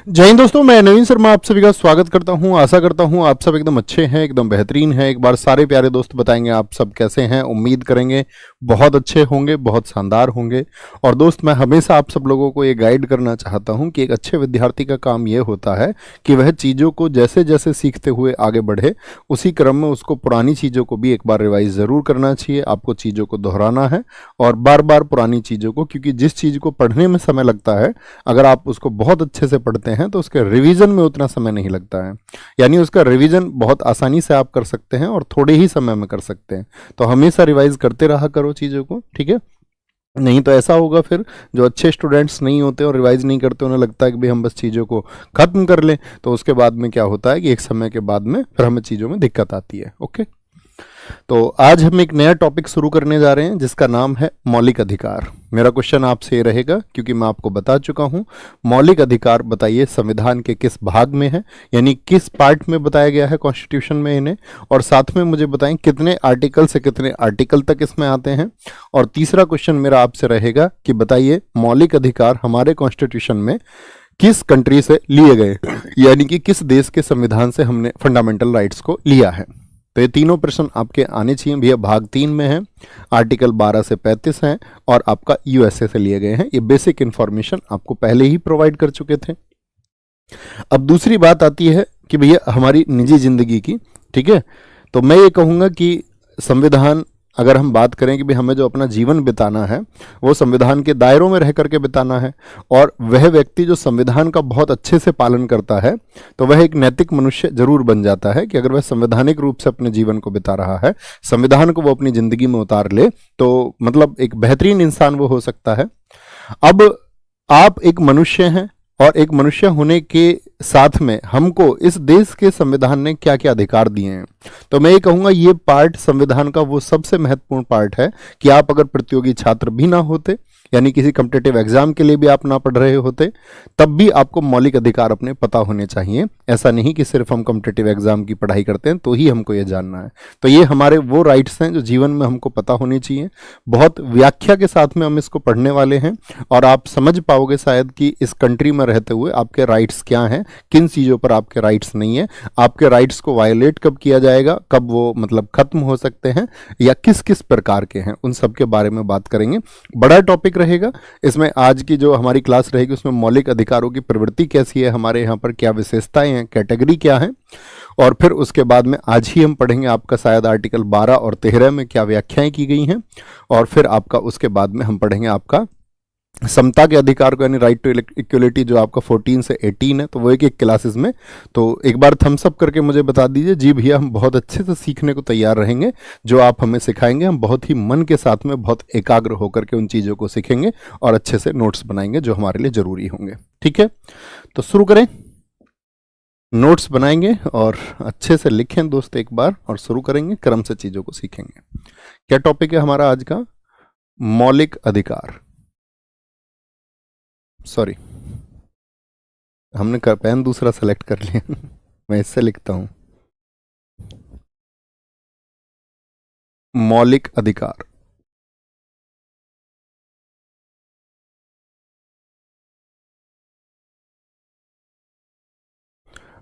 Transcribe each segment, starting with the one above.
जय हिंद दोस्तों, मैं नवीन शर्मा आप सभी का स्वागत करता हूं। आशा करता हूं आप सब एकदम अच्छे हैं, एकदम बेहतरीन हैं। एक बार सारे प्यारे दोस्त बताएंगे आप सब कैसे हैं। उम्मीद करेंगे बहुत अच्छे होंगे, बहुत शानदार होंगे। और दोस्त, मैं हमेशा आप सब लोगों को ये गाइड करना चाहता हूं कि एक अच्छे विद्यार्थी का काम ये होता है कि वह चीज़ों को जैसे जैसे सीखते हुए आगे बढ़े, उसी क्रम में उसको पुरानी चीज़ों को भी एक बार रिवाइज ज़रूर करना चाहिए। आपको चीज़ों को दोहराना है और बार बार पुरानी चीज़ों को, क्योंकि जिस चीज़ को पढ़ने में समय लगता है, अगर आप उसको बहुत अच्छे से पढ़ते हैं तो उसके रिवीजन में उतना समय नहीं लगता है। यानी उसका रिवीजन बहुत आसानी से आप कर सकते हैं और थोड़े ही समय में कर सकते हैं। तो हमेशा रिवाइज करते रहा करो चीज़ों को, ठीक है। नहीं तो ऐसा होगा फिर, जो अच्छे स्टूडेंट्स नहीं होते और रिवाइज नहीं करते, उन्हें लगता है कि भाई हम बस चीज़ों को ख़त्म कर लें, तो उसके बाद में क्या होता है कि एक समय के बाद में फिर हमें चीज़ों में दिक्कत आती है। ओके, तो आज हम एक नया टॉपिक शुरू करने जा रहे हैं जिसका नाम है मौलिक अधिकार। मेरा क्वेश्चन आपसे ये रहेगा, क्योंकि मैं आपको बता चुका हूं मौलिक अधिकार बताइए संविधान के किस भाग में है, यानी किस पार्ट में बताया गया है कॉन्स्टिट्यूशन में इन्हें, और साथ में मुझे बताएं कितने आर्टिकल से कितने आर्टिकल तक इसमें आते हैं। और तीसरा क्वेश्चन मेरा आपसे रहेगा कि बताइए मौलिक अधिकार हमारे कॉन्स्टिट्यूशन में किस कंट्री से लिए गए, यानी कि किस देश के संविधान से हमने फंडामेंटल राइट्स को लिया है। तो ये तीनों प्रश्न आपके आने चाहिए भैया। भाग 3 में है, आर्टिकल 12 से 35 हैं और आपका यूएसए से लिए गए हैं। ये बेसिक इंफॉर्मेशन आपको पहले ही प्रोवाइड कर चुके थे। अब दूसरी बात आती है कि भैया हमारी निजी जिंदगी की, ठीक है। तो मैं ये कहूँगा कि संविधान, अगर हम बात करें कि भाई हमें जो अपना जीवन बिताना है वो संविधान के दायरों में रह करके बिताना है, और वह व्यक्ति जो संविधान का बहुत अच्छे से पालन करता है तो वह एक नैतिक मनुष्य जरूर बन जाता है। कि अगर वह संवैधानिक रूप से अपने जीवन को बिता रहा है, संविधान को वो अपनी जिंदगी में उतार ले, तो मतलब एक बेहतरीन इंसान वो हो सकता है। अब आप एक मनुष्य हैं और एक मनुष्य होने के साथ में हमको इस देश के संविधान ने क्या क्या अधिकार दिए हैं। तो मैं ये कहूँगा ये पार्ट संविधान का वो सबसे महत्वपूर्ण पार्ट है कि आप अगर प्रतियोगी छात्र भी ना होते, यानी किसी कॉम्पिटिटिव एग्जाम के लिए भी आप ना पढ़ रहे होते, तब भी आपको मौलिक अधिकार अपने पता होने चाहिए। ऐसा नहीं कि सिर्फ हम कॉम्पिटिटिव एग्जाम की पढ़ाई करते हैं तो ही हमको ये जानना है। तो ये हमारे वो राइट्स हैं जो जीवन में हमको पता होनी चाहिए। बहुत व्याख्या के साथ में हम इसको पढ़ने वाले हैं और आप समझ पाओगे शायद कि इस कंट्री में रहते हुए आपके राइट्स क्या हैं, किन चीज़ों पर आपके राइट्स नहीं है, आपके राइट्स को वायलेट कब किया जाएगा, कब वो मतलब खत्म हो सकते हैं, या किस किस प्रकार के हैं, उन सब के बारे में बात करेंगे। बड़ा टॉपिक रहेगा इसमें। आज की जो हमारी क्लास रहेगी उसमें मौलिक अधिकारों की प्रवृत्ति कैसी है, हमारे यहाँ पर क्या विशेषताएं हैं, कैटेगरी क्या है, और फिर उसके बाद में आज ही हम पढ़ेंगे आपका शायद आर्टिकल 12 और 13 में क्या व्याख्याएं की गई हैं, और फिर आपका उसके बाद में हम पढ़ेंगे आपका समता के अधिकार को, यानी राइट टू इक्वलिटी, जो आपका 14 से 18 है। तो वो एक एक क्लासेस में, तो एक बार थम्स अप करके मुझे बता दीजिए जी भैया, हम बहुत अच्छे से सीखने को तैयार रहेंगे। जो आप हमें सिखाएंगे हम बहुत ही मन के साथ में, बहुत एकाग्र होकर के उन चीज़ों को सीखेंगे और अच्छे से नोट्स बनाएंगे जो हमारे लिए ज़रूरी होंगे, ठीक है। तो शुरू करें, नोट्स बनाएंगे और अच्छे से लिखें दोस्त एक बार, और शुरू करेंगे, क्रम से चीज़ों को सीखेंगे। क्या टॉपिक है हमारा आज का? मौलिक अधिकार। सॉरी, हमने पेन दूसरा सेलेक्ट कर लिया मैं इससे लिखता हूं, मौलिक अधिकार।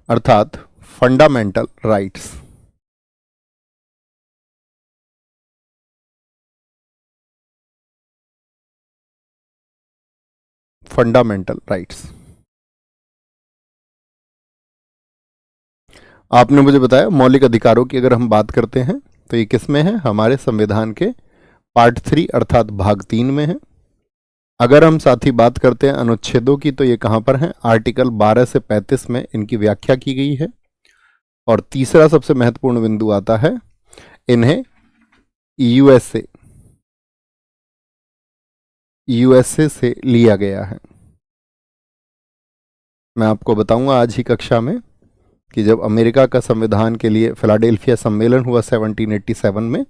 अर्थात फंडामेंटल राइट्स। Fundamental rights. आपने मुझे बताया मौलिक अधिकारों की अगर हम बात करते हैं तो ये किस में है? हमारे संविधान के पार्ट 3 अर्थात भाग 3 में है। अगर हम साथ ही बात करते हैं अनुच्छेदों की, तो ये कहां पर है? आर्टिकल 12 से 35 में इनकी व्याख्या की गई है। और तीसरा सबसे महत्वपूर्ण बिंदु आता है, इन्हें यूएसए से लिया गया है। मैं आपको बताऊंगा आज ही कक्षा में कि जब अमेरिका का संविधान के लिए फिलाडेल्फिया सम्मेलन हुआ 1787 में,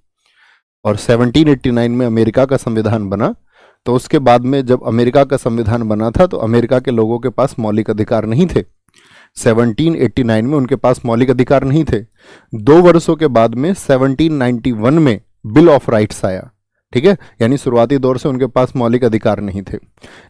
और 1789 में अमेरिका का संविधान बना, तो उसके बाद में जब अमेरिका का संविधान बना था तो अमेरिका के लोगों के पास मौलिक अधिकार नहीं थे। 1789 में उनके पास मौलिक अधिकार नहीं थे। 2 वर्षों के बाद में 1791 में बिल ऑफ राइट्स आया, ठीक है, यानी शुरुआती दौर से उनके पास मौलिक अधिकार नहीं थे।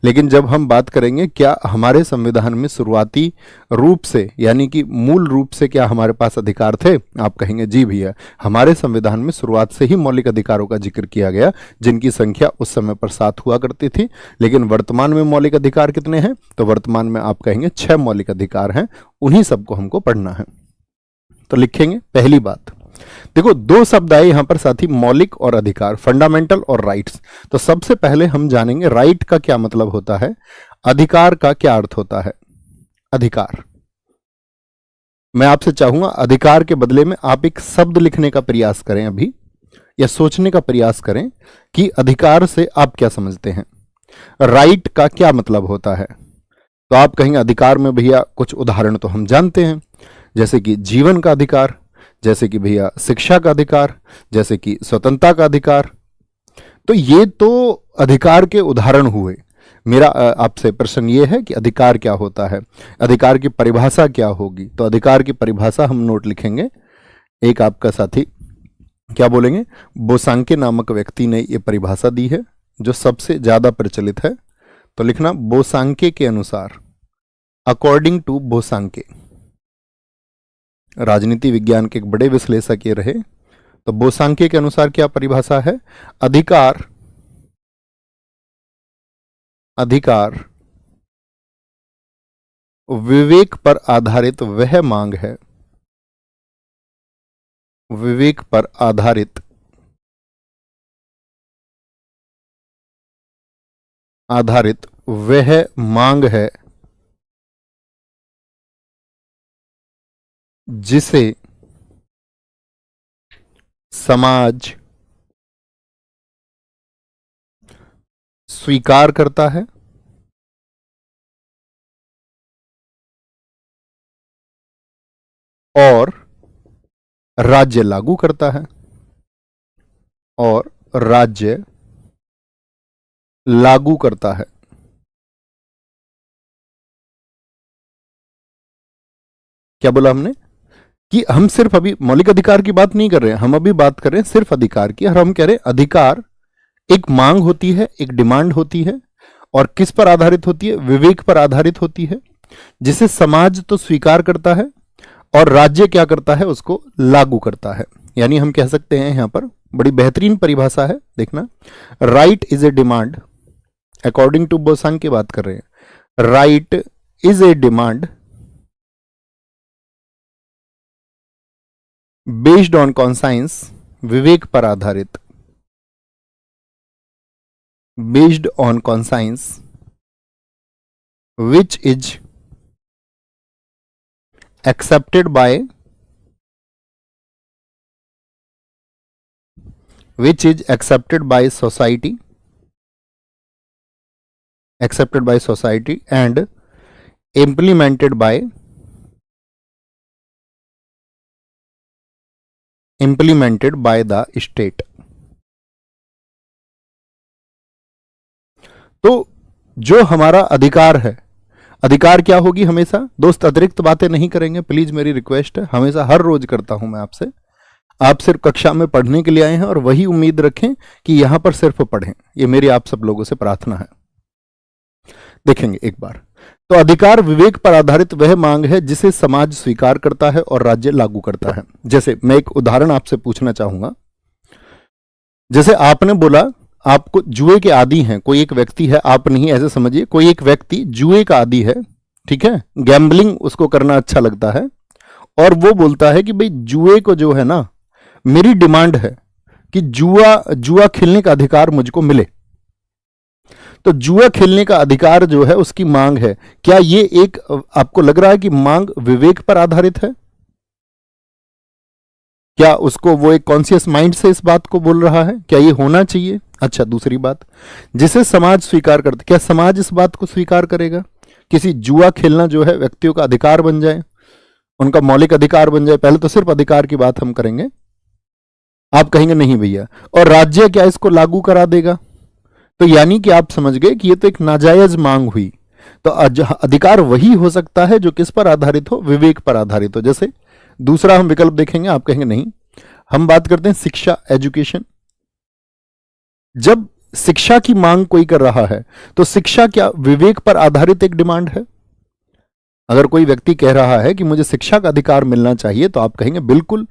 लेकिन जब हम बात करेंगे क्या हमारे संविधान में शुरुआती रूप से यानी कि मूल रूप से क्या हमारे पास अधिकार थे, आप कहेंगे जी भैया, हमारे संविधान में शुरुआत से ही मौलिक अधिकारों का जिक्र किया गया, जिनकी संख्या उस समय पर 7 हुआ करती थी। लेकिन वर्तमान में मौलिक अधिकार कितने हैं, तो वर्तमान में आप कहेंगे 6 मौलिक अधिकार हैं, उन्हीं सबको हमको पढ़ना है। तो लिखेंगे पहली बात, देखो 2 शब्द आए यहां पर साथी, मौलिक और अधिकार, फंडामेंटल और राइट्स। तो सबसे पहले हम जानेंगे राइट का क्या मतलब होता है, अधिकार का क्या अर्थ होता है। अधिकार, मैं आपसे चाहूंगा अधिकार के बदले में आप एक शब्द लिखने का प्रयास करें अभी, या सोचने का प्रयास करें कि अधिकार से आप क्या समझते हैं, राइट का क्या मतलब होता है। तो आप कहेंगे अधिकार में भैया कुछ उदाहरण तो हम जानते हैं, जैसे कि जीवन का अधिकार, जैसे कि भैया शिक्षा का अधिकार, जैसे कि स्वतंत्रता का अधिकार। तो ये तो अधिकार के उदाहरण हुए। मेरा आपसे प्रश्न ये है कि अधिकार क्या होता है, अधिकार की परिभाषा क्या होगी। तो अधिकार की परिभाषा हम नोट लिखेंगे, एक आपका साथी क्या बोलेंगे, बोसांके नामक व्यक्ति ने ये परिभाषा दी है जो सबसे ज्यादा प्रचलित है। तो लिखना बोसांके के अनुसार, अकॉर्डिंग टू बोसांके। राजनीति विज्ञान के एक बड़े विश्लेषक ये रहे। तो बोसांके के अनुसार क्या परिभाषा है, अधिकार विवेक पर आधारित वह मांग है, विवेक पर आधारित वह मांग है जिसे समाज स्वीकार करता है और राज्य लागू करता है, और राज्य लागू करता है। क्या बोला हमने कि हम सिर्फ अभी मौलिक अधिकार की बात नहीं कर रहे हैं, हम अभी बात कर रहे हैं सिर्फ अधिकार की। और हम कह रहे हैं अधिकार एक मांग होती है, एक डिमांड होती है, और किस पर आधारित होती है, विवेक पर आधारित होती है, जिसे समाज तो स्वीकार करता है और राज्य क्या करता है, उसको लागू करता है। यानी हम कह सकते हैं यहां पर बड़ी बेहतरीन परिभाषा है, देखना, right is a demand, according to Bosanquet की बात कर रहे हैं, right is a demand based on conscience, विवेक पर आधारित, based on conscience, which is accepted by society, and implemented by the state। तो जो हमारा अधिकार है, अधिकार क्या होगी, हमेशा दोस्त अतिरिक्त बातें नहीं करेंगे प्लीज, मेरी रिक्वेस्ट है, हमेशा हर रोज करता हूं मैं आपसे। आप सिर्फ कक्षा में पढ़ने के लिए आए हैं और वही उम्मीद रखें कि यहां पर सिर्फ पढ़ें, ये मेरी आप सब लोगों से प्रार्थना है। देखेंगे एक बार, तो अधिकार विवेक पर आधारित वह मांग है जिसे समाज स्वीकार करता है और राज्य लागू करता है। जैसे मैं एक उदाहरण आपसे पूछना चाहूंगा, जैसे आपने बोला आपको जुए के आदी हैं, कोई एक व्यक्ति है, आप नहीं ऐसे समझिए, कोई एक व्यक्ति जुए का आदी है, ठीक है, गैम्बलिंग उसको करना अच्छा लगता है, और वो बोलता है कि भाई जुए को जो है ना, मेरी डिमांड है कि जुआ खेलने का अधिकार मुझको मिले। तो जुआ खेलने का अधिकार जो है उसकी मांग है, क्या ये एक आपको लग रहा है कि मांग विवेक पर आधारित है? क्या उसको वो एक कॉन्शियस माइंड से इस बात को बोल रहा है? क्या ये होना चाहिए? अच्छा, दूसरी बात, जिसे समाज स्वीकार करता, क्या समाज इस बात को स्वीकार करेगा किसी जुआ खेलना जो है व्यक्तियों का अधिकार बन जाए, उनका मौलिक अधिकार बन जाए? पहले तो सिर्फ अधिकार की बात हम करेंगे। आप कहेंगे नहीं भैया, और राज्य क्या इसको लागू करा देगा? तो यानी कि आप समझ गए कि ये तो एक नाजायज मांग हुई। तो अधिकार वही हो सकता है जो किस पर आधारित हो, विवेक पर आधारित हो। जैसे दूसरा हम विकल्प देखेंगे, आप कहेंगे नहीं, हम बात करते हैं शिक्षा, एजुकेशन। जब शिक्षा की मांग कोई कर रहा है तो शिक्षा क्या विवेक पर आधारित एक डिमांड है? अगर कोई व्यक्ति कह रहा है कि मुझे शिक्षा का अधिकार मिलना चाहिए तो आप कहेंगे बिल्कुल।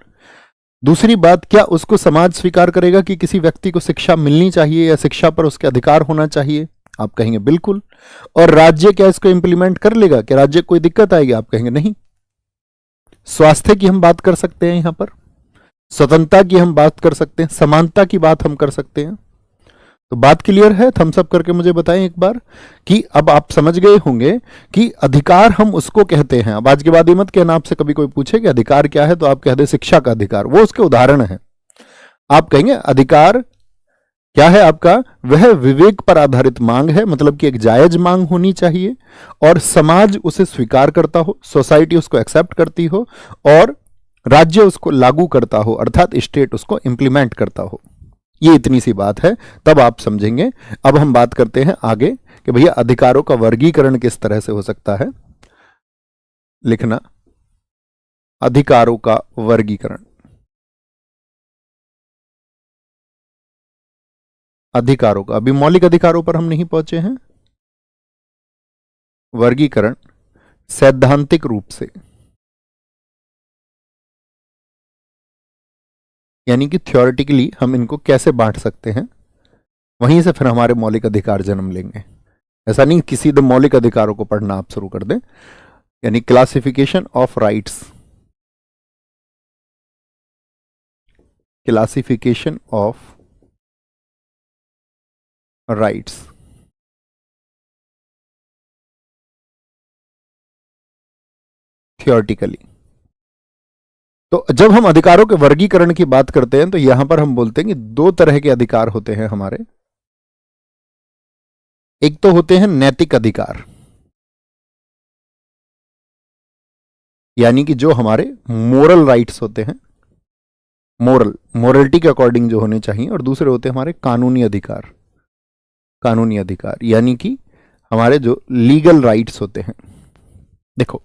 दूसरी बात, क्या उसको समाज स्वीकार करेगा कि किसी व्यक्ति को शिक्षा मिलनी चाहिए या शिक्षा पर उसके अधिकार होना चाहिए? आप कहेंगे बिल्कुल। और राज्य क्या इसको इंप्लीमेंट कर लेगा? क्या राज्य को कोई दिक्कत आएगी? आप कहेंगे नहीं। स्वास्थ्य की हम बात कर सकते हैं, यहां पर स्वतंत्रता की हम बात कर सकते हैं, समानता की बात हम कर सकते हैं। तो बात क्लियर है? थम्स अप करके मुझे बताएं एक बार कि अब आप समझ गए होंगे कि अधिकार हम उसको कहते हैं। अब आज के बाद ये मत कहना, आपसे कभी कोई पूछे कि अधिकार क्या है तो आप कह दे शिक्षा का अधिकार, वो उसके उदाहरण है। आप कहेंगे अधिकार क्या है आपका? वह विवेक पर आधारित मांग है, मतलब कि एक जायज मांग होनी चाहिए और समाज उसे स्वीकार करता हो, सोसाइटी उसको एक्सेप्ट करती हो और राज्य उसको लागू करता हो, अर्थात स्टेट उसको इंप्लीमेंट करता हो। ये इतनी सी बात है, तब आप समझेंगे। अब हम बात करते हैं आगे कि भैया अधिकारों का वर्गीकरण किस तरह से हो सकता है। लिखना, अधिकारों का वर्गीकरण। अधिकारों का, अभी मौलिक अधिकारों पर हम नहीं पहुंचे हैं। वर्गीकरण सैद्धांतिक रूप से, यानी कि थ्योरेटिकली हम इनको कैसे बांट सकते हैं, वहीं से फिर हमारे मौलिक अधिकार जन्म लेंगे। ऐसा नहीं किसी द मौलिक अधिकारों को पढ़ना आप शुरू कर दें, यानी classification of rights, classification of rights theoretically. तो जब हम अधिकारों के वर्गीकरण की बात करते हैं तो यहां पर हम बोलते हैं कि दो तरह के अधिकार होते हैं हमारे। एक तो होते हैं नैतिक अधिकार, यानी कि जो हमारे मोरल राइट्स होते हैं, मोरलिटी के अकॉर्डिंग जो होने चाहिए, और दूसरे होते हैं हमारे कानूनी अधिकार। कानूनी अधिकार यानी कि हमारे जो लीगल राइट्स होते हैं। देखो,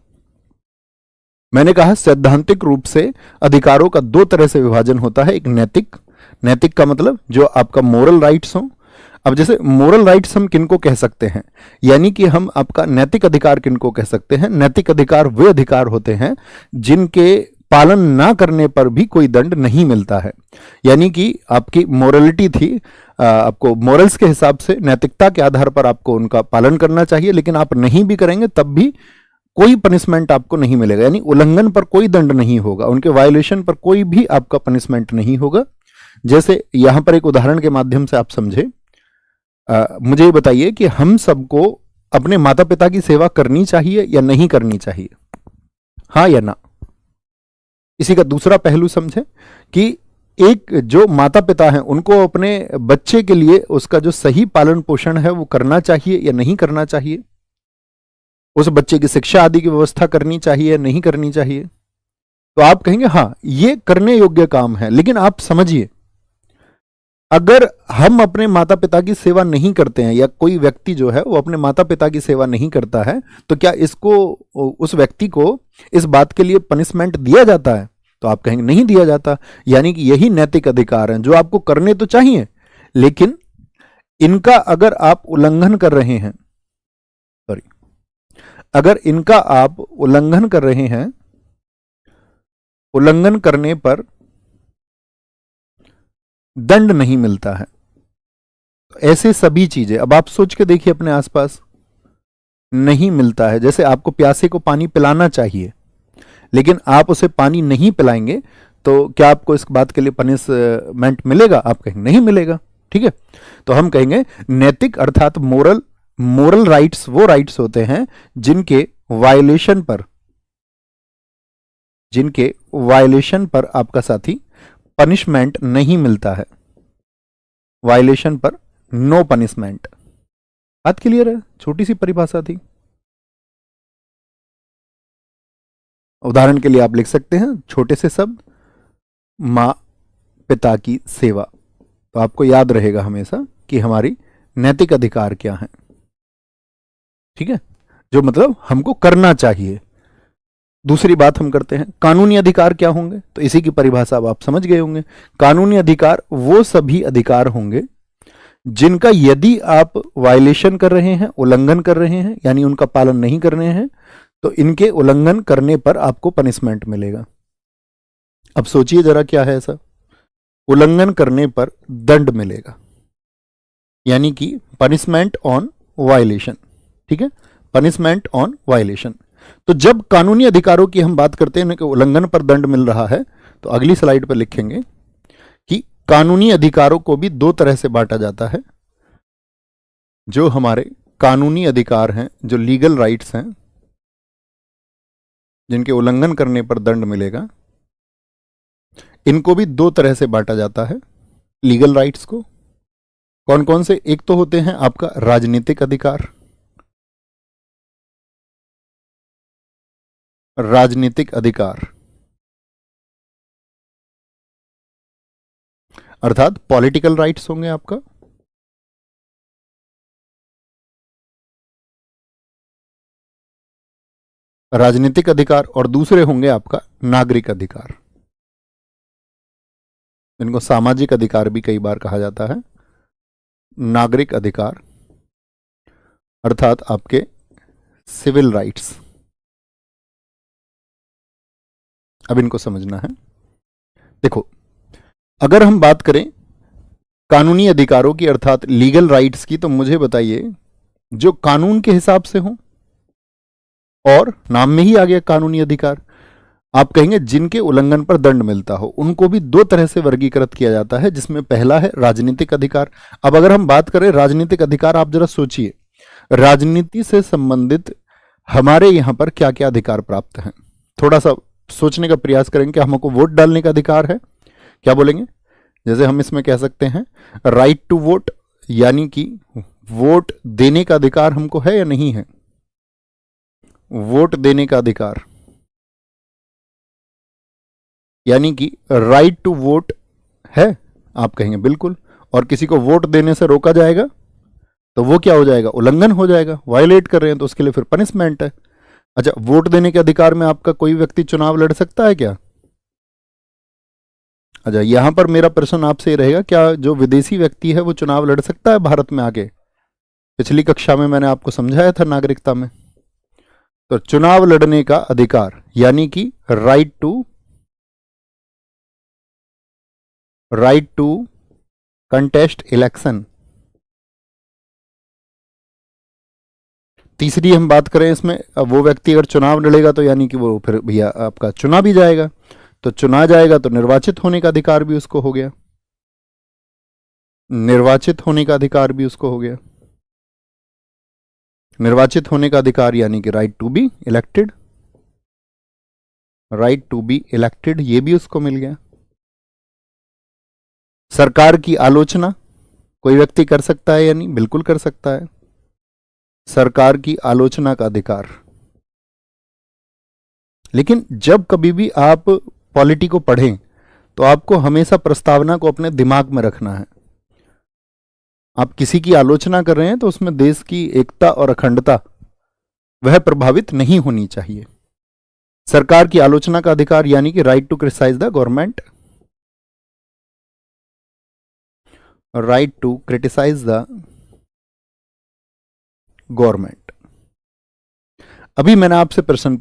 मैंने कहा सैद्धांतिक रूप से अधिकारों का दो तरह से विभाजन होता है। एक नैतिक, नैतिक का मतलब जो आपका मोरल राइट्स हो। अब जैसे मोरल राइट्स हम किनको कह सकते हैं, यानी कि हम आपका नैतिक अधिकार किनको कह सकते हैं? नैतिक अधिकार वे अधिकार होते हैं जिनके पालन ना करने पर भी कोई दंड नहीं मिलता है। यानी कि आपकी मोरलिटी थी, आपको मोरल्स के हिसाब से नैतिकता के आधार पर आपको उनका पालन करना चाहिए, लेकिन आप नहीं भी करेंगे तब भी कोई पनिशमेंट आपको नहीं मिलेगा, यानी उल्लंघन पर कोई दंड नहीं होगा, उनके वायोलेशन पर कोई भी आपका पनिशमेंट नहीं होगा। जैसे यहां पर एक उदाहरण के माध्यम से आप समझे, मुझे ये बताइए कि हम सबको अपने माता पिता की सेवा करनी चाहिए या नहीं करनी चाहिए? हाँ या ना? इसी का दूसरा पहलू समझे कि एक जो माता पिता हैं उनको अपने बच्चे के लिए उसका जो सही पालन पोषण है वो करना चाहिए या नहीं करना चाहिए? उस बच्चे की शिक्षा आदि की व्यवस्था करनी चाहिए या नहीं करनी चाहिए? तो आप कहेंगे हाँ, ये करने योग्य काम है। लेकिन आप समझिए, अगर हम अपने माता पिता की सेवा नहीं करते हैं या कोई व्यक्ति जो है वो अपने माता पिता की सेवा नहीं करता है, तो क्या इसको, उस व्यक्ति को इस बात के लिए पनिशमेंट दिया जाता है? तो आप कहेंगे नहीं दिया जाता। यानी कि यही नैतिक अधिकार हैं जो आपको करने तो चाहिए, लेकिन इनका अगर आप उल्लंघन कर रहे हैं, सॉरी, अगर इनका आप उल्लंघन कर रहे हैं, उल्लंघन करने पर दंड नहीं मिलता है। ऐसे सभी चीजें अब आप सोच के देखिए अपने आसपास, नहीं मिलता है। जैसे आपको प्यासे को पानी पिलाना चाहिए, लेकिन आप उसे पानी नहीं पिलाएंगे तो क्या आपको इस बात के लिए पनिशमेंट मिलेगा? आप कहेंगे नहीं मिलेगा। ठीक है, तो हम कहेंगे नैतिक अर्थात मोरल राइट्स वो राइट्स होते हैं जिनके वायलेशन पर आपका साथी पनिशमेंट नहीं मिलता है। वायलेशन पर नो पनिशमेंट। बात क्लियर है? छोटी सी परिभाषा थी। उदाहरण के लिए आप लिख सकते हैं छोटे से शब्द, मां पिता की सेवा। तो आपको याद रहेगा हमेशा कि हमारी नैतिक अधिकार क्या है। ठीक है, जो मतलब हमको करना चाहिए। दूसरी बात हम करते हैं कानूनी अधिकार क्या होंगे, तो इसी की परिभाषा अब आप समझ गए होंगे। कानूनी अधिकार वो सभी अधिकार होंगे जिनका यदि आप वायलेशन कर रहे हैं, उल्लंघन कर रहे हैं, यानी उनका पालन नहीं कर रहे हैं, तो इनके उल्लंघन करने पर आपको पनिशमेंट मिलेगा। अब सोचिए जरा क्या है ऐसा, उल्लंघन करने पर दंड मिलेगा, यानी कि पनिशमेंट ऑन वायलेशन। ठीक है, पनिशमेंट ऑन वायलेशन। तो जब कानूनी अधिकारों की हम बात करते हैं कि उल्लंघन पर दंड मिल रहा है, तो अगली स्लाइड पर लिखेंगे कि कानूनी अधिकारों को भी दो तरह से बांटा जाता है। जो हमारे कानूनी अधिकार हैं, जो लीगल राइट्स हैं, जिनके उल्लंघन करने पर दंड मिलेगा, इनको भी दो तरह से बांटा जाता है लीगल राइट्स को। कौन कौन से? एक तो होते हैं आपका राजनीतिक अधिकार, राजनीतिक अधिकार अर्थात पॉलिटिकल राइट्स होंगे आपका। राजनीतिक अधिकार, और दूसरे होंगे आपका नागरिक अधिकार, इनको सामाजिक अधिकार भी कई बार कहा जाता है। नागरिक अधिकार अर्थात आपके सिविल राइट्स। अब इनको समझना है। देखो, अगर हम बात करें कानूनी अधिकारों की अर्थात लीगल राइट्स की, तो मुझे बताइए जो कानून के हिसाब से हो, और नाम में ही आ गया कानूनी अधिकार, आप कहेंगे जिनके उल्लंघन पर दंड मिलता हो, उनको भी दो तरह से वर्गीकृत किया जाता है, जिसमें पहला है राजनीतिक अधिकार। अब अगर हम बात करें राजनीतिक अधिकार, आप जरा सोचिए राजनीति से संबंधित हमारे यहां पर क्या क्या अधिकार प्राप्त हैं। थोड़ा सा सोचने का प्रयास करेंगे कि हमको वोट डालने का अधिकार है, क्या बोलेंगे? जैसे हम इसमें कह सकते हैं राइट टू वोट, यानी कि वोट देने का अधिकार हमको है या नहीं है? वोट देने का अधिकार यानी कि राइट टू वोट है, आप कहेंगे बिल्कुल। और किसी को वोट देने से रोका जाएगा तो वो क्या हो जाएगा? उल्लंघन हो जाएगा, वायलेट कर रहे हैं तो उसके लिए फिर पनिशमेंट है। अच्छा, वोट देने के अधिकार में आपका कोई व्यक्ति चुनाव लड़ सकता है क्या? अच्छा, यहां पर मेरा प्रश्न आपसे रहेगा, क्या जो विदेशी व्यक्ति है वो चुनाव लड़ सकता है भारत में आके? पिछली कक्षा में मैंने आपको समझाया था नागरिकता में। तो चुनाव लड़ने का अधिकार यानी कि राइट टू कंटेस्ट इलेक्शन। तीसरी हम बात करें इसमें, अब वो व्यक्ति अगर चुनाव लड़ेगा तो यानी कि वो फिर भैया आपका चुना भी जाएगा, तो चुना जाएगा तो निर्वाचित होने का अधिकार भी उसको हो गया, निर्वाचित होने का अधिकार भी उसको हो गया। निर्वाचित होने का अधिकार यानी कि right to be elected, right to be elected ये भी उसको मिल गया। सरकार की आलोचना कोई व्यक्ति कर सकता है या नहीं? बिल्कुल कर सकता है, सरकार की आलोचना का अधिकार। लेकिन जब कभी भी आप पॉलिटी को पढ़ें तो आपको हमेशा प्रस्तावना को अपने दिमाग में रखना है। आप किसी की आलोचना कर रहे हैं तो उसमें देश की एकता और अखंडता वह प्रभावित नहीं होनी चाहिए। सरकार की आलोचना का अधिकार यानी कि right to criticise the government, right to criticise the government. अभी मैंने आपसे प्रश्न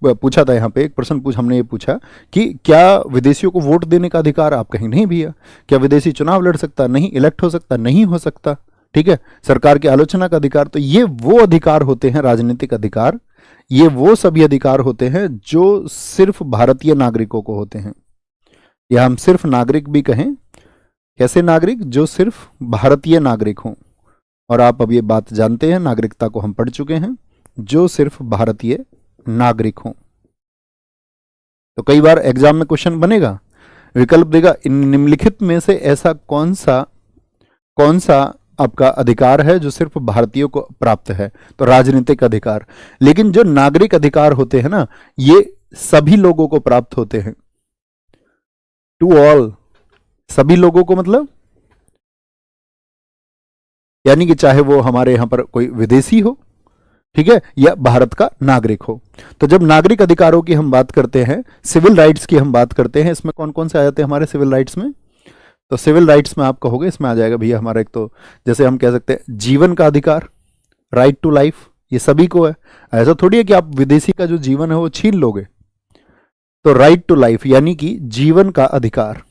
पूछा था, यहां पे एक प्रश्न हमने ये पूछा कि क्या विदेशियों को वोट देने का अधिकार? आप कहें नहीं भैया। क्या विदेशी चुनाव लड़ सकता? नहीं। इलेक्ट हो सकता? नहीं हो सकता। ठीक है, सरकार की आलोचना का अधिकार, तो ये वो अधिकार होते हैं राजनीतिक अधिकार, ये वो सभी अधिकार होते हैं जो सिर्फ भारतीय नागरिकों को होते हैं, या हम सिर्फ नागरिक भी कहें। कैसे नागरिक? जो सिर्फ भारतीय नागरिक हों। और आप अब ये बात जानते हैं, नागरिकता को हम पढ़ चुके हैं, जो सिर्फ भारतीय नागरिक हों। तो कई बार एग्जाम में क्वेश्चन बनेगा, विकल्प देगा इन निम्नलिखित में से ऐसा कौन सा आपका अधिकार है जो सिर्फ भारतीयों को प्राप्त है? तो राजनीतिक अधिकार। लेकिन जो नागरिक अधिकार होते हैं ना, ये सभी लोगों को प्राप्त होते हैं, टू ऑल, सभी लोगों को, मतलब यानी कि चाहे वो हमारे यहां पर कोई विदेशी हो, ठीक है, या भारत का नागरिक हो। तो जब नागरिक अधिकारों की हम बात करते हैं, सिविल राइट्स की हम बात करते हैं, इसमें कौन कौन से आ जाते हैं हमारे सिविल राइट्स में? तो सिविल राइट्स में आप कहोगे इसमें आ जाएगा भैया हमारा एक तो जैसे हम कह सकते हैं जीवन का अधिकार, राइट टू लाइफ, ये सभी को है। ऐसा थोड़ी है कि आप विदेशी का जो जीवन है वो छीन लोगे। तो राइट टू लाइफ यानी कि जीवन का अधिकार,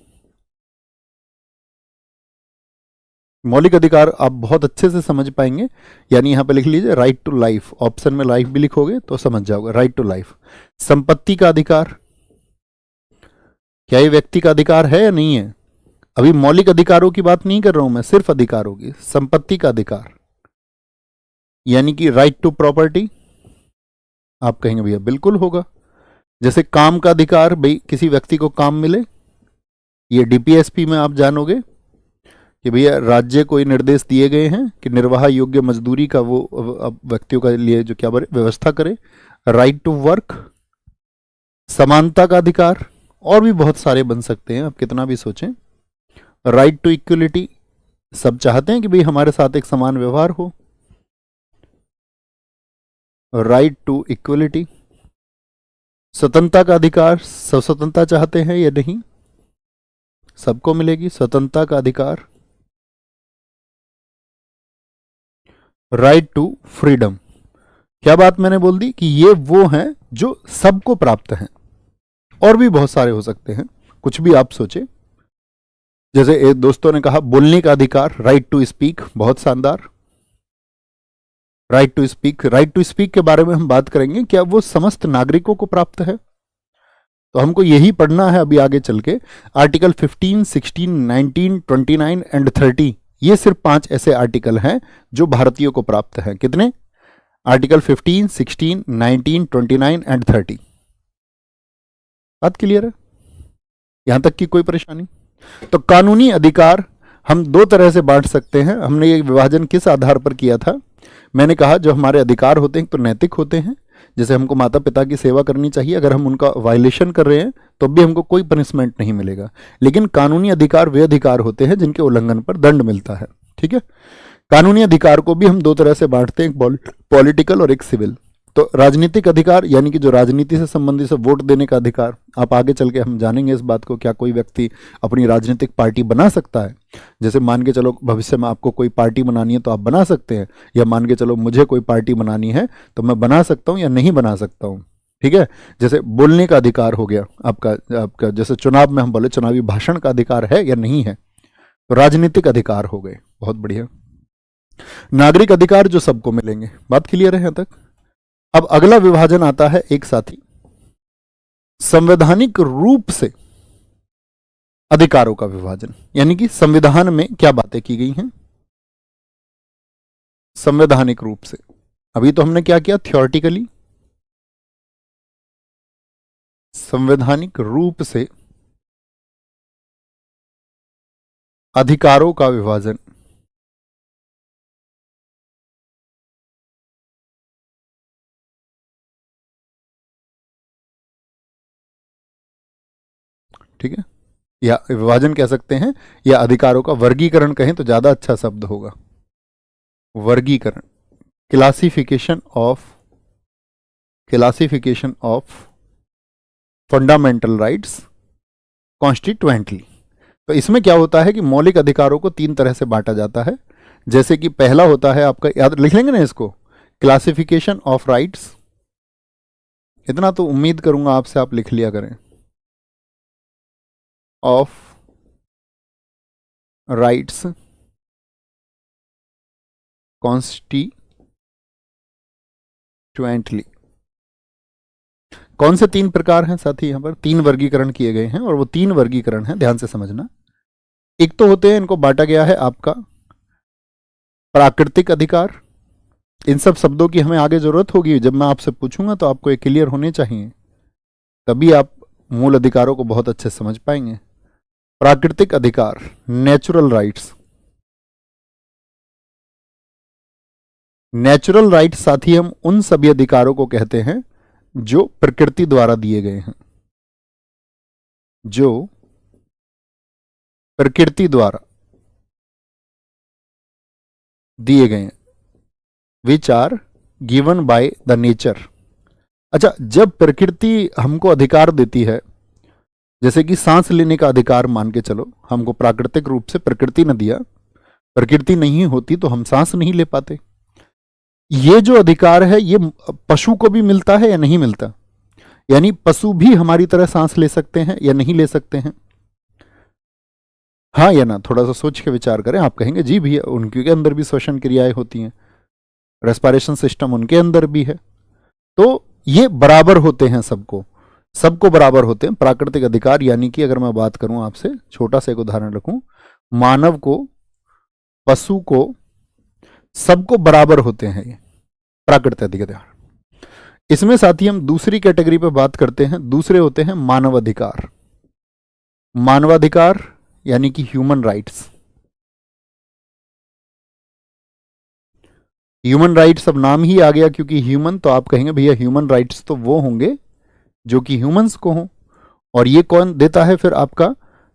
मौलिक अधिकार आप बहुत अच्छे से समझ पाएंगे। यानी यहां पे लिख लीजिए राइट टू लाइफ, ऑप्शन में लाइफ भी लिखोगे तो समझ जाओगे, राइट टू लाइफ। संपत्ति का अधिकार, क्या ये व्यक्ति का अधिकार है या नहीं है? अभी मौलिक अधिकारों की बात नहीं कर रहा हूं मैं, सिर्फ अधिकारों की। संपत्ति का अधिकार यानी कि राइट टू प्रॉपर्टी, आप कहेंगे भैया बिल्कुल होगा। जैसे काम का अधिकार, भाई किसी व्यक्ति को काम मिले, ये डीपीएसपी में आप जानोगे कि भैया राज्य को निर्देश दिए गए हैं कि निर्वाह योग्य मजदूरी का वो अब व्यक्तियों के लिए जो क्या व्यवस्था करे। राइट टू वर्क, समानता का अधिकार, और भी बहुत सारे बन सकते हैं, आप कितना भी सोचें। राइट टू इक्वलिटी, सब चाहते हैं कि भाई हमारे साथ एक समान व्यवहार हो। राइट टू इक्वलिटी, स्वतंत्रता का अधिकार, सब स्वतंत्रता चाहते हैं या नहीं? सबको मिलेगी स्वतंत्रता का अधिकार। राइट टू फ्रीडम, क्या बात मैंने बोल दी कि ये वो हैं जो सबको प्राप्त हैं, और भी बहुत सारे हो सकते हैं, कुछ भी आप सोचे। जैसे एक दोस्तों ने कहा बोलने का अधिकार, राइट टू स्पीक, बहुत शानदार। Right to speak, right to speak के बारे में हम बात करेंगे, क्या वो समस्त नागरिकों को प्राप्त है? तो हमको यही पढ़ना है अभी आगे चल के। आर्टिकल 15, 16, 19, 29 एंड 30, ये सिर्फ 5 ऐसे आर्टिकल हैं जो भारतीयों को प्राप्त हैं। कितने? Article 15, 16, 19, 29 and 30। बात क्लियर है? यहां तक की कोई परेशानी? तो कानूनी अधिकार हम दो तरह से बांट सकते हैं। हमने ये विभाजन किस आधार पर किया था? मैंने कहा जो हमारे अधिकार होते हैं तो नैतिक होते हैं, जैसे हमको माता पिता की सेवा करनी चाहिए, अगर हम उनका वायलेशन कर रहे हैं तो भी हमको कोई पनिशमेंट नहीं मिलेगा। लेकिन कानूनी अधिकार वे अधिकार होते हैं जिनके उल्लंघन पर दंड मिलता है। ठीक है, कानूनी अधिकार को भी हम दो तरह से बांटते हैं, एक पॉलिटिकल और एक सिविल। तो राजनीतिक अधिकार यानी कि जो राजनीति से संबंधित है, वोट देने का अधिकार, आप आगे चल के हम जानेंगे इस बात को, क्या कोई व्यक्ति अपनी राजनीतिक पार्टी बना सकता है? जैसे मान के चलो भविष्य में आपको कोई पार्टी बनानी है तो आप बना सकते हैं, या मान के चलो मुझे कोई पार्टी बनानी है तो मैं बना सकता हूं या नहीं बना सकता हूं। ठीक है, जैसे बोलने का अधिकार हो गया आपका जैसे चुनाव में हम बोले चुनावी भाषण का अधिकार है या नहीं है, तो राजनीतिक अधिकार हो गए। बहुत बढ़िया। नागरिक अधिकार जो सबको मिलेंगे, बात क्लियर है यहां तक? अब अगला विभाजन आता है एक साथी, संवैधानिक रूप से अधिकारों का विभाजन, यानी कि संविधान में क्या बातें की गई हैं संवैधानिक रूप से। अभी तो हमने क्या किया थियोरेटिकली, संवैधानिक रूप से अधिकारों का विभाजन। ठीक है, या विभाजन कह सकते हैं, या अधिकारों का वर्गीकरण कहें तो ज्यादा अच्छा शब्द होगा, वर्गीकरण। Classification of fundamental rights constituently. तो इसमें क्या होता है कि मौलिक अधिकारों को 3 तरह से बांटा जाता है। जैसे कि पहला होता है आपका, याद लिख लेंगे ना इसको, क्लासिफिकेशन ऑफ राइट्स। इतना तो उम्मीद करूंगा आपसे आप लिख लिया करें, ऑफ राइट्स कॉन्स्टिट्यूएंटली। कौन से 3 प्रकार हैं साथी? यहां पर 3 वर्गीकरण किए गए हैं, और वो 3 वर्गीकरण हैं, ध्यान से समझना। एक तो होते हैं, इनको बांटा गया है आपका प्राकृतिक अधिकार। इन सब शब्दों की हमें आगे जरूरत होगी, जब मैं आपसे पूछूंगा तो आपको ये क्लियर होने चाहिए, तभी आप मूल अधिकारों को बहुत अच्छे से समझ पाएंगे। प्राकृतिक अधिकार, नेचुरल राइट्स। नेचुरल राइट्स साथी हम उन सभी अधिकारों को कहते हैं जो प्रकृति द्वारा दिए गए हैं, जो प्रकृति द्वारा दिए गए हैं, which are given by the nature. अच्छा, जब प्रकृति हमको अधिकार देती है जैसे कि सांस लेने का अधिकार मान के चलो, हमको प्राकृतिक रूप से प्रकृति ने दिया, प्रकृति नहीं होती तो हम सांस नहीं ले पाते। ये जो अधिकार है ये पशु को भी मिलता है या नहीं मिलता? यानी पशु भी हमारी तरह सांस ले सकते हैं या नहीं ले सकते हैं? हाँ या ना? थोड़ा सा सोच के विचार करें। आप कहेंगे जी भैया उनके अंदर भी श्वसन क्रियाएं होती हैं, रेस्पिरेशन सिस्टम उनके अंदर भी है। तो ये बराबर होते हैं, सबको सबको बराबर होते हैं प्राकृतिक अधिकार। यानी कि अगर मैं बात करूं आपसे, छोटा सा एक उदाहरण रखूं, मानव को, पशु को, सबको बराबर होते हैं ये प्राकृतिक अधिकार। इसमें साथ ही हम दूसरी कैटेगरी पे बात करते हैं, दूसरे होते हैं मानवाधिकार। मानवाधिकार यानी कि ह्यूमन राइट्स। ह्यूमन राइट्स अब नाम ही आ गया क्योंकि ह्यूमन, तो आप कहेंगे भैया ह्यूमन राइट्स तो वो होंगे जो कि ह्यूमंस को हों, और ये कौन देता है फिर आपका?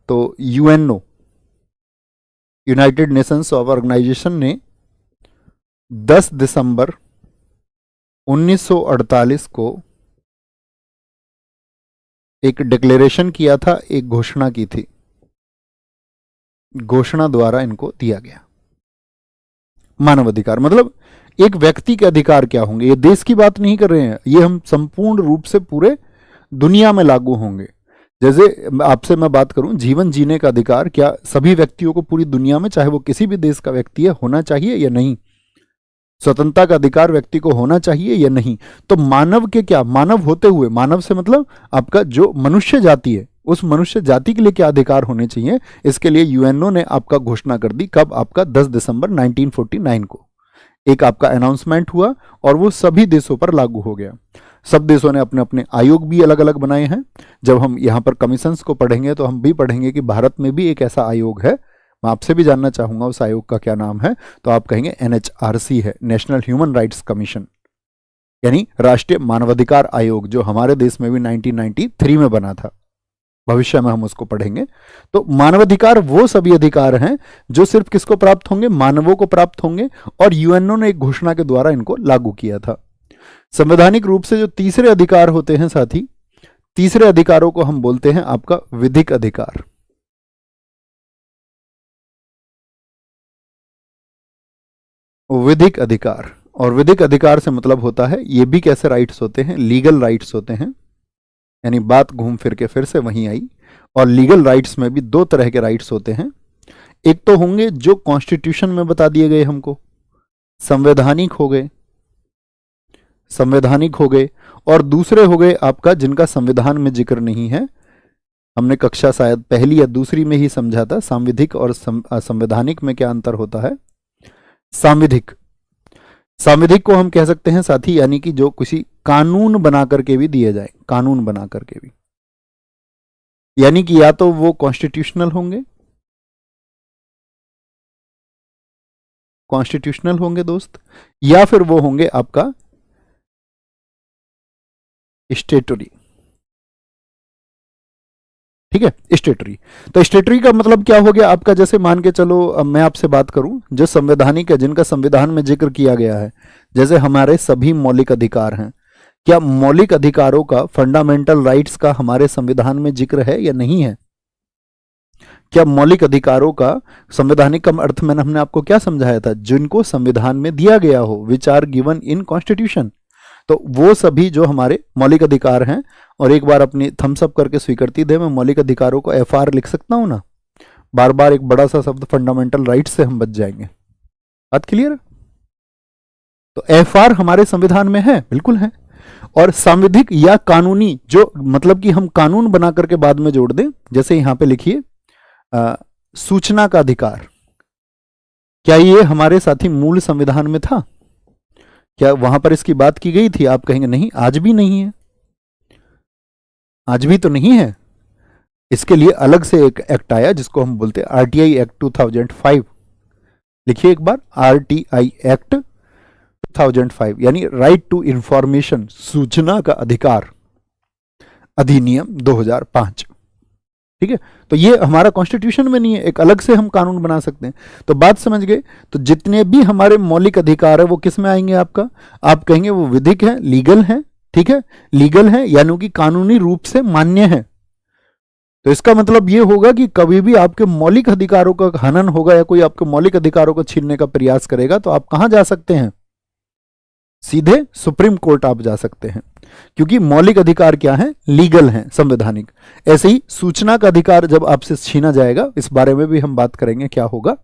तो यूएनओ, यूनाइटेड नेशंस ऑर्गेनाइजेशन ने 10 दिसंबर 1948 को एक डिक्लेरेशन किया था, एक घोषणा की थी, घोषणा द्वारा इनको दिया गया मानवाधिकार। मतलब एक व्यक्ति के अधिकार क्या होंगे, ये देश की बात नहीं कर रहे हैं, ये हम संपूर्ण रूप से पूरे दुनिया में लागू होंगे। जैसे आपसे मैं बात करूं जीवन जीने का अधिकार, क्या सभी व्यक्तियों को पूरी दुनिया में, चाहे वो किसी भी देश का व्यक्ति है, होना चाहिए या नहीं? स्वतंत्रता का अधिकार व्यक्ति को होना चाहिए या नहीं? तो मानव के क्या, मानव होते हुए, मानव से मतलब आपका जो मनुष्य जाति है, उस मनुष्य जाति के लिए क्या अधिकार होने चाहिए, इसके लिए यूएनओ ने आपका घोषणा कर दी। कब? आपका 10 दिसंबर 1949 को एक आपका अनाउंसमेंट हुआ और वो सभी देशों पर लागू हो गया। सब देशों ने अपने अपने आयोग भी अलग अलग बनाए हैं। जब हम यहाँ पर कमीशंस को पढ़ेंगे तो हम भी पढ़ेंगे कि भारत में भी एक ऐसा आयोग है। मैं आपसे भी जानना चाहूंगा उस आयोग का क्या नाम है, तो आप कहेंगे एनएचआरसी है, नेशनल ह्यूमन राइट्स कमीशन, यानी राष्ट्रीय मानवाधिकार आयोग, जो हमारे देश में भी 1993 में बना था। भविष्य में हम उसको पढ़ेंगे। तो मानवाधिकार वो सभी अधिकार हैं जो सिर्फ किसको प्राप्त होंगे? मानवों को प्राप्त होंगे, और यूएनओ ने एक घोषणा के द्वारा इनको लागू किया था। संवैधानिक रूप से जो तीसरे अधिकार होते हैं साथी, तीसरे अधिकारों को हम बोलते हैं आपका विधिक अधिकार। विधिक अधिकार, और विधिक अधिकार से मतलब होता है, ये भी कैसे राइट्स होते हैं? लीगल राइट्स होते हैं। यानी बात घूम फिर के फिर से वहीं आई। और लीगल राइट्स में भी दो तरह के राइट्स होते हैं। एक तो होंगे जो कॉन्स्टिट्यूशन में बता दिए गए हमको, संवैधानिक हो गए, संवैधानिक हो गए, और दूसरे हो गए आपका जिनका संविधान में जिक्र नहीं है। हमने कक्षा शायद पहली या दूसरी में ही समझा था सांविधिक और संवैधानिक में क्या अंतर होता है। सांविधिक, सांविधिक को हम कह सकते हैं साथी, यानी कि जो किसी कानून बना करके भी दिए जाए, कानून बना करके भी, यानी कि या तो वो कॉन्स्टिट्यूशनल होंगे, कॉन्स्टिट्यूशनल होंगे दोस्त, या फिर वो होंगे आपका स्टेटरी। ठीक है, स्टेटरी। तो स्टेटरी का मतलब क्या हो गया आपका? जैसे मान के चलो, अब मैं आपसे बात करूं जो संवैधानिक है, जिनका संविधान में जिक्र किया गया है, जैसे हमारे सभी मौलिक अधिकार हैं, क्या मौलिक अधिकारों का, फंडामेंटल राइट्स का हमारे संविधान में जिक्र है या नहीं है? क्या मौलिक अधिकारों का, संवैधानिक का अर्थ मैंने हमने आपको क्या समझाया था? जिनको संविधान में दिया गया हो, which are given in constitution. तो वो सभी जो हमारे मौलिक अधिकार हैं, और एक बार अपनी थम्स अप करके स्वीकृति दे, मैं मौलिक अधिकारों को एफआर लिख सकता हूं ना, बार बार एक बड़ा सा शब्द फंडामेंटल राइट्स से हम बच जाएंगे। बात क्लियर? तो एफआर हमारे संविधान में है, बिल्कुल है। और सांविधिक या कानूनी, जो मतलब कि हम कानून बना करके बाद में जोड़ दें, जैसे यहां पे लिखिए सूचना का अधिकार, क्या ये हमारे साथी मूल संविधान में था? क्या वहां पर इसकी बात की गई थी? आप कहेंगे नहीं, आज भी नहीं है, आज भी तो नहीं है। इसके लिए अलग से एक एक्ट आया जिसको हम बोलते हैं आरटीआई एक्ट 2005। लिखिए एक बार, आरटीआई एक्ट 2005, यानी राइट टू इंफॉर्मेशन, सूचना का अधिकार अधिनियम 2005। ठीक है, तो ये हमारा कॉन्स्टिट्यूशन में नहीं है, एक अलग से हम कानून बना सकते हैं। तो बात समझ गए? तो जितने भी हमारे मौलिक अधिकार है वो किस में आएंगे आपका? आप कहेंगे वो विधिक है, लीगल है। ठीक है, लीगल है यानी कि कानूनी रूप से मान्य है। तो इसका मतलब ये होगा कि कभी भी आपके मौलिक अधिकारों का हनन होगा या कोई आपके मौलिक अधिकारों को छीनने का प्रयास करेगा तो आप कहां जा सकते हैं? सीधे सुप्रीम कोर्ट आप जा सकते हैं, क्योंकि मौलिक अधिकार क्या है? लीगल हैं, संवैधानिक। ऐसे ही सूचना का अधिकार जब आपसे छीना जाएगा, इस बारे में भी हम बात करेंगे क्या होगा।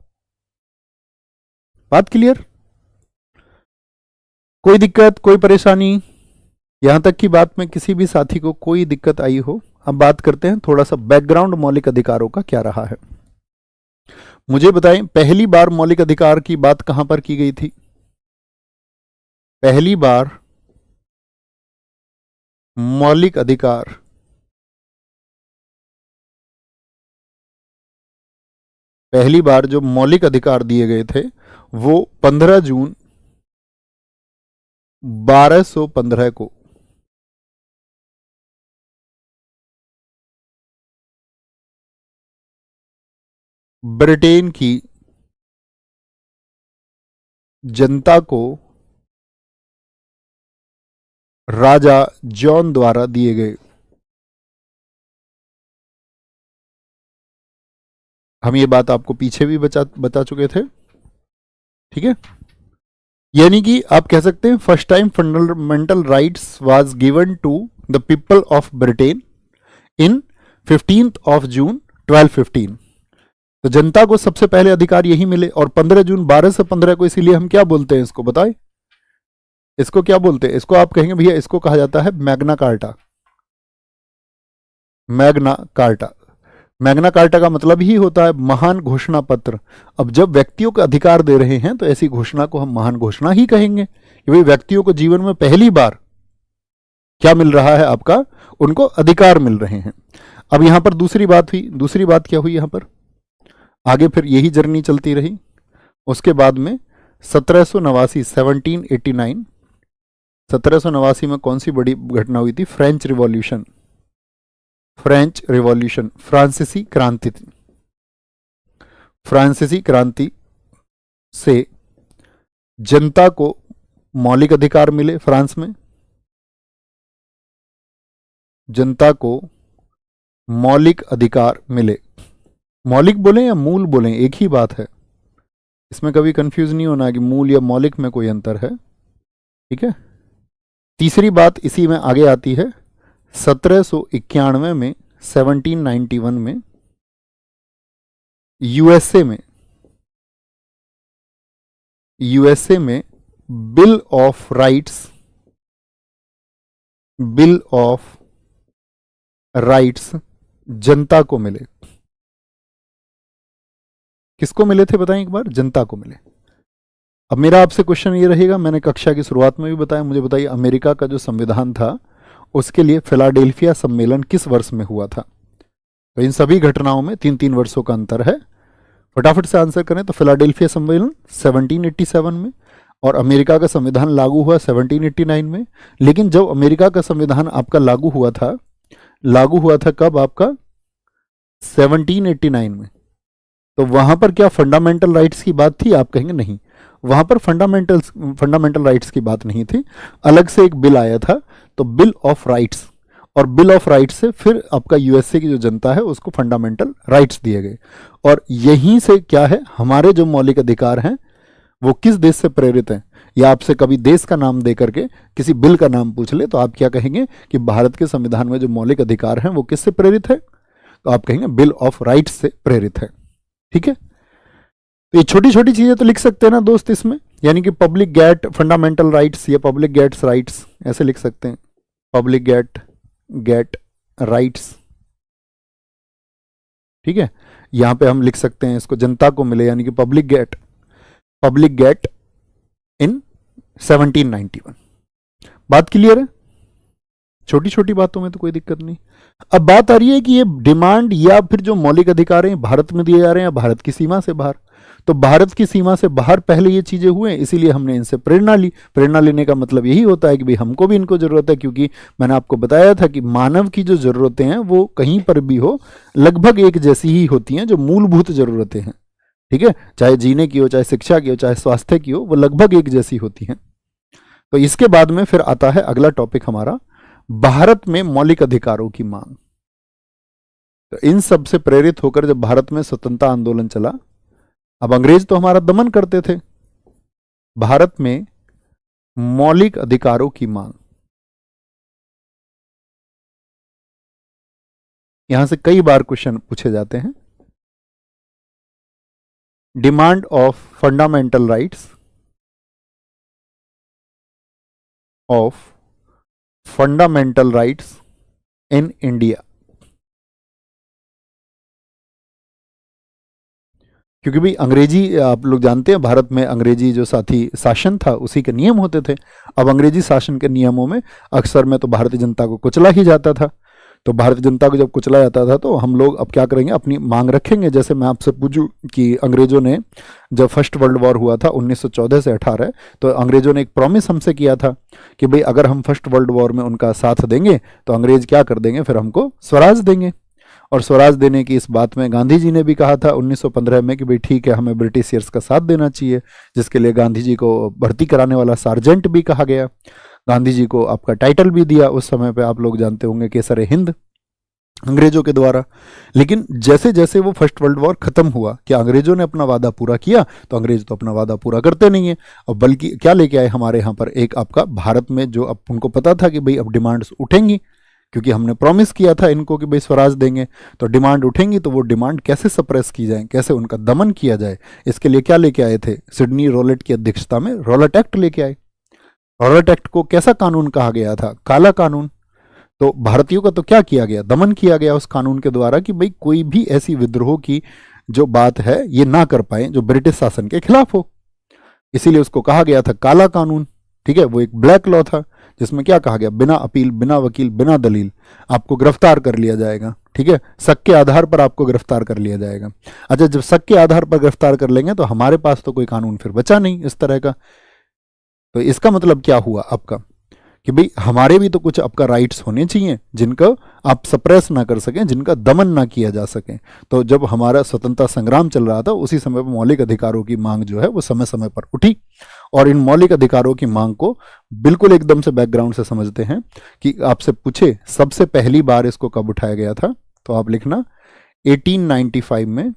बात क्लियर? कोई दिक्कत, कोई परेशानी? यहां तक की बात में किसी भी साथी को कोई दिक्कत आई हो? अब बात करते हैं थोड़ा सा बैकग्राउंड मौलिक अधिकारों का क्या रहा है। मुझे बताएं, पहली बार मौलिक अधिकार की बात कहां पर की गई थी? पहली बार मौलिक अधिकार पहली बार जो मौलिक अधिकार दिए गए थे वो 15 जून 1215 को ब्रिटेन की जनता को राजा जॉन द्वारा दिए गए। हम ये बात आपको पीछे भी बता चुके थे, ठीक है। यानी कि आप कह सकते हैं first time fundamental rights was given to the people of Britain in 15th of June 1215। तो जनता को सबसे पहले अधिकार यही मिले, और 15 जून 12 से 15 को, इसीलिए हम क्या बोलते हैं इसको, बताएं इसको क्या बोलते हैं? इसको आप कहेंगे भैया इसको कहा जाता है Magna carta. Magna carta, Magna carta का मतलब ही होता है महान घोषणा पत्र। अब जब व्यक्तियों को अधिकार दे रहे हैं तो ऐसी घोषणा को हम महान घोषणा ही कहेंगे कि भाई व्यक्तियों को जीवन में पहली बार क्या मिल रहा है? आपका उनको अधिकार मिल रहे हैं। अब यहां पर दूसरी बात हुई। दूसरी बात क्या हुई? यहां पर आगे फिर यही जर्नी चलती रही। उसके बाद में 1789 1789 1789 में कौन सी बड़ी घटना हुई थी? French revolution. फ्रेंच रिवॉल्यूशन, फ्रांसीसी क्रांति थी। फ्रांसीसी क्रांति से जनता को मौलिक अधिकार मिले। फ्रांस में जनता को मौलिक अधिकार मिले। मौलिक बोलें या मूल बोलें, एक ही बात है, इसमें कभी कंफ्यूज नहीं होना कि मूल या मौलिक में कोई अंतर है, ठीक है। तीसरी बात इसी में आगे आती है। 1791 में 1791 में यूएसए में बिल ऑफ राइट्स जनता को मिले। किसको मिले थे बताएं एक बार? जनता को मिले। अब मेरा आपसे क्वेश्चन ये रहेगा, मैंने कक्षा की शुरुआत में भी बताया, मुझे बताइए अमेरिका का जो संविधान था उसके लिए फिलाडेल्फिया सम्मेलन किस वर्ष में हुआ था? तो इन सभी घटनाओं में 3-3 वर्षों का अंतर है। फटाफट से आंसर करें। तो फिलाडेल्फिया सम्मेलन 1787 में, और अमेरिका का संविधान लागू हुआ 1789 में। लेकिन जब अमेरिका का संविधान आपका लागू हुआ था कब? आपका 1789 में। तो वहां पर क्या फंडामेंटल राइट्स की बात थी? आप कहेंगे नहीं, वहां पर फंडामेंटल राइट्स की बात नहीं थी। अलग से एक बिल आया था, तो बिल ऑफ राइट्स, और बिल ऑफ राइट्स से फिर आपका यूएसए की जो जनता है उसको फंडामेंटल राइट्स दिए गए। और यहीं से क्या है, हमारे जो मौलिक अधिकार हैं वो किस देश से प्रेरित हैं? या आपसे कभी देश का नाम दे करके किसी बिल का नाम पूछ ले तो आप क्या कहेंगे कि भारत के संविधान में जो मौलिक अधिकार हैं वो किससे प्रेरित है? तो आप कहेंगे बिल ऑफ राइट्स से प्रेरित है, ठीक है। तो ये छोटी छोटी चीजें तो लिख सकते हैं ना दोस्त इसमें, यानी कि पब्लिक गेट फंडामेंटल राइट्स या पब्लिक गेट्स राइट्स, ऐसे लिख सकते हैं। पब्लिक गेट राइट्स, ठीक है। यहां पे हम लिख सकते हैं इसको जनता को मिले, यानी कि पब्लिक गेट इन 1791। बात क्लियर है? छोटी छोटी बातों में तो कोई दिक्कत नहीं। अब बात आ रही है कि ये डिमांड या फिर जो मौलिक अधिकार हैं भारत में दिए जा रहे हैं या भारत की सीमा से बाहर। तो भारत की सीमा से बाहर पहले ये चीजें हुए, इसीलिए हमने इनसे प्रेरणा ली। प्रेरणा लेने का मतलब यही होता है कि भाई हमको भी इनको जरूरत है, क्योंकि मैंने आपको बताया था कि मानव की जो जरूरतें हैं वो कहीं पर भी हो लगभग एक जैसी ही होती हैं, जो मूलभूत जरूरतें हैं, ठीक है। चाहे जीने की हो, चाहे शिक्षा की हो, चाहे स्वास्थ्य की हो, वो लगभग एक जैसी होती हैं। तो इसके बाद में फिर आता है अगला टॉपिक हमारा, भारत में मौलिक अधिकारों की मांग। तो इन सब से प्रेरित होकर जब भारत में स्वतंत्रता आंदोलन चला, अब अंग्रेज तो हमारा दमन करते थे, भारत में मौलिक अधिकारों की मांग, यहां से कई बार क्वेश्चन पूछे जाते हैं। Demand of fundamental rights of fundamental rights in India, क्योंकि भाई अंग्रेजी, आप लोग जानते हैं भारत में अंग्रेजी जो साथी शासन था उसी के नियम होते थे। अब अंग्रेजी शासन के नियमों में अक्सर में तो भारतीय जनता को कुचला ही जाता था। तो भारतीय जनता को जब कुचला जाता था तो हम लोग अब क्या करेंगे, अपनी मांग रखेंगे। जैसे मैं आपसे पूछूं कि अंग्रेजों ने जब फर्स्ट वर्ल्ड वॉर हुआ था 1914 से 18, तो अंग्रेजों ने एक प्रॉमिस हमसे किया था कि भाई अगर हम फर्स्ट वर्ल्ड वॉर में उनका साथ देंगे तो अंग्रेज क्या कर देंगे, फिर हमको स्वराज देंगे। और स्वराज देने की इस बात में गांधी जी ने भी कहा था 1915 में कि भाई ठीक है, हमें ब्रिटिशियर्स का साथ देना चाहिए, जिसके लिए गांधी जी को भर्ती कराने वाला सार्जेंट भी कहा गया। गांधी जी को आपका टाइटल भी दिया उस समय पे, आप लोग जानते होंगे, केसर हिंद, अंग्रेजों के द्वारा। लेकिन जैसे जैसे वो फर्स्ट वर्ल्ड वॉर खत्म हुआ, क्या अंग्रेजों ने अपना वादा पूरा किया? तो अंग्रेज तो अपना वादा पूरा करते नहीं है। और बल्कि क्या लेके आए हमारे यहाँ पर, एक आपका भारत में जो अब उनको पता था कि भाई अब डिमांड्स उठेंगी, क्योंकि हमने प्रॉमिस किया था इनको कि भाई स्वराज देंगे, तो डिमांड उठेंगी, तो वो डिमांड कैसे सप्रेस की जाए, कैसे उनका दमन किया जाए, इसके लिए क्या लेके आए थे, सिडनी रॉलेट की अध्यक्षता में रॉलेट एक्ट लेके आए। रॉलेट एक्ट को कैसा कानून कहा गया था? काला कानून। तो भारतीयों का तो क्या किया गया, दमन किया गया उस कानून के द्वारा कि भाई कोई भी ऐसी विद्रोह की जो बात है ये ना कर पाए जो ब्रिटिश शासन के खिलाफ हो। इसीलिए उसको कहा गया था काला कानून। ठीक है, वो एक ब्लैक लॉ था जिसमें क्या कहा गया, बिना अपील, बिना वकील, बिना दलील आपको गिरफ्तार कर लिया जाएगा। ठीक है, शक के आधार पर आपको गिरफ्तार कर लिया जाएगा। अच्छा, जब शक के आधार पर गिरफ्तार कर लेंगे तो हमारे पास तो कोई कानून फिर बचा नहीं इस तरह का। तो इसका मतलब क्या हुआ आपका कि भाई हमारे भी तो कुछ आपका राइट्स होने चाहिए जिनका आप सप्रेस ना कर सकें, जिनका दमन ना किया जा सके। तो जब हमारा स्वतंत्रता संग्राम चल रहा था उसी समय पर मौलिक अधिकारों की मांग जो है वो समय समय पर उठी। और इन मौलिक अधिकारों की मांग को बिल्कुल एकदम से बैकग्राउंड से समझते हैं कि आपसे पूछे सबसे पहली बार इसको कब उठाया गया था, तो आप लिखना 1895 में।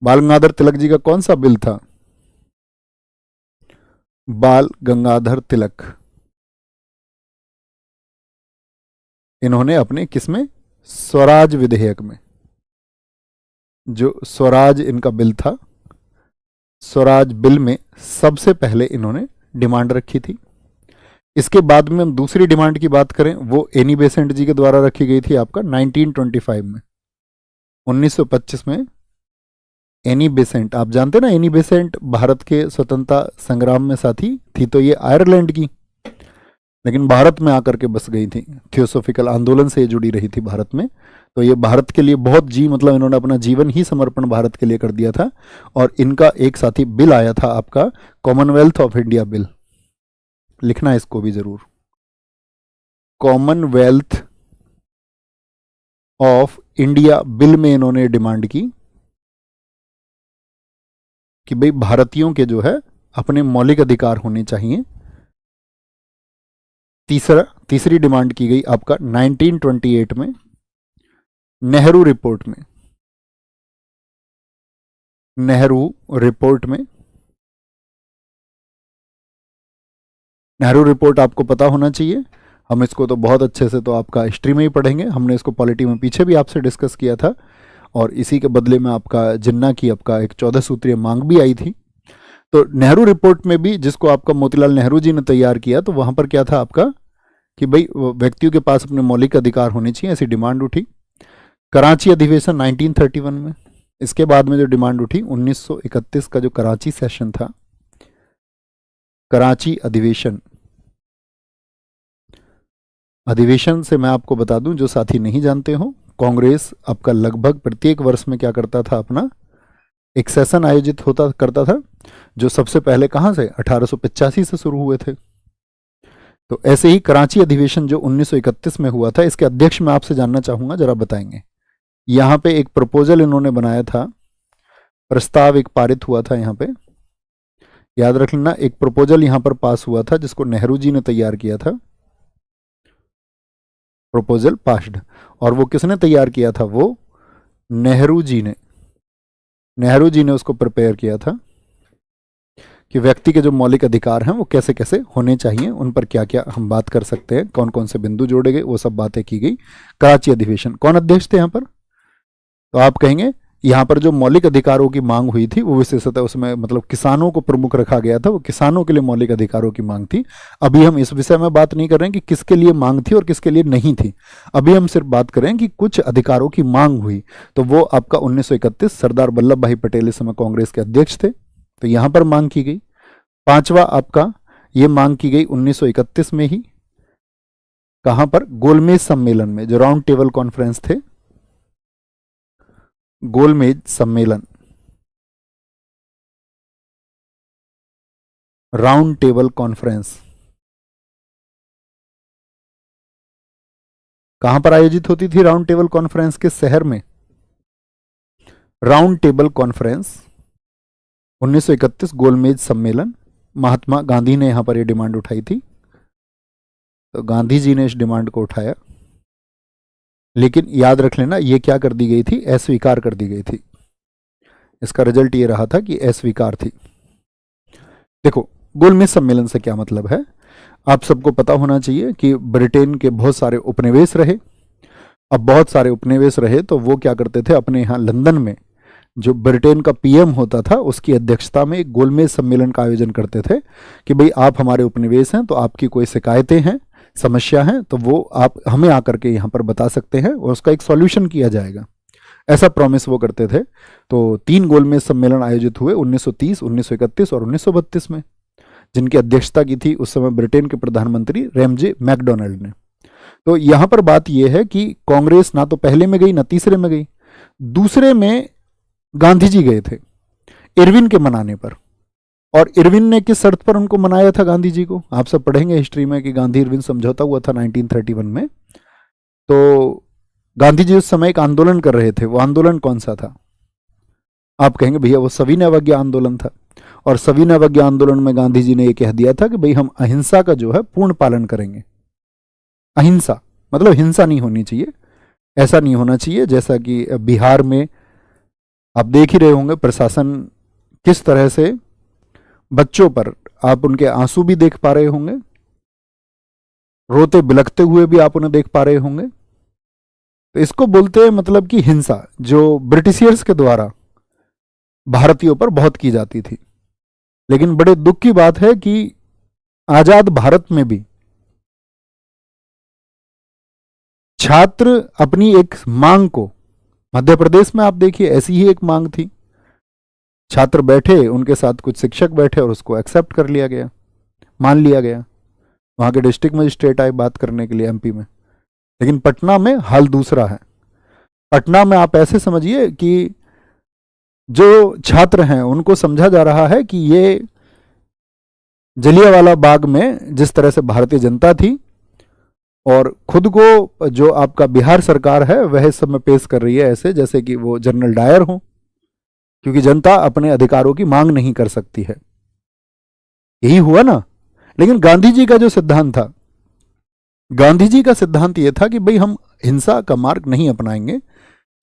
बाल गंगाधर तिलक जी का कौन सा बिल था? बाल गंगाधर तिलक, इन्होंने अपने किसमें, स्वराज विधेयक में, जो स्वराज इनका बिल था, स्वराज बिल में सबसे पहले इन्होंने डिमांड रखी थी। इसके बाद में हम दूसरी डिमांड की बात करें, वो एनी बेसेंट जी के द्वारा रखी गई थी आपका 1925 में, 1925 में एनी बेसेंट। आप जानते ना एनी बेसेंट भारत के स्वतंत्रता संग्राम में साथी थी, तो ये आयरलैंड की, लेकिन भारत में आकर के बस गई थी। थियोसोफिकल आंदोलन से जुड़ी रही थी भारत में, तो ये भारत के लिए बहुत मतलब इन्होंने अपना जीवन ही समर्पण भारत के लिए कर दिया था। और इनका एक साथी बिल आया था आपका कॉमनवेल्थ ऑफ इंडिया बिल, लिखना इसको भी जरूर, कॉमनवेल्थ ऑफ इंडिया बिल में इन्होंने डिमांड की कि भाई भारतीयों के जो है अपने मौलिक अधिकार होने चाहिए। तीसरी डिमांड की गई आपका 1928 में नेहरू रिपोर्ट में। नेहरू रिपोर्ट आपको पता होना चाहिए, हम इसको तो बहुत अच्छे से तो आपका हिस्ट्री में ही पढ़ेंगे, हमने इसको पॉलिटी में पीछे भी आपसे डिस्कस किया था। और इसी के बदले में आपका जिन्ना की आपका एक 14 सूत्रीय मांग भी आई थी। तो नेहरू रिपोर्ट में भी, जिसको आपका मोतीलाल नेहरू जी ने तैयार किया, तो वहां पर क्या था आपका कि भाई व्यक्तियों के पास अपने मौलिक अधिकार होने चाहिए, ऐसी डिमांड उठी। कराची अधिवेशन 1931 में, इसके बाद में जो डिमांड उठी 1931 का जो कराची सेशन था, कराची अधिवेशन से मैं आपको बता दूं, जो साथी नहीं जानते हो, कांग्रेस आपका लगभग प्रत्येक वर्ष में क्या करता था, अपना एक सेशन आयोजित करता था, जो सबसे पहले कहां से 1885 से शुरू हुए थे। तो ऐसे ही कराची अधिवेशन जो 1931 में हुआ था, इसके अध्यक्ष मैं आपसे जानना चाहूंगा, जरा बताएंगे। यहां पे एक प्रपोजल इन्होंने बनाया था, प्रस्ताव एक पारित हुआ था यहां पे, याद रख लेना, एक प्रपोजल यहां पर पास हुआ था जिसको नेहरू जी ने तैयार किया था। Proposal passed. और वो किसने तैयार किया था? वो नेहरू जी ने उसको प्रिपेयर किया था कि व्यक्ति के जो मौलिक अधिकार हैं वो कैसे कैसे होने चाहिए, उन पर क्या क्या हम बात कर सकते हैं, कौन कौन से बिंदु जोड़े गए, वो सब बातें की गई। कराची अधिवेशन, कौन अध्यक्ष थे यहाँ पर? तो आप कहेंगे यहाँ पर जो मौलिक अधिकारों की मांग हुई थी वो विशेषतः उसमें मतलब किसानों को प्रमुख रखा गया था, वो किसानों के लिए मौलिक अधिकारों की मांग थी। अभी हम इस विषय में बात नहीं कर रहे हैं कि किसके लिए मांग थी और किसके लिए नहीं थी, अभी हम सिर्फ बात कर रहे हैं कि कुछ अधिकारों की मांग हुई। तो वो आपका 1931, सरदार वल्लभ भाई पटेल इस समय कांग्रेस के अध्यक्ष थे, तो यहाँ पर मांग की गई। पांचवा आपका ये मांग की गई 1931 में ही, कहां पर? गोलमेज सम्मेलन में, जो राउंड टेबल कॉन्फ्रेंस थे, गोलमेज सम्मेलन, राउंड टेबल कॉन्फ्रेंस कहां पर आयोजित होती थी? राउंड टेबल कॉन्फ्रेंस के शहर में। राउंड टेबल कॉन्फ्रेंस 1931 गोलमेज सम्मेलन, महात्मा गांधी ने यहां पर यह डिमांड उठाई थी। तो गांधी जी ने इस डिमांड को उठाया, लेकिन याद रख लेना ये क्या कर दी गई थी? अस्वीकार कर दी गई थी। इसका रिजल्ट ये रहा था कि अस्वीकार थी। देखो गोलमेज सम्मेलन से क्या मतलब है, आप सबको पता होना चाहिए कि ब्रिटेन के बहुत सारे उपनिवेश रहे। अब बहुत सारे उपनिवेश रहे तो वो क्या करते थे, अपने यहाँ लंदन में जो ब्रिटेन का पीएम होता था उसकी अध्यक्षता में एक गोलमेज सम्मेलन का आयोजन करते थे कि भाई आप हमारे उपनिवेश हैं, तो आपकी कोई शिकायतें हैं, समस्या है, तो वो आप हमें आकर के यहाँ पर बता सकते हैं और उसका एक सॉल्यूशन किया जाएगा, ऐसा प्रॉमिस वो करते थे। तो 3 गोलमेज सम्मेलन आयोजित हुए 1930, 1931 और 1932 में, जिनकी अध्यक्षता की थी उस समय ब्रिटेन के प्रधानमंत्री रैमजे मैकडोनाल्ड ने। तो यहां पर बात यह है कि कांग्रेस ना तो पहले में गई ना तीसरे में गई, दूसरे में गांधी जी गए थे इरविन के मनाने पर। और इरविन ने किस शर्त पर उनको मनाया था गांधी जी को? आप सब पढ़ेंगे हिस्ट्री में कि गांधी इरविन समझौता हुआ था 1931 में। तो गांधी जी उस समय एक आंदोलन कर रहे थे, वो आंदोलन कौन सा था? आप कहेंगे भैया वो सविनय अवज्ञा आंदोलन था। और सविनय अवज्ञा आंदोलन में गांधी जी ने ये कह दिया था कि भाई हम अहिंसा का जो है पूर्ण पालन करेंगे। अहिंसा मतलब हिंसा नहीं होनी चाहिए, ऐसा नहीं होना चाहिए जैसा कि बिहार में आप देख ही रहे होंगे प्रशासन किस तरह से बच्चों पर, आप उनके आंसू भी देख पा रहे होंगे, रोते बिलखते हुए भी आप उन्हें देख पा रहे होंगे। तो इसको बोलते हैं मतलब कि हिंसा, जो ब्रिटिशियर्स के द्वारा भारतीयों पर बहुत की जाती थी। लेकिन बड़े दुख की बात है कि आजाद भारत में भी छात्र अपनी एक मांग को, मध्य प्रदेश में आप देखिए ऐसी ही एक मांग थी, छात्र बैठे, उनके साथ कुछ शिक्षक बैठे और उसको एक्सेप्ट कर लिया गया, मान लिया गया। वहां के डिस्ट्रिक्ट मजिस्ट्रेट आए बात करने के लिए एमपी में। लेकिन पटना में हाल दूसरा है। पटना में आप ऐसे समझिए कि जो छात्र हैं उनको समझा जा रहा है कि ये जलियांवाला बाग में जिस तरह से भारतीय जनता थी और खुद को जो आपका बिहार सरकार है वह इस समय पेश कर रही है ऐसे जैसे कि वो जनरल डायर हो, क्योंकि जनता अपने अधिकारों की मांग नहीं कर सकती है। यही हुआ ना। लेकिन गांधी जी का जो सिद्धांत था, गांधी जी का सिद्धांत यह था कि भाई हम हिंसा का मार्ग नहीं अपनाएंगे,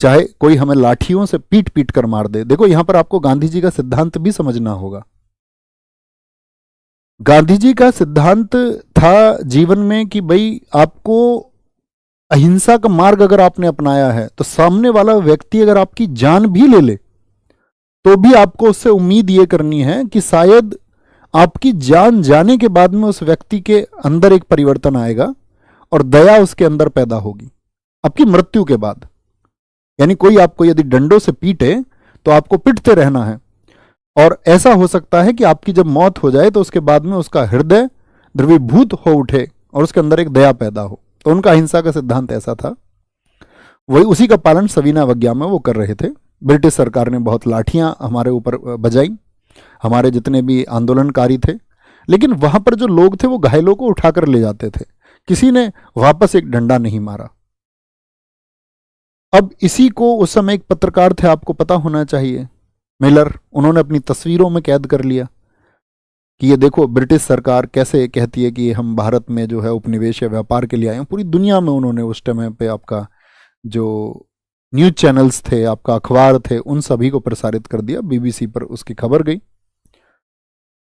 चाहे कोई हमें लाठियों से पीट पीट कर मार दे। देखो यहां पर आपको गांधी जी का सिद्धांत भी समझना होगा। गांधी जी का सिद्धांत था जीवन में कि भाई आपको अहिंसा का मार्ग अगर आपने अपनाया है तो सामने वाला व्यक्ति अगर आपकी जान भी ले ले तो भी आपको उससे उम्मीद ये करनी है कि शायद आपकी जान जाने के बाद में उस व्यक्ति के अंदर एक परिवर्तन आएगा और दया उसके अंदर पैदा होगी आपकी मृत्यु के बाद। यानी कोई आपको यदि डंडों से पीटे तो आपको पिटते रहना है, और ऐसा हो सकता है कि आपकी जब मौत हो जाए तो उसके बाद में उसका हृदय द्रवीभूत हो उठे और उसके अंदर एक दया पैदा हो। तो उनका अहिंसा का सिद्धांत ऐसा था। वही उसी का पालन सविनय अवज्ञा में वो कर रहे थे। ब्रिटिश सरकार ने बहुत लाठियां हमारे ऊपर बजाई, हमारे जितने भी आंदोलनकारी थे, लेकिन वहां पर जो लोग थे वो घायलों को उठाकर ले जाते थे, किसी ने वापस एक डंडा नहीं मारा। अब इसी को उस समय एक पत्रकार थे, आपको पता होना चाहिए, मिलर, उन्होंने अपनी तस्वीरों में कैद कर लिया कि ये देखो ब्रिटिश सरकार कैसे कहती है कि हम भारत में जो है उपनिवेश या व्यापार के लिए आए हैं। पूरी दुनिया में उन्होंने उस टाइम पे आपका जो न्यूज़ चैनल्स थे, आपका अखबार थे, उन सभी को प्रसारित कर दिया। बीबीसी पर उसकी खबर गई,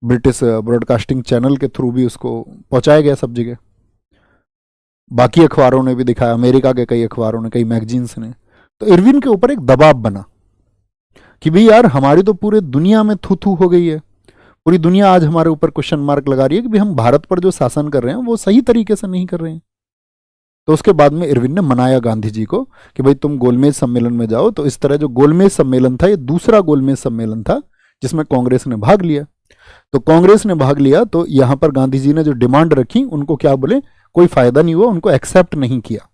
ब्रिटिश ब्रॉडकास्टिंग चैनल के थ्रू भी उसको पहुंचाया गया सब जगह। बाकी अखबारों ने भी दिखाया, अमेरिका के कई अखबारों ने, कई मैगजीन्स ने। तो इरविन के ऊपर एक दबाव बना कि भाई यार हमारी तो पूरे दुनिया में थू थू हो गई है, पूरी दुनिया आज हमारे ऊपर क्वेश्चन मार्क लगा रही है कि भाई हम भारत पर जो शासन कर रहे हैं वो सही तरीके से नहीं कर रहे हैं। तो उसके बाद में इरविन ने मनाया गांधी जी को कि भाई तुम गोलमेज सम्मेलन में जाओ। तो इस तरह जो गोलमेज सम्मेलन था, ये दूसरा गोलमेज सम्मेलन था जिसमें कांग्रेस ने भाग लिया। तो कांग्रेस ने भाग लिया तो यहां पर गांधी जी ने जो डिमांड रखी उनको क्या बोले, कोई फायदा नहीं हुआ, उनको एक्सेप्ट नहीं किया।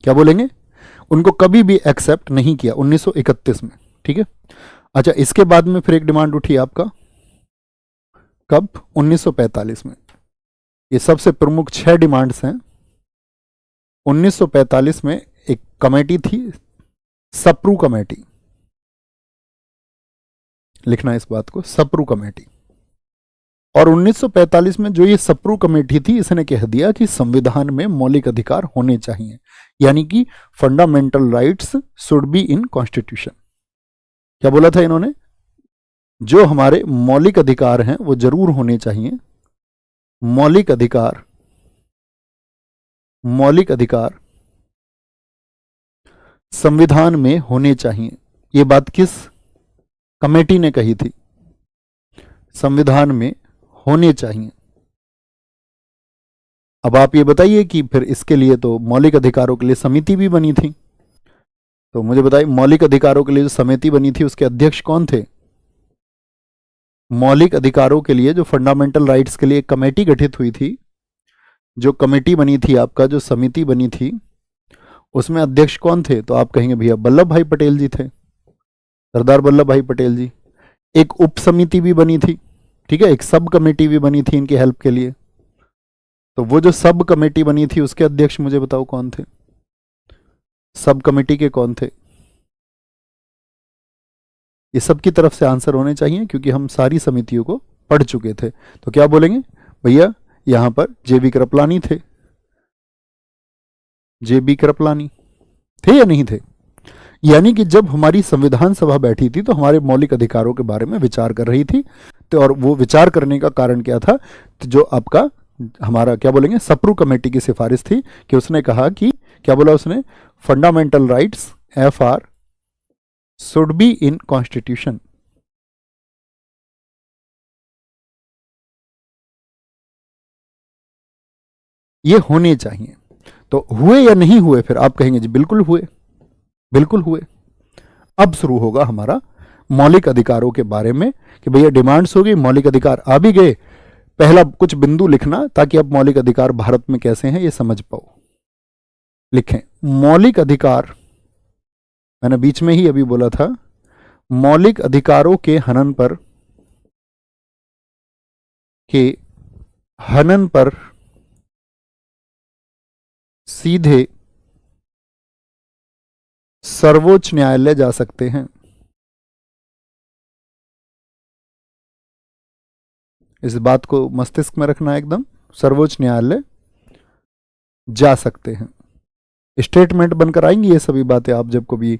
क्या बोलेंगे, उनको कभी भी एक्सेप्ट नहीं किया 1931 में। ठीक है, अच्छा इसके बाद में फिर एक डिमांड उठी आपका, कब, 1945 में। ये सबसे प्रमुख 6 डिमांड्स हैं। 1945 में एक कमेटी थी, सप्रू कमेटी, लिखना इस बात को, सप्रू कमेटी। और 1945 में जो ये सप्रू कमेटी थी, इसने कह दिया कि संविधान में मौलिक अधिकार होने चाहिए, यानी कि fundamental rights should be in constitution. क्या बोला था इन्होंने, जो हमारे मौलिक अधिकार हैं वो जरूर होने चाहिए। मौलिक अधिकार, मौलिक अधिकार संविधान में होने चाहिए। ये बात किस कमेटी ने कही थी, संविधान में होने चाहिए। अब आप ये बताइए कि फिर इसके लिए तो मौलिक अधिकारों के लिए समिति भी बनी थी। तो मुझे बताइए, मौलिक अधिकारों के लिए जो समिति बनी थी उसके अध्यक्ष कौन थे। मौलिक अधिकारों के लिए, जो फंडामेंटल राइट्स के लिए एक कमेटी गठित हुई थी, जो कमेटी बनी थी आपका, जो समिति बनी थी, उसमें अध्यक्ष कौन थे। तो आप कहेंगे भैया वल्लभ भाई पटेल जी थे, सरदार वल्लभ भाई पटेल जी। एक उप समिति भी बनी थी, ठीक है, एक सब कमेटी भी बनी थी इनकी हेल्प के लिए। तो वो जो सब कमेटी बनी थी उसके अध्यक्ष मुझे बताओ कौन थे, सब कमेटी के कौन थे। ये सब की तरफ से आंसर होने चाहिए क्योंकि हम सारी समितियों को पढ़ चुके थे। तो क्या बोलेंगे भैया, यहां पर जेबी कृपलानी थे, जेबी कृपलानी थे या नहीं थे। यानी कि जब हमारी संविधान सभा बैठी थी तो हमारे मौलिक अधिकारों के बारे में विचार कर रही थी। तो और वो विचार करने का कारण क्या था, तो जो आपका हमारा क्या बोलेंगे सप्रू कमेटी की सिफारिश थी कि उसने कहा कि, क्या बोला उसने, fundamental rights FR should be in constitution. ये होने चाहिए। तो हुए या नहीं हुए, फिर आप कहेंगे जी बिल्कुल हुए, बिल्कुल हुए। अब शुरू होगा हमारा मौलिक अधिकारों के बारे में कि भैया डिमांड्स हो गई, मौलिक अधिकार आ भी गए। पहला कुछ बिंदु लिखना ताकि अब मौलिक अधिकार भारत में कैसे हैं ये समझ पाओ। लिखें, मौलिक अधिकार, मैंने बीच में ही अभी बोला था, मौलिक अधिकारों के हनन पर सीधे सर्वोच्च न्यायालय जा सकते हैं। इस बात को मस्तिष्क में रखना एकदम, सर्वोच्च न्यायालय जा सकते हैं। स्टेटमेंट बनकर आएंगी ये सभी बातें। आप जब कभी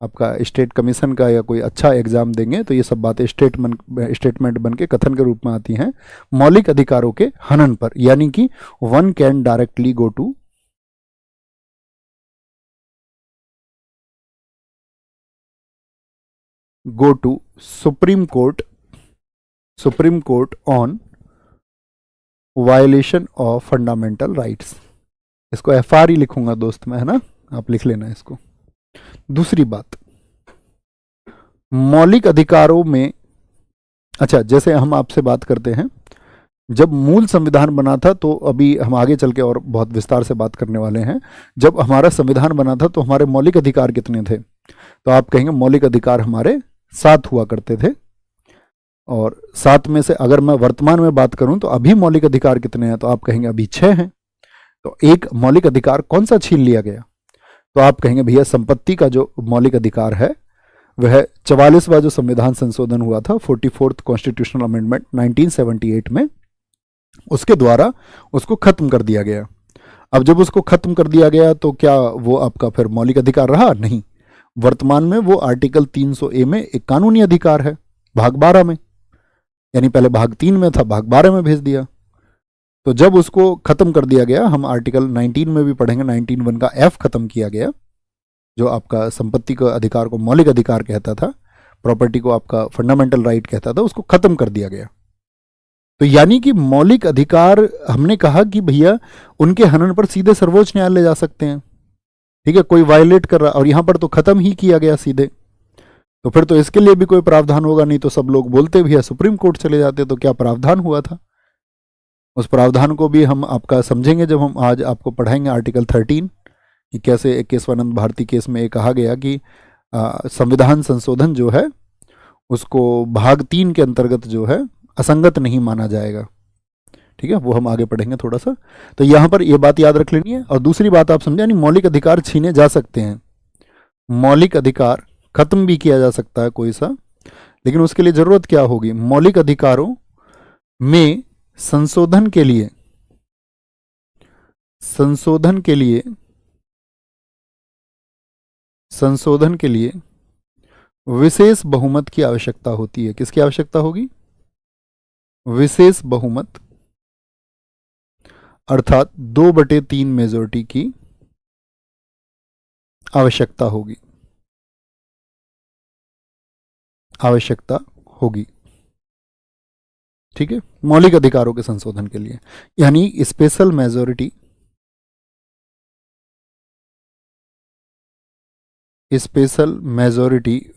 आपका स्टेट कमीशन का या कोई अच्छा एग्जाम देंगे तो ये सब बातें स्टेटमेंट बन के कथन के रूप में आती हैं। मौलिक अधिकारों के हनन पर, यानी कि one can directly go to Supreme Court on violation of fundamental rights। इसको FR ही लिखूंगा दोस्त मैं, है ना, आप लिख लेना इसको। दूसरी बात, मौलिक अधिकारों में, अच्छा जैसे हम आपसे बात करते हैं, जब मूल संविधान बना था, तो अभी हम आगे चल के और बहुत विस्तार से बात करने वाले हैं। जब हमारा संविधान बना था तो हमारे मौलिक अधिकार कितने थे, तो आप कहेंगे मौलिक अधिकार हमारे 7 हुआ करते थे। और 7 में से अगर मैं वर्तमान में बात करूं तो अभी मौलिक अधिकार कितने हैं, तो आप कहेंगे अभी 6 हैं। तो एक मौलिक अधिकार कौन सा छीन लिया गया, तो आप कहेंगे भैया संपत्ति का जो मौलिक अधिकार है वह 44वां जो संविधान संशोधन हुआ था, 44th कॉन्स्टिट्यूशनल अमेंडमेंट 1978 में, उसके द्वारा उसको खत्म कर दिया गया। अब जब उसको खत्म कर दिया गया तो क्या वो आपका फिर मौलिक अधिकार रहा? नहीं। वर्तमान में वो आर्टिकल 300A में एक कानूनी अधिकार है, भाग 12 में, यानी पहले भाग 3 में था, भाग 12 में भेज दिया। तो जब उसको खत्म कर दिया गया, हम आर्टिकल 19 में भी पढ़ेंगे, 19(1) का F खत्म किया गया, जो आपका संपत्ति का अधिकार को मौलिक अधिकार कहता था, प्रॉपर्टी को आपका फंडामेंटल राइट कहता था, उसको खत्म कर दिया गया। तो यानी कि मौलिक अधिकार, हमने कहा कि भैया उनके हनन पर सीधे सर्वोच्च न्यायालय जा सकते हैं, ठीक है, कोई वायलेट कर रहा, और यहां पर तो खत्म ही किया गया सीधे। तो फिर तो इसके लिए भी कोई प्रावधान होगा नहीं, तो सब लोग बोलते भैया सुप्रीम कोर्ट चले जाते। तो क्या प्रावधान हुआ था, उस प्रावधान को भी हम आपका समझेंगे जब हम आज आपको पढ़ाएंगे आर्टिकल 13 कि कैसे केशवानंद भारती केस में ये कहा गया कि संविधान संशोधन जो है उसको भाग 3 के अंतर्गत जो है असंगत नहीं माना जाएगा। ठीक है, वो हम आगे पढ़ेंगे थोड़ा सा। तो यहाँ पर ये बात याद रख लेनी है। और दूसरी बात आप समझे, यानी मौलिक अधिकार छीने जा सकते हैं, मौलिक अधिकार खत्म भी किया जा सकता है कोई सा, लेकिन उसके लिए जरूरत क्या होगी? मौलिक अधिकारों में संशोधन के लिए विशेष बहुमत की आवश्यकता होती है। किसकी आवश्यकता होगी? विशेष बहुमत, अर्थात 2/3 मेजॉरिटी की आवश्यकता होगी। ठीक है, मौलिक अधिकारों के संशोधन के लिए, यानी special majority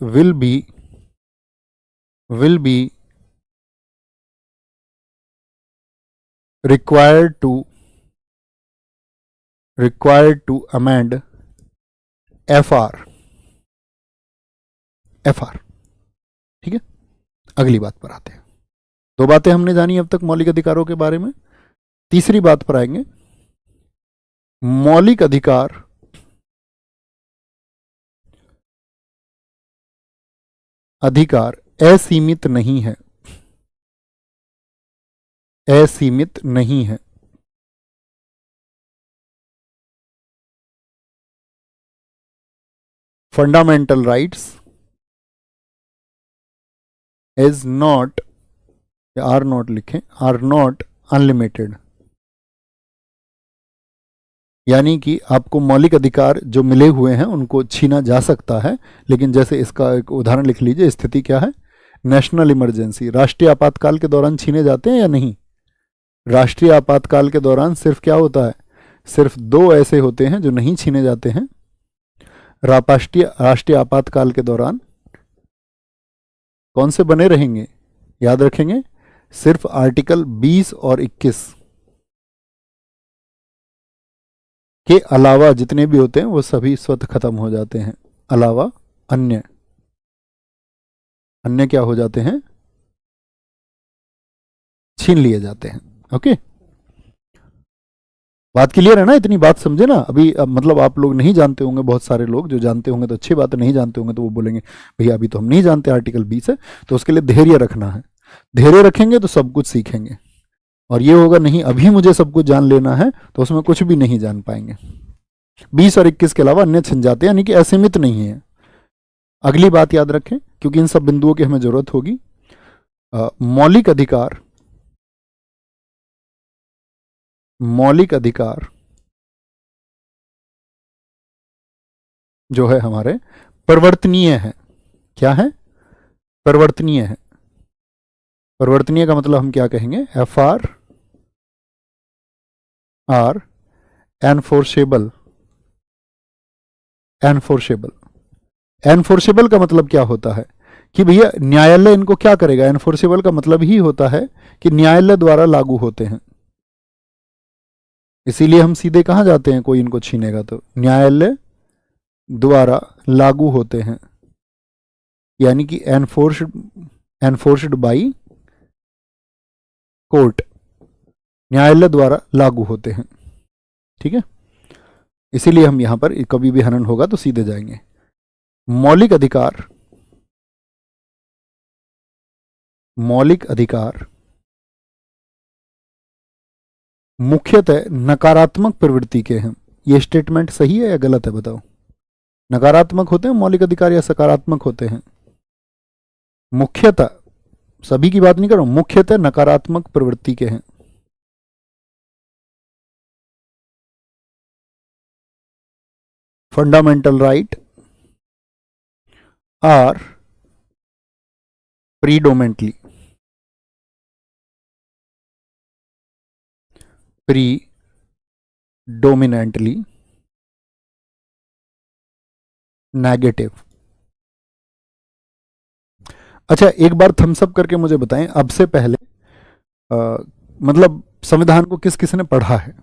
will be required to amend FR। ठीक है, अगली बात पर आते हैं। दो बातें हमने जानी अब तक मौलिक अधिकारों के बारे में। तीसरी बात पर आएंगे। मौलिक अधिकार असीमित नहीं है। Fundamental rights is not, are not लिखें, आर नॉट अनलिमिटेड। यानी कि आपको मौलिक अधिकार जो मिले हुए हैं उनको छीना जा सकता है, लेकिन जैसे इसका एक उदाहरण लिख लीजिए, स्थिति क्या है? नेशनल इमरजेंसी, राष्ट्रीय आपातकाल के दौरान छीने जाते हैं या नहीं? राष्ट्रीय आपातकाल के दौरान सिर्फ क्या होता है? सिर्फ 2 ऐसे होते हैं जो नहीं छीने जाते हैं। राष्ट्रीय आपातकाल के दौरान कौन से बने रहेंगे? याद रखेंगे, सिर्फ आर्टिकल 20 और 21 के अलावा जितने भी होते हैं वो सभी स्वतः खत्म हो जाते हैं। अलावा अन्य क्या हो जाते हैं? छीन लिए जाते हैं। ओके, बात क्लियर है ना? इतनी बात समझे ना? अभी मतलब आप लोग नहीं जानते होंगे, बहुत सारे लोग जो जानते होंगे तो अच्छी बात है, नहीं जानते होंगे तो वो बोलेंगे भैया अभी तो हम नहीं जानते आर्टिकल 20 है। तो उसके लिए धैर्य रखना है। धैर्य रखेंगे तो सब कुछ सीखेंगे, और ये होगा नहीं अभी मुझे सब कुछ जान लेना है तो उसमें कुछ भी नहीं जान पाएंगे। 20 और 21 के अलावा अन्य छिन जाते हैं, यानी कि असीमित नहीं है। अगली बात याद रखें, क्योंकि इन सब बिंदुओं की हमें जरूरत होगी। मौलिक अधिकार जो है हमारे परिवर्तनीय है। क्या है? परिवर्तनीय है। परिवर्तनीय का मतलब हम क्या कहेंगे? FR are enforceable. एनफोर्सेबल का मतलब क्या होता है कि भैया न्यायालय इनको क्या करेगा? एनफोर्सेबल का मतलब ही होता है कि न्यायालय द्वारा लागू होते हैं। इसीलिए हम सीधे कहां जाते हैं? कोई इनको छीनेगा तो न्यायालय द्वारा लागू होते हैं, यानी कि एनफोर्स्ड बाई कोर्ट, न्यायालय द्वारा लागू होते हैं। ठीक है, इसीलिए हम यहां पर कभी भी हनन होगा तो सीधे जाएंगे। मौलिक अधिकार मौलिक अधिकार मुख्यतः नकारात्मक प्रवृत्ति के हैं। ये स्टेटमेंट सही है या गलत है बताओ? नकारात्मक होते हैं मौलिक अधिकार या सकारात्मक होते हैं? मुख्यतः, सभी की बात नहीं कर रहा हूं, मुख्यतः नकारात्मक प्रवृत्ति के हैं। Fundamental right are predominantly negative. अच्छा, एक बार थम्स अप करके मुझे बताएं, अब से पहले मतलब संविधान को किस किस ने पढ़ा है?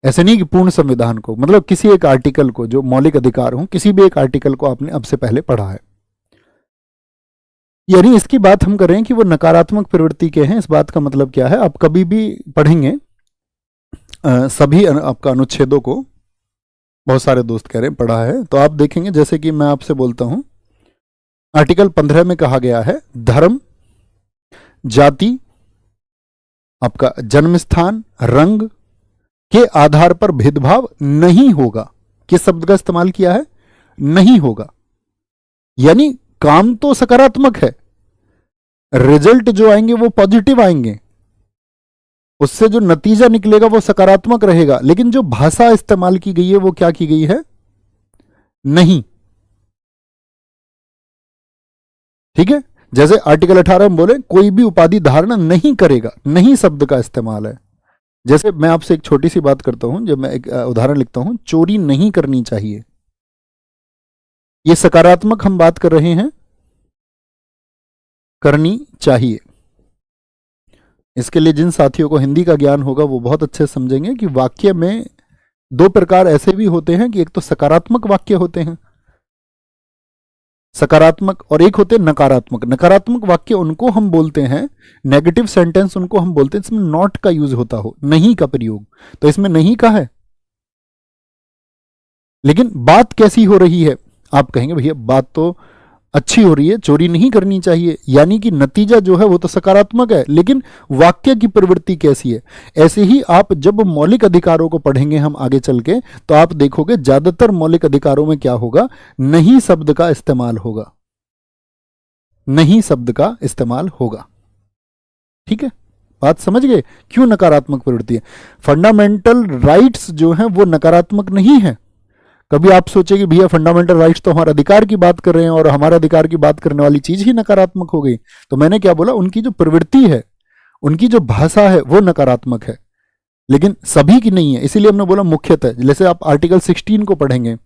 ऐसे नहीं कि पूर्ण संविधान को, मतलब किसी एक आर्टिकल को, जो मौलिक अधिकार हो, किसी भी एक आर्टिकल को आपने अब से पहले पढ़ा है। यानी इसकी बात हम कर रहे हैं कि वो नकारात्मक प्रवृत्ति के हैं। इस बात का मतलब क्या है? आप कभी भी पढ़ेंगे सभी आपका अनुच्छेदों को, बहुत सारे दोस्त कह रहे हैं पढ़ा है, तो आप देखेंगे जैसे कि मैं आपसे बोलता हूं, आर्टिकल 15 में कहा गया है धर्म, जाति, आपका जन्म स्थान, रंग के आधार पर भेदभाव नहीं होगा। किस शब्द का इस्तेमाल किया है? नहीं होगा। यानी काम तो सकारात्मक है, रिजल्ट जो आएंगे वो पॉजिटिव आएंगे, उससे जो नतीजा निकलेगा वो सकारात्मक रहेगा, लेकिन जो भाषा इस्तेमाल की गई है वो क्या की गई है? नहीं। ठीक है, जैसे आर्टिकल 18 में बोले कोई भी उपाधि धारण नहीं करेगा, नहीं शब्द का इस्तेमाल है। जैसे मैं आपसे एक छोटी सी बात करता हूं, जब मैं एक उदाहरण लिखता हूं, चोरी नहीं करनी चाहिए, ये सकारात्मक हम बात कर रहे हैं, करनी चाहिए। इसके लिए जिन साथियों को हिंदी का ज्ञान होगा वो बहुत अच्छे से समझेंगे कि वाक्य में दो प्रकार ऐसे भी होते हैं कि एक तो सकारात्मक वाक्य होते हैं, सकारात्मक, और एक होते हैं नकारात्मक। नकारात्मक वाक्य उनको हम बोलते हैं, नेगेटिव सेंटेंस उनको हम बोलते हैं जिसमें नॉट का यूज होता हो, नहीं का प्रयोग। तो इसमें नहीं का है, लेकिन बात कैसी हो रही है? आप कहेंगे भैया बात तो अच्छी हो रही है, चोरी नहीं करनी चाहिए, यानी कि नतीजा जो है वो तो सकारात्मक है, लेकिन वाक्य की प्रवृत्ति कैसी है? ऐसे ही आप जब मौलिक अधिकारों को पढ़ेंगे हम आगे चल के, तो आप देखोगे ज्यादातर मौलिक अधिकारों में क्या होगा? नहीं शब्द का इस्तेमाल होगा, नहीं शब्द का इस्तेमाल होगा। ठीक है, बात समझ गए क्यों नकारात्मक प्रवृत्ति है? फंडामेंटल राइट्स जो है वो नकारात्मक नहीं है। कभी आप सोचे कि भैया फंडामेंटल राइट्स तो हमारा अधिकार की बात कर रहे हैं और हमारे अधिकार की बात करने वाली चीज ही नकारात्मक हो गई। तो मैंने क्या बोला? उनकी जो प्रवृत्ति है, उनकी जो भाषा है वो नकारात्मक है, लेकिन सभी की नहीं है। इसीलिए हमने बोला मुख्यतः। जैसे आप आर्टिकल 16 को पढ़ेंगे,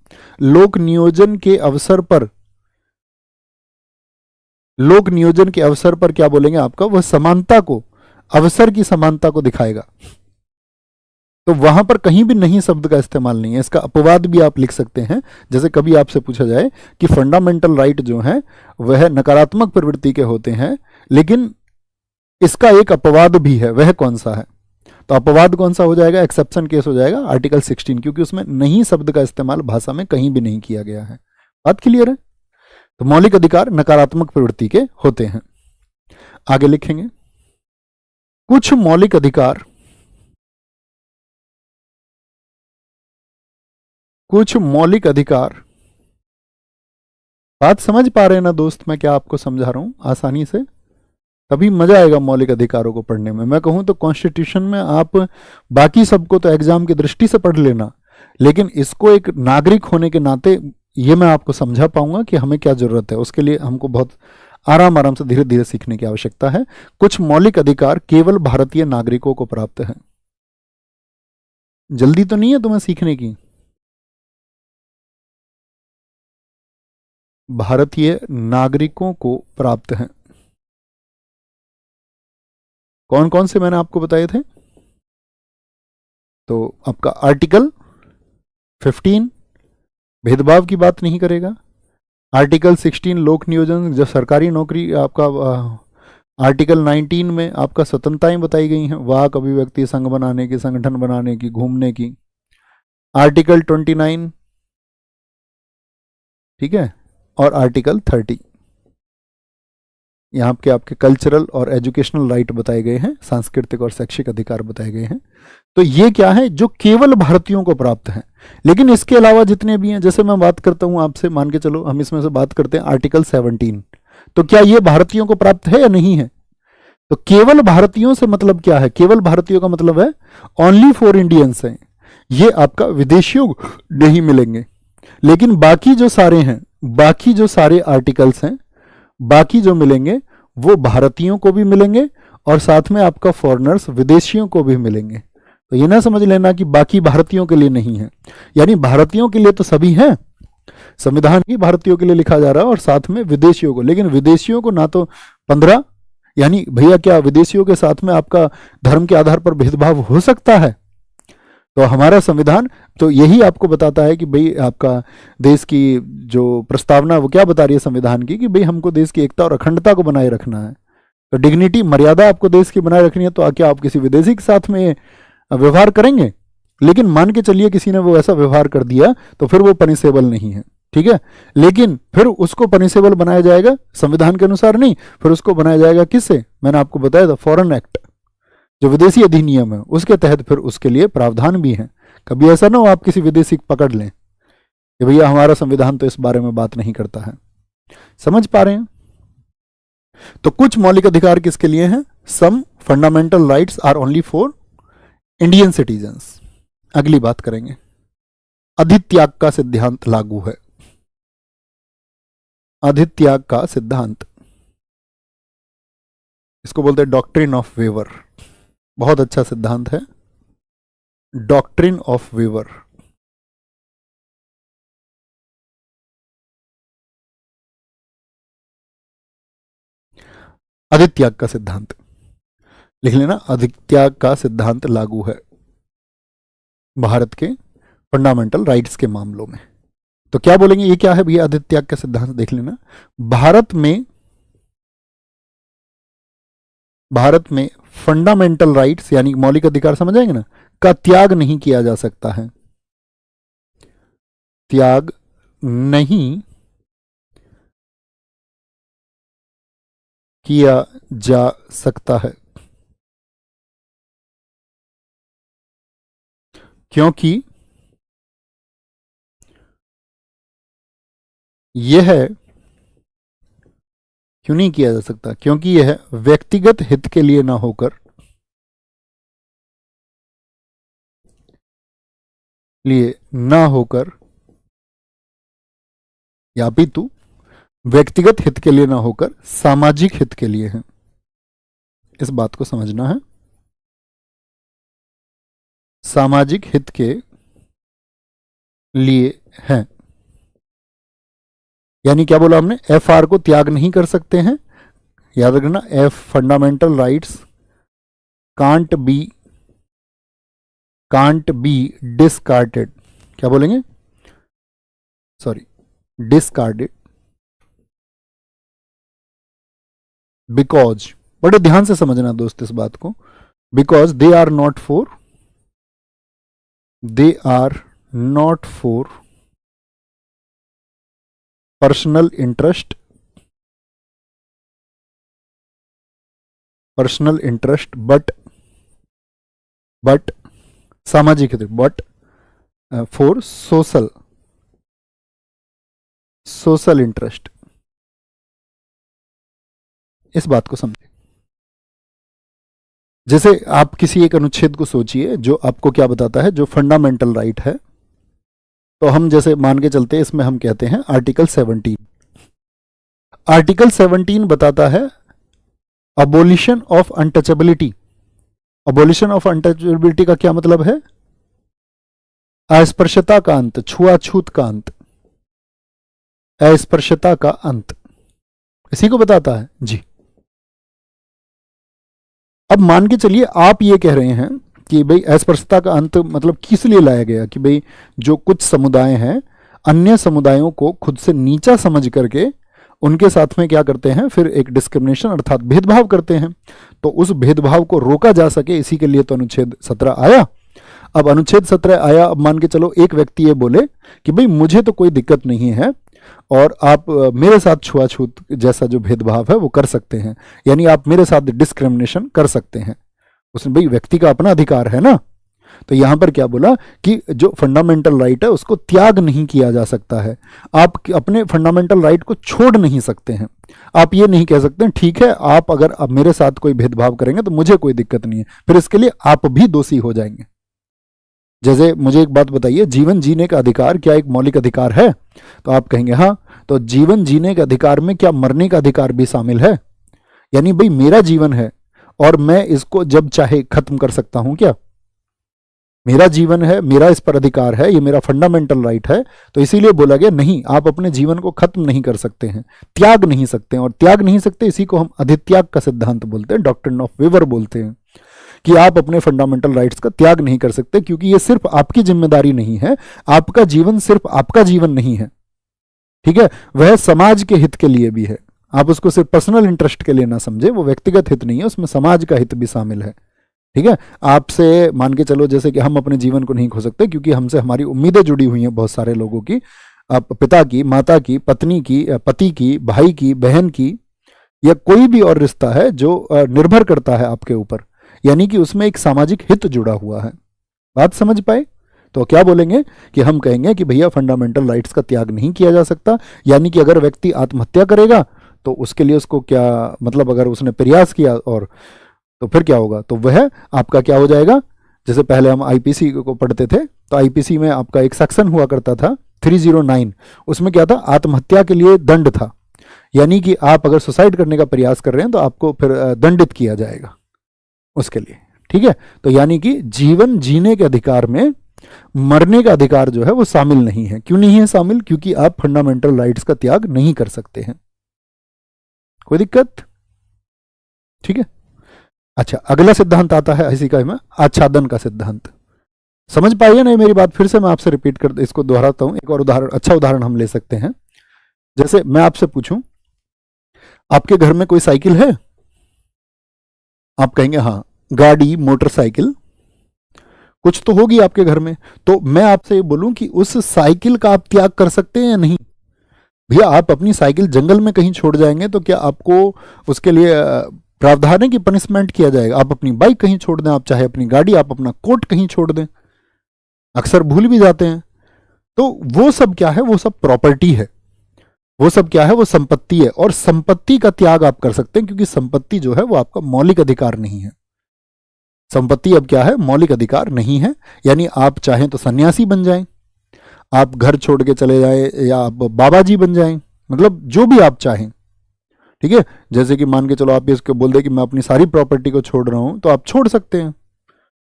लोक नियोजन के अवसर पर, लोक नियोजन के अवसर पर क्या बोलेंगे आपका? वह समानता को, अवसर की समानता को दिखाएगा। तो वहां पर कहीं भी नहीं शब्द का इस्तेमाल नहीं है। इसका अपवाद भी आप लिख सकते हैं। जैसे कभी आपसे पूछा जाए कि फंडामेंटल राइट जो है वह नकारात्मक प्रवृत्ति के होते हैं, लेकिन इसका एक अपवाद भी है, वह कौन सा है? तो अपवाद कौन सा हो जाएगा? एक्सेप्शन केस हो जाएगा आर्टिकल 16, क्योंकि उसमें नहीं शब्द का इस्तेमाल भाषा में कहीं भी नहीं किया गया है। बात क्लियर है? तो मौलिक अधिकार नकारात्मक प्रवृत्ति के होते हैं। आगे लिखेंगे, कुछ मौलिक अधिकार, कुछ मौलिक अधिकार, बात समझ पा रहे हैं ना दोस्त मैं क्या आपको समझा रहा हूं आसानी से? तभी मजा आएगा मौलिक अधिकारों को पढ़ने में। मैं कहूं तो कॉन्स्टिट्यूशन में आप बाकी सबको तो एग्जाम की दृष्टि से पढ़ लेना, लेकिन इसको एक नागरिक होने के नाते ये मैं आपको समझा पाऊंगा कि हमें क्या जरूरत है। उसके लिए हमको बहुत आराम आराम से धीरे धीरे सीखने की आवश्यकता है। कुछ मौलिक अधिकार केवल भारतीय नागरिकों को प्राप्त है। जल्दी तो नहीं है तुम्हें सीखने की? भारतीय नागरिकों को प्राप्त हैं। कौन कौन से मैंने आपको बताए थे? तो आपका आर्टिकल 15 भेदभाव की बात नहीं करेगा, आर्टिकल 16 लोक नियोजन जो सरकारी नौकरी आपका, आर्टिकल 19 में आपका स्वतंत्रताएं बताई गई हैं, वाक अभिव्यक्ति, संघ बनाने की, संगठन बनाने की, घूमने की। आर्टिकल 29, ठीक है, और आर्टिकल 30, यहाँ के आपके कल्चरल और एजुकेशनल राइट बताए गए हैं, सांस्कृतिक और शैक्षिक अधिकार बताए गए हैं। तो ये क्या है जो केवल भारतीयों को प्राप्त है। लेकिन इसके अलावा जितने भी हैं, जैसे मैं बात करता हूं आपसे, मान के चलो हम इसमें से बात करते हैं आर्टिकल 17, तो क्या ये भारतीयों को प्राप्त है या नहीं है? तो केवल भारतीयों से मतलब क्या है? केवल भारतीयों का मतलब है ओनली फॉर इंडियंस है, ये आपका विदेशियों को नहीं मिलेंगे। लेकिन बाकी जो सारे हैं, बाकी जो सारे आर्टिकल्स हैं, बाकी जो मिलेंगे वो भारतीयों को भी मिलेंगे और साथ में आपका फॉरेनर्स, विदेशियों को भी मिलेंगे। तो ये ना समझ लेना कि बाकी भारतीयों के लिए नहीं है, यानी भारतीयों के लिए तो सभी हैं, संविधान ही भारतीयों के लिए लिखा जा रहा है और साथ में विदेशियों को। लेकिन विदेशियों को ना तो 15, यानी भैया क्या विदेशियों के साथ में आपका धर्म के आधार पर भेदभाव हो सकता है? तो हमारा संविधान तो यही आपको बताता है कि भाई आपका देश की जो प्रस्तावना वो क्या बता रही है संविधान की, कि भाई हमको देश की एकता और अखंडता को बनाए रखना है। तो डिग्निटी, मर्यादा आपको देश की बनाए रखनी है, तो क्या आप किसी विदेशी के साथ में व्यवहार करेंगे? लेकिन मान के चलिए किसी ने वो ऐसा व्यवहार कर दिया तो फिर वो पनिशेबल नहीं है, ठीक है। लेकिन फिर उसको पनिशेबल बनाया जाएगा संविधान के अनुसार नहीं, फिर उसको बनाया जाएगा किससे? मैंने आपको बताया था, फॉरेन एक्ट, जो विदेशी अधिनियम है उसके तहत फिर उसके लिए प्रावधान भी है। कभी ऐसा ना हो आप किसी विदेशी को पकड़ लें कि भैया हमारा संविधान तो इस बारे में बात नहीं करता है। समझ पा रहे हैं? तो कुछ मौलिक अधिकार किसके लिए हैं? Some fundamental rights are only for Indian citizens. अगली बात करेंगे, अधित्याग का सिद्धांत लागू है। अधित्याग का सिद्धांत, इसको बोलते हैं डॉक्ट्रिन ऑफ वेवर। बहुत अच्छा सिद्धांत है, डॉक्ट्रिन ऑफ वेवर। अधित्याग का सिद्धांत लिख लेना, अधित्याग का सिद्धांत लागू है भारत के फंडामेंटल राइट्स के मामलों में। तो क्या बोलेंगे, ये क्या है भैया अधित्याग का सिद्धांत? देख लेना, भारत में फंडामेंटल राइट्स यानी मौलिक अधिकार, समझ आएंगे ना, का त्याग नहीं किया जा सकता है। त्याग नहीं किया जा सकता है क्योंकि यह, क्यों नहीं किया जा सकता? क्योंकि यह व्यक्तिगत हित के लिए ना होकर या अपितु व्यक्तिगत हित के लिए ना होकर सामाजिक हित के लिए है। इस बात को समझना है, सामाजिक हित के लिए है। यानी क्या बोला हमने? FR को त्याग नहीं कर सकते हैं, याद रखना, F fundamental rights can't be discarded. क्या बोलेंगे? सॉरी, डिस्कार्डेड बिकॉज, बड़े ध्यान से समझना दोस्त इस बात को, because they are not for personal interest but सामाजिक हित, बट फॉर सोशल इंटरेस्ट। इस बात को समझे। जैसे आप किसी एक अनुच्छेद को सोचिए जो आपको क्या बताता है, जो फंडामेंटल राइट है, तो हम जैसे मान के चलते हैं, इसमें हम कहते हैं आर्टिकल 17। आर्टिकल 17 बताता है abolition of untouchability. Abolition of untouchability का क्या मतलब है? अस्पृश्यता का अंत, छुआछूत का अंत, अस्पृश्यता का अंत, इसी को बताता है जी। अब मान के चलिए आप ये कह रहे हैं कि भाई अस्पृश्यता का अंत मतलब किस लिए लाया गया, कि भाई जो कुछ समुदाय हैं अन्य समुदायों को खुद से नीचा समझ करके उनके साथ में क्या करते हैं, फिर एक डिस्क्रिमिनेशन अर्थात भेदभाव करते हैं। तो उस भेदभाव को रोका जा सके, इसी के लिए तो अनुच्छेद 17 आया। अब अनुच्छेद 17 आया, अब मान के चलो एक व्यक्ति ये बोले कि भाई मुझे तो कोई दिक्कत नहीं है और आप मेरे साथ छुआछूत जैसा जो भेदभाव है वो कर सकते हैं, यानी आप मेरे साथ डिस्क्रिमिनेशन कर सकते हैं। उसने भाई व्यक्ति का अपना अधिकार है ना, तो यहां पर क्या बोला कि जो फंडामेंटल राइट है उसको त्याग नहीं किया जा सकता है। आप अपने फंडामेंटल राइट को छोड़ नहीं सकते हैं। आप ये नहीं कह सकते ठीक है आप अगर अब मेरे साथ कोई भेदभाव करेंगे तो मुझे कोई दिक्कत नहीं है, फिर इसके लिए आप भी दोषी हो जाएंगे। जैसे मुझे एक बात बताइए, जीवन जीने का अधिकार क्या एक मौलिक अधिकार है? तो आप कहेंगे हाँ। तो जीवन जीने के अधिकार में क्या मरने का अधिकार भी शामिल है? यानी भाई मेरा जीवन है और मैं इसको जब चाहे खत्म कर सकता हूं क्या? मेरा जीवन है, मेरा इस पर अधिकार है, ये मेरा फंडामेंटल राइट है, तो इसीलिए बोला गया नहीं आप अपने जीवन को खत्म नहीं कर सकते हैं, त्याग नहीं सकते हैं। और त्याग नहीं सकते इसी को हम अधित्याग का सिद्धांत बोलते हैं, डॉक्ट्रिन ऑफ वेवर बोलते हैं, कि आप अपने फंडामेंटल राइट्स का त्याग नहीं कर सकते, क्योंकि ये सिर्फ आपकी जिम्मेदारी नहीं है। आपका जीवन सिर्फ आपका जीवन नहीं है, ठीक है, वह समाज के हित के लिए भी है। आप उसको सिर्फ पर्सनल इंटरेस्ट के लिए ना समझे, वो व्यक्तिगत हित नहीं है, उसमें समाज का हित भी शामिल है। ठीक है, आपसे मान के चलो जैसे कि हम अपने जीवन को नहीं खो सकते क्योंकि हमसे हमारी उम्मीदें जुड़ी हुई हैं बहुत सारे लोगों की, आप पिता की, माता की, पत्नी की, पति की, भाई की, बहन की, या कोई भी और रिश्ता है जो निर्भर करता है आपके ऊपर, यानी कि उसमें एक सामाजिक हित जुड़ा हुआ है। बात समझ पाए? तो क्या बोलेंगे कि हम कहेंगे कि भैया फंडामेंटल राइट्स का त्याग नहीं किया जा सकता, यानी कि अगर व्यक्ति आत्महत्या करेगा तो उसके लिए उसको क्या मतलब, अगर उसने प्रयास किया और तो फिर क्या होगा, तो वह आपका क्या हो जाएगा। जैसे पहले हम आईपीसी को पढ़ते थे तो आईपीसी में आपका एक सेक्शन हुआ करता था 309, उसमें क्या था, आत्महत्या के लिए दंड था, यानी कि आप अगर सुसाइड करने का प्रयास कर रहे हैं तो आपको फिर दंडित किया जाएगा उसके लिए। ठीक है, तो यानी कि जीवन जीने के अधिकार में मरने का अधिकार जो है वो शामिल नहीं है। क्यों नहीं है शामिल? क्योंकि आप फंडामेंटल राइट्स का त्याग नहीं कर सकते हैं। कोई दिक्कत? ठीक है, अच्छा अगला सिद्धांत आता है इसी का में, आच्छादन का सिद्धांत। समझ पाइए नहीं मेरी बात? फिर से मैं आपसे रिपीट कर इसको दोहराता हूं। एक और उदाहरण, अच्छा उदाहरण हम ले सकते हैं। जैसे मैं आपसे पूछूं आपके घर में कोई साइकिल है? आप कहेंगे हाँ। गाड़ी, मोटरसाइकिल कुछ तो होगी आपके घर में। तो मैं आपसे ये बोलूं कि उस साइकिल का आप त्याग कर सकते हैं या नहीं? भैया आप अपनी साइकिल जंगल में कहीं छोड़ जाएंगे तो क्या आपको उसके लिए प्रावधान है कि पनिशमेंट किया जाएगा? आप अपनी बाइक कहीं छोड़ दें, आप चाहे अपनी गाड़ी, आप अपना कोट कहीं छोड़ दें, अक्सर भूल भी जाते हैं। तो वो सब क्या है? वो सब प्रॉपर्टी है। वो सब क्या है? वो संपत्ति है। और संपत्ति का त्याग आप कर सकते हैं क्योंकि संपत्ति जो है वो आपका मौलिक अधिकार नहीं है। संपत्ति अब क्या है? मौलिक अधिकार नहीं है। यानी आप चाहें तो सन्यासी बन जाएं, आप घर छोड़ के चले जाएं, या आप बाबा जी बन जाएं, मतलब जो भी आप चाहें। ठीक है, जैसे कि मान के चलो आप इसको बोल दे कि मैं अपनी सारी प्रॉपर्टी को छोड़ रहा हूं, तो आप छोड़ सकते हैं।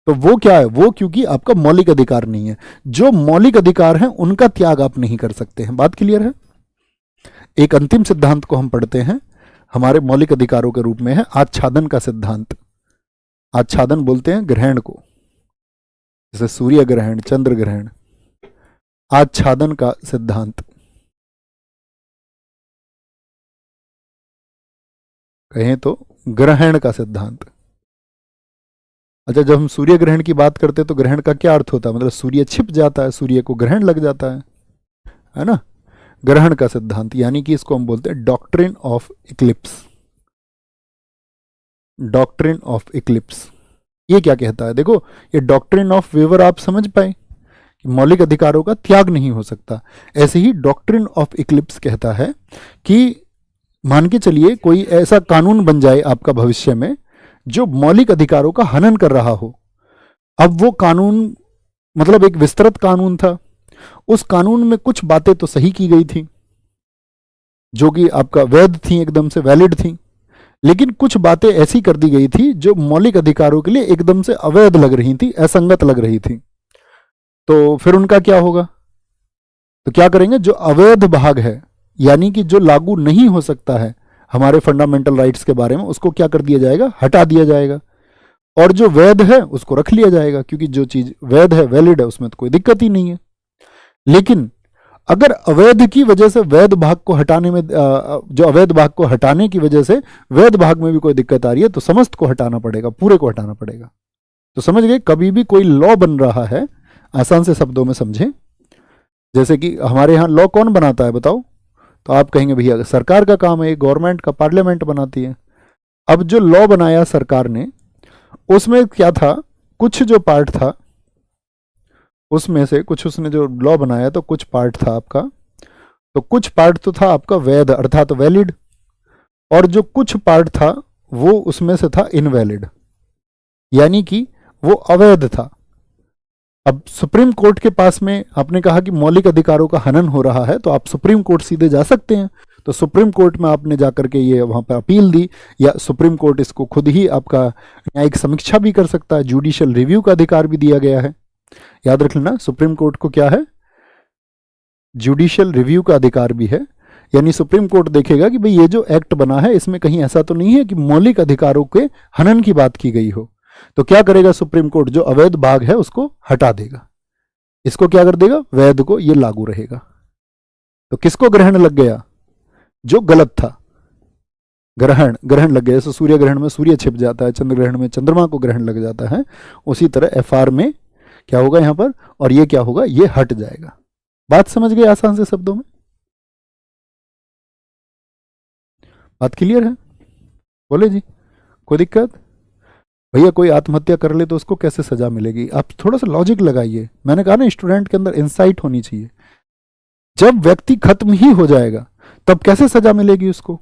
तो वो क्या है? वो क्योंकि आपका मौलिक अधिकार नहीं है। जो मौलिक अधिकार हैं उनका त्याग आप नहीं कर सकते हैं। बात क्लियर है? एक अंतिम सिद्धांत को हम पढ़ते हैं हमारे मौलिक अधिकारों के रूप में, है आच्छादन का सिद्धांत। आच्छादन बोलते हैं ग्रहण को, जैसे सूर्य ग्रहण, चंद्र ग्रहण। आच्छादन का सिद्धांत कहें तो ग्रहण का सिद्धांत। अच्छा, जब हम सूर्य ग्रहण की बात करते हैं तो ग्रहण का क्या अर्थ होता है? मतलब सूर्य छिप जाता है, सूर्य को ग्रहण लग जाता है ना? ग्रहण का सिद्धांत, यानी कि इसको हम बोलते हैं doctrine of Eclipse. Doctrine of Eclipse ये क्या कहता है? देखो, ये डॉक्ट्रिन ऑफ वेवर आप समझ पाए कि मौलिक अधिकारों का त्याग नहीं हो सकता। ऐसे ही डॉक्ट्रिन ऑफ इक्लिप्स कहता है कि मान के चलिए कोई ऐसा कानून बन जाए आपका भविष्य में जो मौलिक अधिकारों का हनन कर रहा हो। अब वो कानून मतलब एक विस्तृत कानून था, उस कानून में कुछ बातें तो सही की गई थी जो कि आपका वैध थी, एकदम से वैलिड थी, लेकिन कुछ बातें ऐसी कर दी गई थी जो मौलिक अधिकारों के लिए एकदम से अवैध लग रही थी, असंगत लग रही थी। तो फिर उनका क्या होगा? तो क्या करेंगे? जो अवैध भाग है, यानी कि जो लागू नहीं हो सकता है हमारे फंडामेंटल राइट्स के बारे में, उसको क्या कर दिया जाएगा? हटा दिया जाएगा। और जो वैध है उसको रख लिया जाएगा, क्योंकि जो चीज वैध है, वैलिड है, उसमें तो कोई दिक्कत ही नहीं है। लेकिन अगर अवैध की वजह से वैध भाग को हटाने में, जो अवैध भाग को हटाने की वजह से वैध भाग में भी कोई दिक्कत आ रही है, तो समस्त को हटाना पड़ेगा, पूरे को हटाना पड़ेगा। तो समझ गए? कभी भी कोई लॉ बन रहा है, आसान से शब्दों में समझें, जैसे कि हमारे यहाँ लॉ कौन बनाता है बताओ? तो आप कहेंगे भैया सरकार का काम है, ये गवर्नमेंट का, पार्लियामेंट बनाती है। अब जो लॉ बनाया सरकार ने, उसमें क्या था, कुछ जो पार्ट था उसमें से कुछ, उसने जो लॉ बनाया तो कुछ पार्ट था आपका, तो कुछ पार्ट तो था आपका वैध अर्थात वैलिड, और जो कुछ पार्ट था वो उसमें से था इनवैलिड, यानी कि वो अवैध था। अब सुप्रीम कोर्ट के पास में आपने कहा कि मौलिक अधिकारों का हनन हो रहा है, तो आप सुप्रीम कोर्ट सीधे जा सकते हैं। तो सुप्रीम कोर्ट में आपने जाकर के ये वहां पर अपील दी, या सुप्रीम कोर्ट इसको खुद ही आपका न्यायिक समीक्षा भी कर सकता है, जुडिशियल रिव्यू का अधिकार भी दिया गया है। याद रख लेना, सुप्रीम कोर्ट को क्या है, जुडिशियल रिव्यू का अधिकार भी है। यानी सुप्रीम कोर्ट देखेगा कि भाई ये जो एक्ट बना है इसमें कहीं ऐसा तो नहीं है कि मौलिक अधिकारों के हनन की बात की गई हो। तो क्या करेगा सुप्रीम कोर्ट, जो अवैध भाग है उसको हटा देगा, इसको क्या कर देगा, वैध को ये लागू रहेगा। तो किसको ग्रहण लग गया, जो गलत था, ग्रहण ग्रहण लग गया। जैसे सूर्य ग्रहण में सूर्य छिप जाता है, चंद्र ग्रहण में चंद्रमा को ग्रहण लग जाता है, उसी तरह एफआर में क्या होगा यहां पर, और ये क्या होगा, ये हट जाएगा। बात समझ गए आसान से शब्दों में, बात क्लियर है? बोले जी, कोई दिक्कत? भैया कोई आत्महत्या कर ले तो उसको कैसे सजा मिलेगी, आप थोड़ा सा लॉजिक लगाइए। मैंने कहा ना, स्टूडेंट के अंदर इंसाइट होनी चाहिए। जब व्यक्ति खत्म ही हो जाएगा तब कैसे सजा मिलेगी उसको,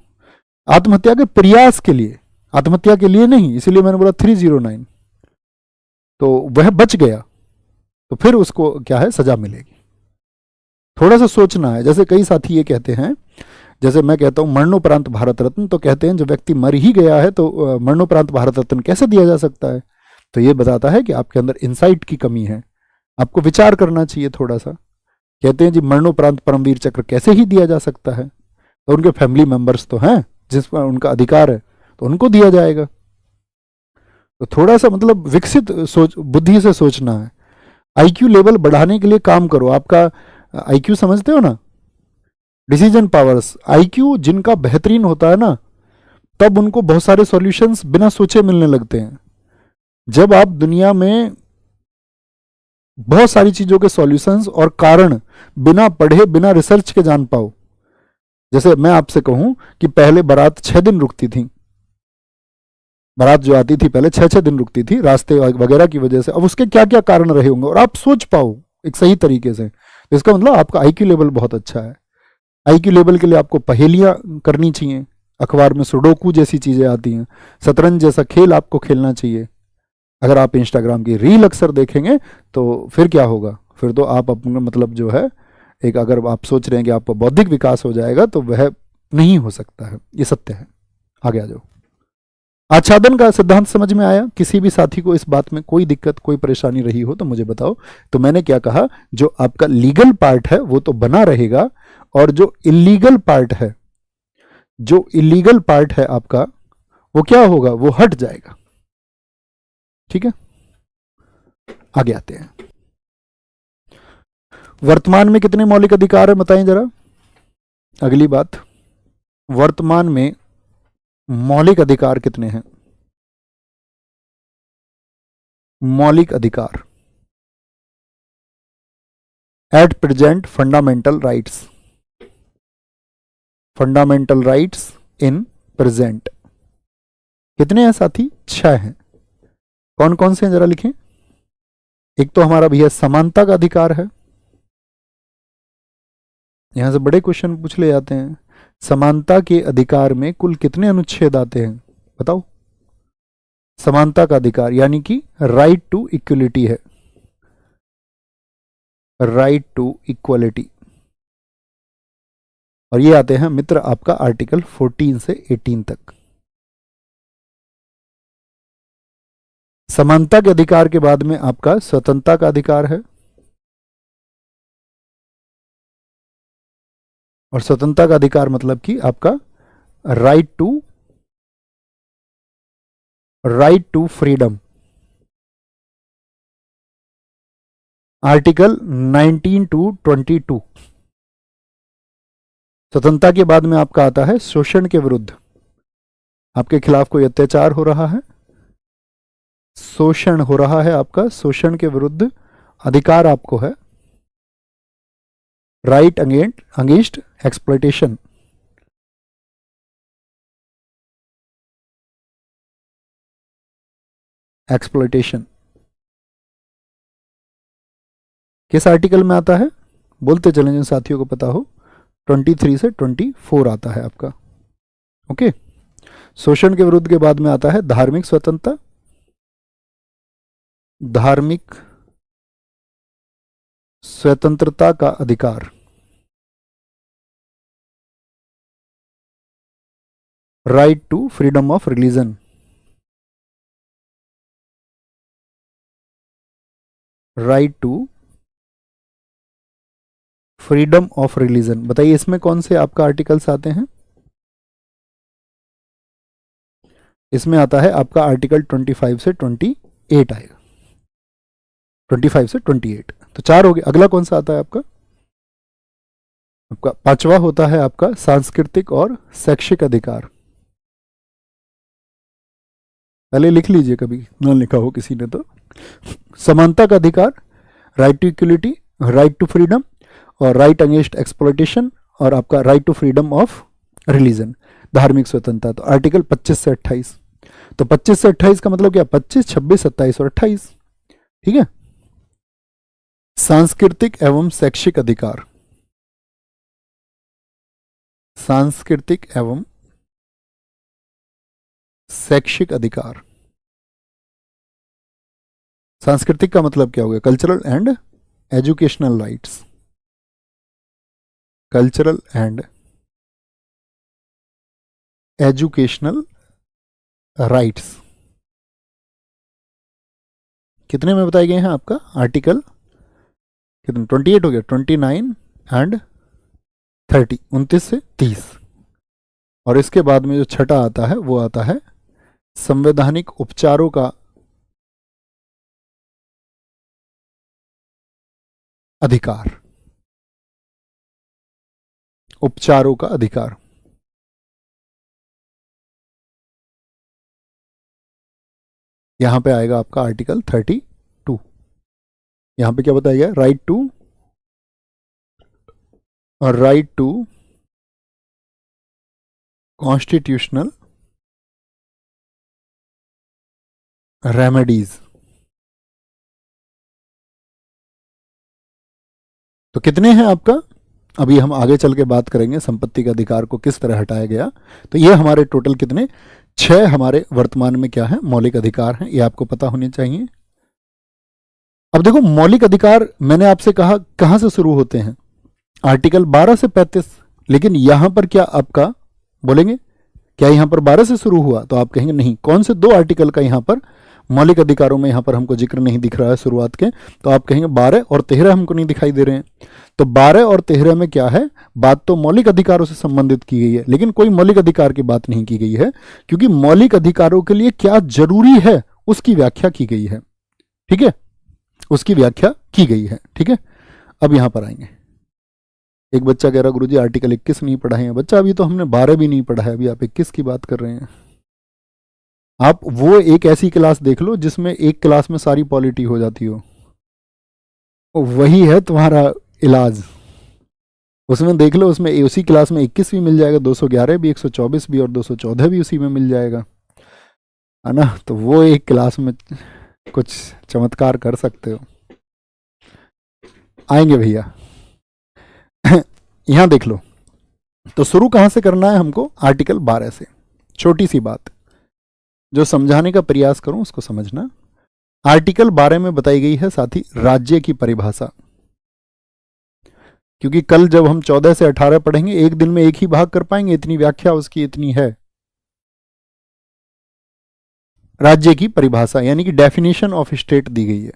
आत्महत्या के प्रयास के लिए, आत्महत्या के लिए नहीं, इसीलिए मैंने बोला 309। तो वह बच गया तो फिर उसको क्या है, सजा मिलेगी। थोड़ा सा सोचना है। जैसे कई साथी ये कहते हैं, जैसे मैं कहता हूं मरणोपरांत भारत रत्न, तो कहते हैं जो व्यक्ति मर ही गया है तो मरणोपरांत भारत रत्न कैसे दिया जा सकता है। तो ये बताता है कि आपके अंदर इंसाइट की कमी है, आपको विचार करना चाहिए थोड़ा सा। कहते हैं जी मरणोपरांत परमवीर चक्र कैसे ही दिया जा सकता है, तो उनके फैमिली मेंबर्स तो हैं जिस पर उनका अधिकार है, तो उनको दिया जाएगा। तो थोड़ा सा मतलब विकसित सोच, बुद्धि से सोचना है। आईक्यू लेवल बढ़ाने के लिए काम करो। आपका आईक्यू समझते हो ना, डिसीजन पावर्स, आईक्यू जिनका बेहतरीन होता है ना, तब उनको बहुत सारे सॉल्यूशंस बिना सोचे मिलने लगते हैं। जब आप दुनिया में बहुत सारी चीजों के सॉल्यूशंस और कारण बिना पढ़े, बिना रिसर्च के जान पाओ। जैसे मैं आपसे कहूं कि पहले बारात 6 दिन रुकती थी, बारात जो आती थी पहले 6-6 दिन रुकती थी रास्ते वगैरह की वजह से। अब उसके क्या क्या कारण रहे होंगे और आप सोच पाओ एक सही तरीके से, तो इसका मतलब आपका आईक्यू लेवल बहुत अच्छा है। आईक्यू लेवल के लिए आपको पहेलियां करनी चाहिए, अखबार में सुडोकू जैसी चीजें आती हैं, शतरंज जैसा खेल आपको खेलना चाहिए। अगर आप इंस्टाग्राम की रील अक्सर देखेंगे तो फिर क्या होगा, फिर तो आप अपना मतलब जो है एक, अगर आप सोच रहे हैं कि आपका बौद्धिक विकास हो जाएगा तो वह नहीं हो सकता है, ये सत्य है। आगे आ जाओ। आच्छादन का सिद्धांत समझ में आया? किसी भी साथी को इस बात में कोई दिक्कत, कोई परेशानी रही हो तो मुझे बताओ। तो मैंने क्या कहा, जो आपका लीगल पार्ट है वो तो बना रहेगा, और जो इलीगल पार्ट है, जो इलीगल पार्ट है आपका, वो क्या होगा, वो हट जाएगा। ठीक है, आगे आते हैं। वर्तमान में कितने मौलिक अधिकार है बताएं जरा। अगली बात, वर्तमान में मौलिक अधिकार कितने हैं? मौलिक अधिकार at present fundamental rights, fundamental rights in present कितने हैं साथी? 6 हैं। कौन कौन से हैं जरा लिखें। एक तो हमारा भैया समानता का अधिकार है, यहां से बड़े क्वेश्चन पूछ ले जाते हैं। समानता के अधिकार में कुल कितने अनुच्छेद आते हैं बताओ। समानता का अधिकार यानी कि राइट टू इक्वलिटी है, राइट टू इक्वलिटी, और ये आते हैं मित्र आपका आर्टिकल 14 से 18 तक। समानता के अधिकार के बाद में आपका स्वतंत्रता का अधिकार है, और स्वतंत्रता का अधिकार मतलब कि आपका right to freedom, article 19 to 22। स्वतंत्रता के बाद में आपका आता है शोषण के विरुद्ध, आपके खिलाफ कोई अत्याचार हो रहा है, शोषण हो रहा है आपका, शोषण के विरुद्ध अधिकार आपको है, राइट अगेंस्ट एक्सप्लॉयटेशन, एक्सप्लॉयटेशन किस आर्टिकल में आता है? बोलते चलें जिन साथियों को पता हो। 23 से 24 आता है आपका। ओके। शोषण के विरुद्ध के बाद में आता है धार्मिक स्वतंत्रता, धार्मिक स्वतंत्रता का अधिकार, right to freedom of religion, right to freedom of religion. बताइए इसमें कौन से आपका आर्टिकल्स आते हैं? इसमें आता है आपका आर्टिकल 25 से 28 आएगा। 25 से 28 तो 4 हो गए। अगला कौन सा आता है आपका? आपका 5वां होता है आपका सांस्कृतिक और शैक्षिक अधिकार। पहले लिख लीजिए, कभी ना लिखा हो किसी ने तो। समानता का अधिकार, right to equality, right to freedom और राइट अगेंस्ट एक्सप्लॉयटेशन और आपका right to freedom of religion, धार्मिक स्वतंत्रता। तो आर्टिकल 25 से 28। तो 25 से 28 का मतलब क्या? 25, 26, 27 और 28। ठीक है। सांस्कृतिक एवं शैक्षिक अधिकार, सांस्कृतिक एवं शैक्षिक अधिकार। सांस्कृतिक का मतलब क्या हो गया? Cultural and educational rights, cultural and educational rights. कितने में बताए गए हैं आपका? आर्टिकल कितने? 28 हो गया, 29 एंड 30, 29 से 30। और इसके बाद में जो छठा आता है वो आता है संवैधानिक उपचारों का अधिकार, उपचारों का अधिकार। यहां पे आएगा आपका आर्टिकल 32। यहां पे क्या बताया गया? राइट टू और राइट टू कॉन्स्टिट्यूशनल रेमेडीज। तो कितने हैं आपका? अभी हम आगे चल के बात करेंगे संपत्ति के अधिकार को किस तरह हटाया गया। तो ये हमारे टोटल कितने? 6 हमारे वर्तमान में क्या है? मौलिक अधिकार हैं। ये आपको पता होने चाहिए। अब देखो मौलिक अधिकार मैंने आपसे कहा कहां से शुरू होते हैं? आर्टिकल 12 से 35। लेकिन यहां पर क्या आपका बोलेंगे? क्या यहां पर 12 से शुरू हुआ? तो आप कहेंगे नहीं। कौन से 2 आर्टिकल का यहां पर मौलिक अधिकारों में यहां पर हमको जिक्र नहीं दिख रहा है शुरुआत के? तो आप कहेंगे 12 और 13 हमको नहीं दिखाई दे रहे हैं। तो 12 और 13 में क्या है? बात तो मौलिक अधिकारों से संबंधित की गई है, लेकिन कोई मौलिक अधिकार की बात नहीं की गई है, क्योंकि मौलिक अधिकारों के लिए क्या जरूरी है उसकी व्याख्या की गई है। ठीक है, उसकी व्याख्या की गई है। ठीक है, अब यहां पर आएंगे। एक बच्चा कह रहा गुरुजी आर्टिकल 21 नहीं पढ़ा है। बच्चा अभी तो हमने 12 भी नहीं पढ़ा है, अभी आप 21 की बात कर रहे हैं। आप वो एक ऐसी क्लास देख लो जिसमें एक क्लास में सारी पॉलिटी हो जाती हो, वही है तुम्हारा इलाज। उसमें देख लो, उसमें उसी क्लास में 21 भी मिल जाएगा, 211 भी, 124 भी और 214 भी उसी में मिल जाएगा, है ना। तो वो एक क्लास में कुछ चमत्कार कर सकते हो। आएंगे भैया। यहां देख लो, तो शुरू कहां से करना है हमको? आर्टिकल 12 से। छोटी सी बात जो समझाने का प्रयास करूं उसको समझना। आर्टिकल 12 में बताई गई है साथी राज्य की परिभाषा, क्योंकि कल जब हम 14 से 18 पढ़ेंगे एक दिन में एक ही भाग कर पाएंगे, इतनी व्याख्या उसकी इतनी है। राज्य की परिभाषा यानी कि डेफिनेशन ऑफ स्टेट दी गई है।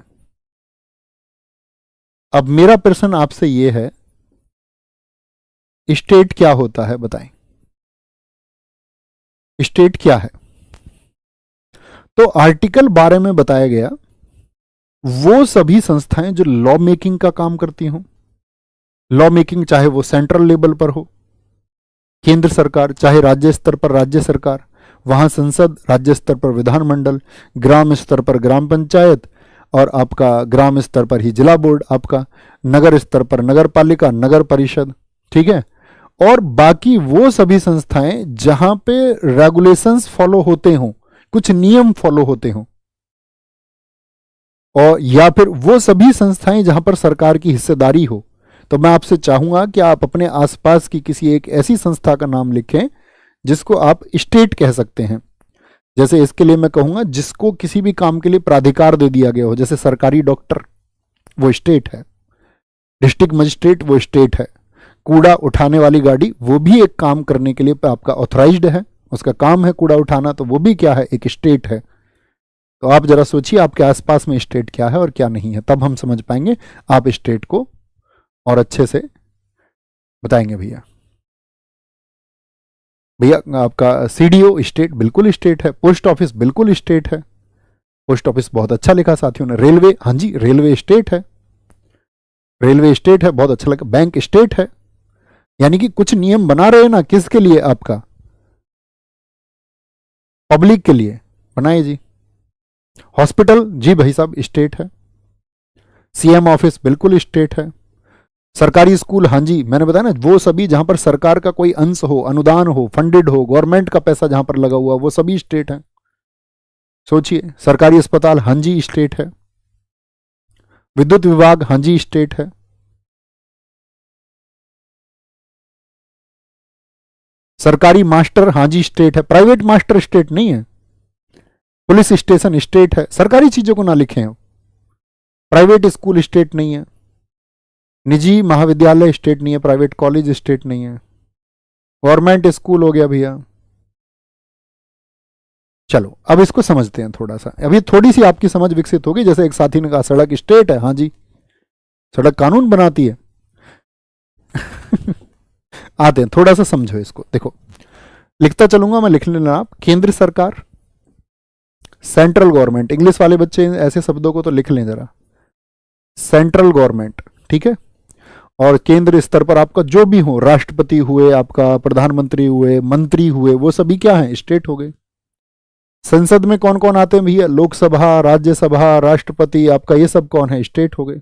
अब मेरा प्रश्न आपसे यह है, स्टेट क्या होता है बताएं? स्टेट क्या है? तो आर्टिकल 12 में बताया गया वो सभी संस्थाएं जो लॉ मेकिंग का काम करती हों। लॉ मेकिंग चाहे वो सेंट्रल लेवल पर हो, केंद्र सरकार, चाहे राज्य स्तर पर राज्य सरकार, वहां संसद, राज्य स्तर पर विधानमंडल, ग्राम स्तर पर ग्राम पंचायत और आपका ग्राम स्तर पर ही जिला बोर्ड, आपका नगर स्तर पर नगर पालिका, नगर परिषद। ठीक है, और बाकी वो सभी संस्थाएं जहां पे रेगुलेशंस फॉलो होते हों, कुछ नियम फॉलो होते हों। और या फिर वो सभी संस्थाएं जहां पर सरकार की हिस्सेदारी हो। तो मैं आपसे चाहूंगा कि आप अपने आसपास की किसी एक ऐसी संस्था का नाम लिखें जिसको आप स्टेट कह सकते हैं। जैसे इसके लिए मैं कहूंगा जिसको किसी भी काम के लिए प्राधिकार दे दिया गया हो, जैसे सरकारी डॉक्टर वो स्टेट है, डिस्ट्रिक्ट मजिस्ट्रेट वो स्टेट है, कूड़ा उठाने वाली गाड़ी वो भी एक काम करने के लिए आपका ऑथराइज्ड है, उसका काम है कूड़ा उठाना, तो वो भी क्या है, एक स्टेट है। तो आप जरा सोचिए आपके आसपास में स्टेट क्या है और क्या नहीं है, तब हम समझ पाएंगे। आप स्टेट को और अच्छे से बताएंगे। भैया भैया आपका सीडीओ स्टेट, बिल्कुल स्टेट है। पोस्ट ऑफिस बिल्कुल स्टेट है, पोस्ट ऑफिस बहुत अच्छा लिखा साथियों ने। रेलवे, हाँ जी रेलवे स्टेट है, रेलवे स्टेट है, बहुत अच्छा लगा। बैंक स्टेट है, यानी कि कुछ नियम बना रहे हैं ना, किसके लिए, आपका पब्लिक के लिए बनाए जी। हॉस्पिटल जी भाई साहब स्टेट है। सीएम ऑफिस बिल्कुल स्टेट है। सरकारी स्कूल, हाँ जी मैंने बताया ना, वो सभी जहां पर सरकार का कोई अंश हो, अनुदान हो, फंडेड हो, गवर्नमेंट का पैसा जहां पर लगा हुआ, वो सभी स्टेट है। सोचिए, सरकारी अस्पताल, हाँ जी स्टेट है। विद्युत विभाग, हाँ जी स्टेट है। सरकारी मास्टर, हाँ जी स्टेट है। प्राइवेट मास्टर स्टेट नहीं है। पुलिस स्टेशन स्टेट है। सरकारी चीजों को ना लिखें। प्राइवेट स्कूल स्टेट नहीं है। निजी महाविद्यालय स्टेट नहीं है। प्राइवेट कॉलेज स्टेट नहीं है। गवर्नमेंट स्कूल हो गया भैया। चलो अब इसको समझते हैं थोड़ा सा, अभी थोड़ी सी आपकी समझ विकसित होगी। जैसे एक साथी ने कहा सड़क स्टेट है, हाँ जी सड़क कानून बनाती है। आते हैं, थोड़ा सा समझो इसको। देखो लिखता चलूंगा मैं, लिख लेना आप। केंद्र सरकार, सेंट्रल गवर्नमेंट, इंग्लिश वाले बच्चे ऐसे शब्दों को तो लिख लें जरा। सेंट्रल गवर्नमेंट, ठीक है। और केंद्र स्तर पर आपका जो भी हो, राष्ट्रपति हुए, आपका प्रधानमंत्री हुए, मंत्री हुए, वो सभी क्या है, स्टेट हो गए। संसद में कौन कौन आते हैं भैया, लोकसभा, राज्यसभा, राष्ट्रपति, आपका ये सब कौन है, स्टेट हो गए।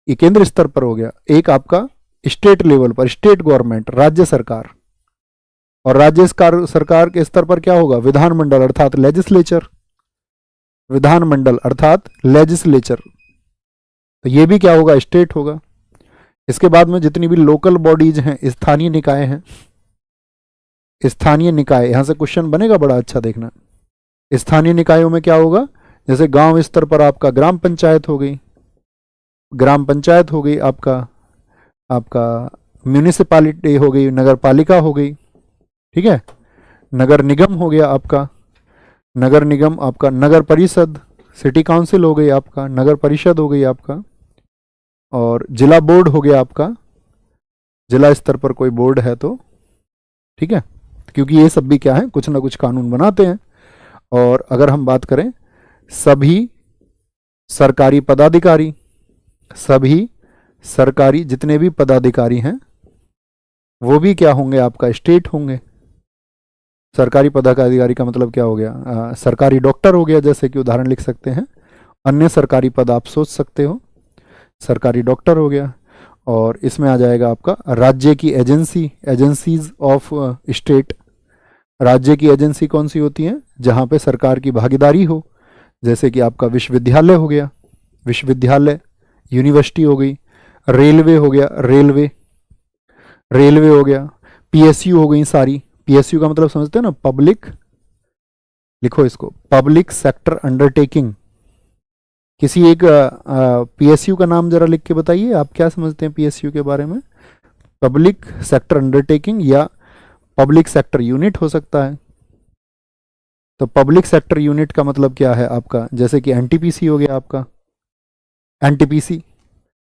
ये केंद्र स्तर पर हो गया। एक आपका स्टेट लेवल पर स्टेट गवर्नमेंट, राज्य सरकार। और राज्य सरकार के स्तर पर क्या होगा, विधानमंडल अर्थात लेजिस्लेचर, विधानमंडल अर्थात लेजिस्लेचर। तो ये भी क्या होगा, स्टेट होगा। इसके बाद में जितनी भी लोकल बॉडीज हैं, स्थानीय निकाय हैं, स्थानीय निकाय, यहां से क्वेश्चन बनेगा बड़ा अच्छा देखना। स्थानीय निकायों में क्या होगा, जैसे गांव स्तर पर आपका ग्राम पंचायत हो गई, ग्राम पंचायत हो गई, आपका म्यूनिसिपालिटी हो गई, नगर पालिका हो गई, ठीक है। नगर निगम हो गया आपका, नगर निगम आपका, नगर परिषद, सिटी काउंसिल हो गई आपका, नगर परिषद हो गई आपका। और जिला बोर्ड हो गया आपका, जिला स्तर पर कोई बोर्ड है तो, ठीक है। क्योंकि ये सब भी क्या है, कुछ ना कुछ कानून बनाते हैं। और अगर हम बात करें सभी सरकारी पदाधिकारी, सभी सरकारी जितने भी पदाधिकारी हैं वो भी क्या होंगे, आपका स्टेट होंगे। सरकारी पदाधिकारी का मतलब क्या हो गया, सरकारी डॉक्टर हो गया, जैसे कि उदाहरण लिख सकते हैं। अन्य सरकारी पद आप सोच सकते हो, सरकारी डॉक्टर हो गया। और इसमें आ जाएगा आपका राज्य की एजेंसी, एजेंसीज ऑफ स्टेट। राज्य की एजेंसी कौन सी होती हैं, जहां पे सरकार की भागीदारी हो, जैसे कि आपका विश्वविद्यालय हो गया, विश्वविद्यालय, यूनिवर्सिटी हो गई। रेलवे हो गया, रेलवे, रेलवे हो गया। पीएसयू हो गई सारी। पीएसयू का मतलब समझते हैं ना, पब्लिक, लिखो इसको, पब्लिक सेक्टर अंडरटेकिंग। किसी एक पीएसयू का नाम जरा लिख के बताइए, आप क्या समझते हैं पीएसयू के बारे में। पब्लिक सेक्टर अंडरटेकिंग या पब्लिक सेक्टर यूनिट हो सकता है। तो पब्लिक सेक्टर यूनिट का मतलब क्या है आपका, जैसे कि एनटीपीसी हो गया आपका, एनटीपीसी।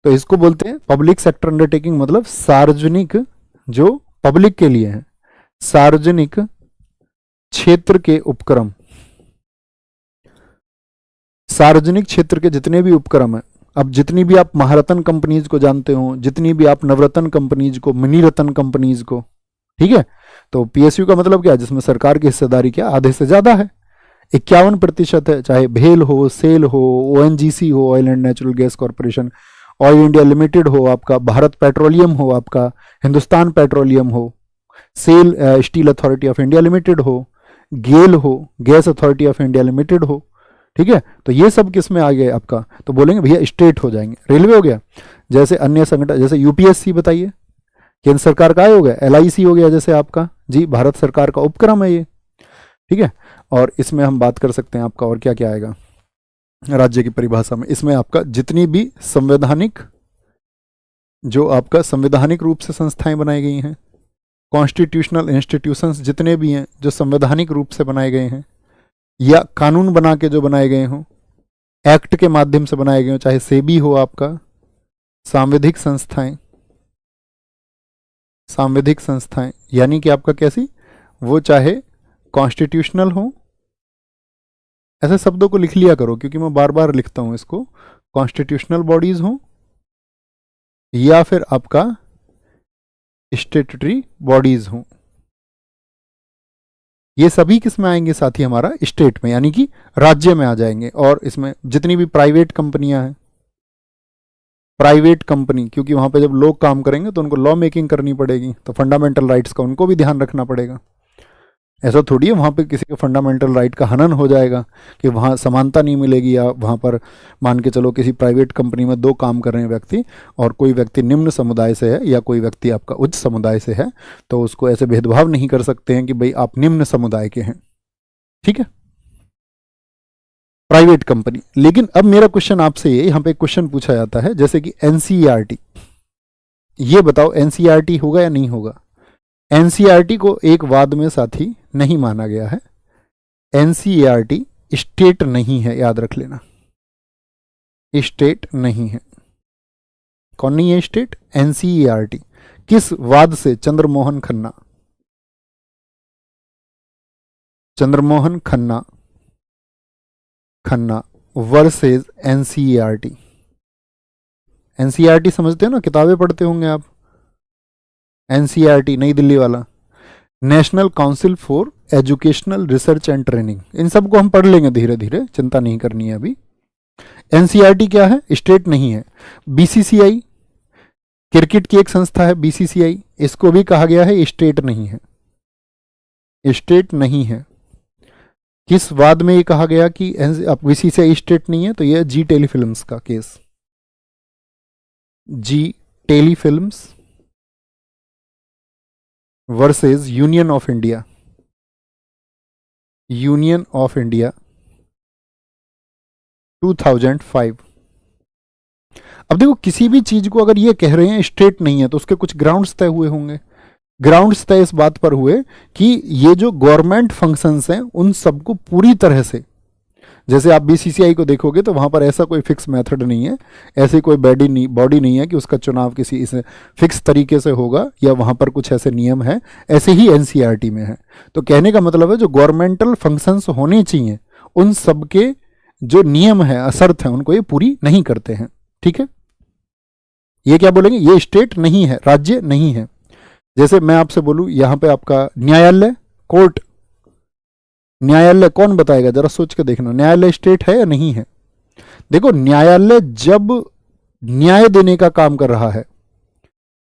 तो इसको बोलते हैं पब्लिक सेक्टर अंडरटेकिंग, मतलब सार्वजनिक, जो पब्लिक के लिए है, सार्वजनिक क्षेत्र के उपक्रम। सार्वजनिक क्षेत्र के जितने भी उपक्रम हैं, अब जितनी भी आप महारत्न कंपनीज को जानते हो, जितनी भी आप नवरत्न कंपनीज को, मिनी रत्न कंपनीज को, ठीक है। तो पीएसयू का मतलब क्या है, जिसमें सरकार की हिस्सेदारी क्या आधे से ज्यादा है, 51% है। चाहे भेल हो, सेल हो, ओएनजीसी हो, oil and natural gas corporation, oil India limited हो, आपका भारत पेट्रोलियम हो, आपका हिंदुस्तान पेट्रोलियम हो, SAIL steel authority of India limited हो, गेल हो, gas authority of India limited हो, ठीक है, तो ये सब किस में आ गए आपका, तो बोलेंगे भैया स्टेट हो जाएंगे। रेलवे हो गया, जैसे अन्य संगठन जैसे यूपीएससी बताइए, केंद्र सरकार का आयोग है। एलआईसी हो गया जैसे आपका, जी भारत सरकार का उपक्रम है ये, ठीक है। और इसमें हम बात कर सकते हैं आपका और क्या क्या आएगा राज्य की परिभाषा में, इसमें आपका जितनी भी संवैधानिक, जो आपका संवैधानिक रूप से संस्थाएं बनाई गई हैं, कॉन्स्टिट्यूशनल इंस्टीट्यूशंस जितने भी हैं जो संवैधानिक रूप से बनाए गए हैं या कानून बना के जो बनाए गए हों, एक्ट के माध्यम से बनाए गए हों, चाहे सेबी हो आपका, सांविधिक संस्थाएं, सांविधिक संस्थाएं यानी कि आपका कैसी, वो चाहे कॉन्स्टिट्यूशनल हो, ऐसे शब्दों को लिख लिया करो क्योंकि मैं बार बार लिखता हूं इसको, कॉन्स्टिट्यूशनल बॉडीज हो या फिर आपका स्टेटरी बॉडीज हो, ये सभी किस में आएंगे साथी, हमारा स्टेट में यानी कि राज्य में आ जाएंगे। और इसमें जितनी भी प्राइवेट कंपनियां हैं, प्राइवेट कंपनी, क्योंकि वहां पे जब लोग काम करेंगे तो उनको लॉ मेकिंग करनी पड़ेगी, तो फंडामेंटल राइट्स का उनको भी ध्यान रखना पड़ेगा। ऐसा थोड़ी है वहाँ पे किसी के फंडामेंटल राइट का हनन हो जाएगा कि वहाँ समानता नहीं मिलेगी, या वहाँ पर मान के चलो किसी प्राइवेट कंपनी में दो काम कर रहे हैं व्यक्ति और कोई व्यक्ति निम्न समुदाय से है या कोई व्यक्ति आपका उच्च समुदाय से है, तो उसको ऐसे भेदभाव नहीं कर सकते हैं कि भाई आप निम्न समुदाय के हैं, ठीक है, प्राइवेट कंपनी। लेकिन अब मेरा क्वेश्चन आपसे ये, यहाँ पे एक क्वेश्चन पूछा जाता है जैसे कि एनसीईआरटी, ये बताओ एनसीईआरटी होगा या नहीं होगा। एनसीईआरटी को एक वाद में साथी नहीं माना गया है, एनसीईआरटी स्टेट नहीं है, याद रख लेना, स्टेट नहीं है। कौन नहीं है स्टेट, एनसीईआरटी। किस वाद से, Chandramohan Khanna, Chandramohan Khanna, Khanna versus NCERT. NCERT समझते हो ना, किताबें पढ़ते होंगे आप, एनसीईआरटी नई दिल्ली वाला, National Council for Educational Research and Training, इन सब को हम पढ़ लेंगे धीरे धीरे, चिंता नहीं करनी है अभी। एनसीईआरटी क्या है, स्टेट नहीं है। बीसीसीआई, क्रिकेट की एक संस्था है बीसीसीआई, इसको भी कहा गया है स्टेट नहीं है, स्टेट नहीं है। किस वाद में ये कहा गया कि बीसीसीआई स्टेट नहीं है, तो यह जी टेलीफिल्म्स का केस, Zee telefilms versus union of India, union of India 2005। अब देखो किसी भी चीज को अगर ये कह रहे हैं स्टेट नहीं है तो उसके कुछ ग्राउंड्स तय हुए होंगे। ग्राउंड्स तय इस बात पर हुए कि ये जो गवर्नमेंट फंक्शंस हैं उन सबको पूरी तरह से, जैसे आप बीसीसीआई को देखोगे तो वहां पर ऐसा कोई फिक्स मेथड नहीं है, ऐसी कोई बॉडी नहीं है कि उसका चुनाव किसी इस फिक्स तरीके से होगा या वहां पर कुछ ऐसे नियम है, ऐसे ही एनसीईआरटी में है। तो कहने का मतलब है जो गवर्नमेंटल फंक्शंस होने चाहिए उन सबके जो नियम है, शर्त है, उनको ये पूरी नहीं करते हैं, ठीक है। ये क्या बोलेंगे, ये स्टेट नहीं है, राज्य नहीं है। जैसे मैं आपसे बोलूं यहां पे आपका न्यायालय, कोर्ट, न्यायालय कौन बताएगा, जरा सोच के देखना, न्यायालय स्टेट है या नहीं है। देखो न्यायालय जब न्याय देने का काम कर रहा है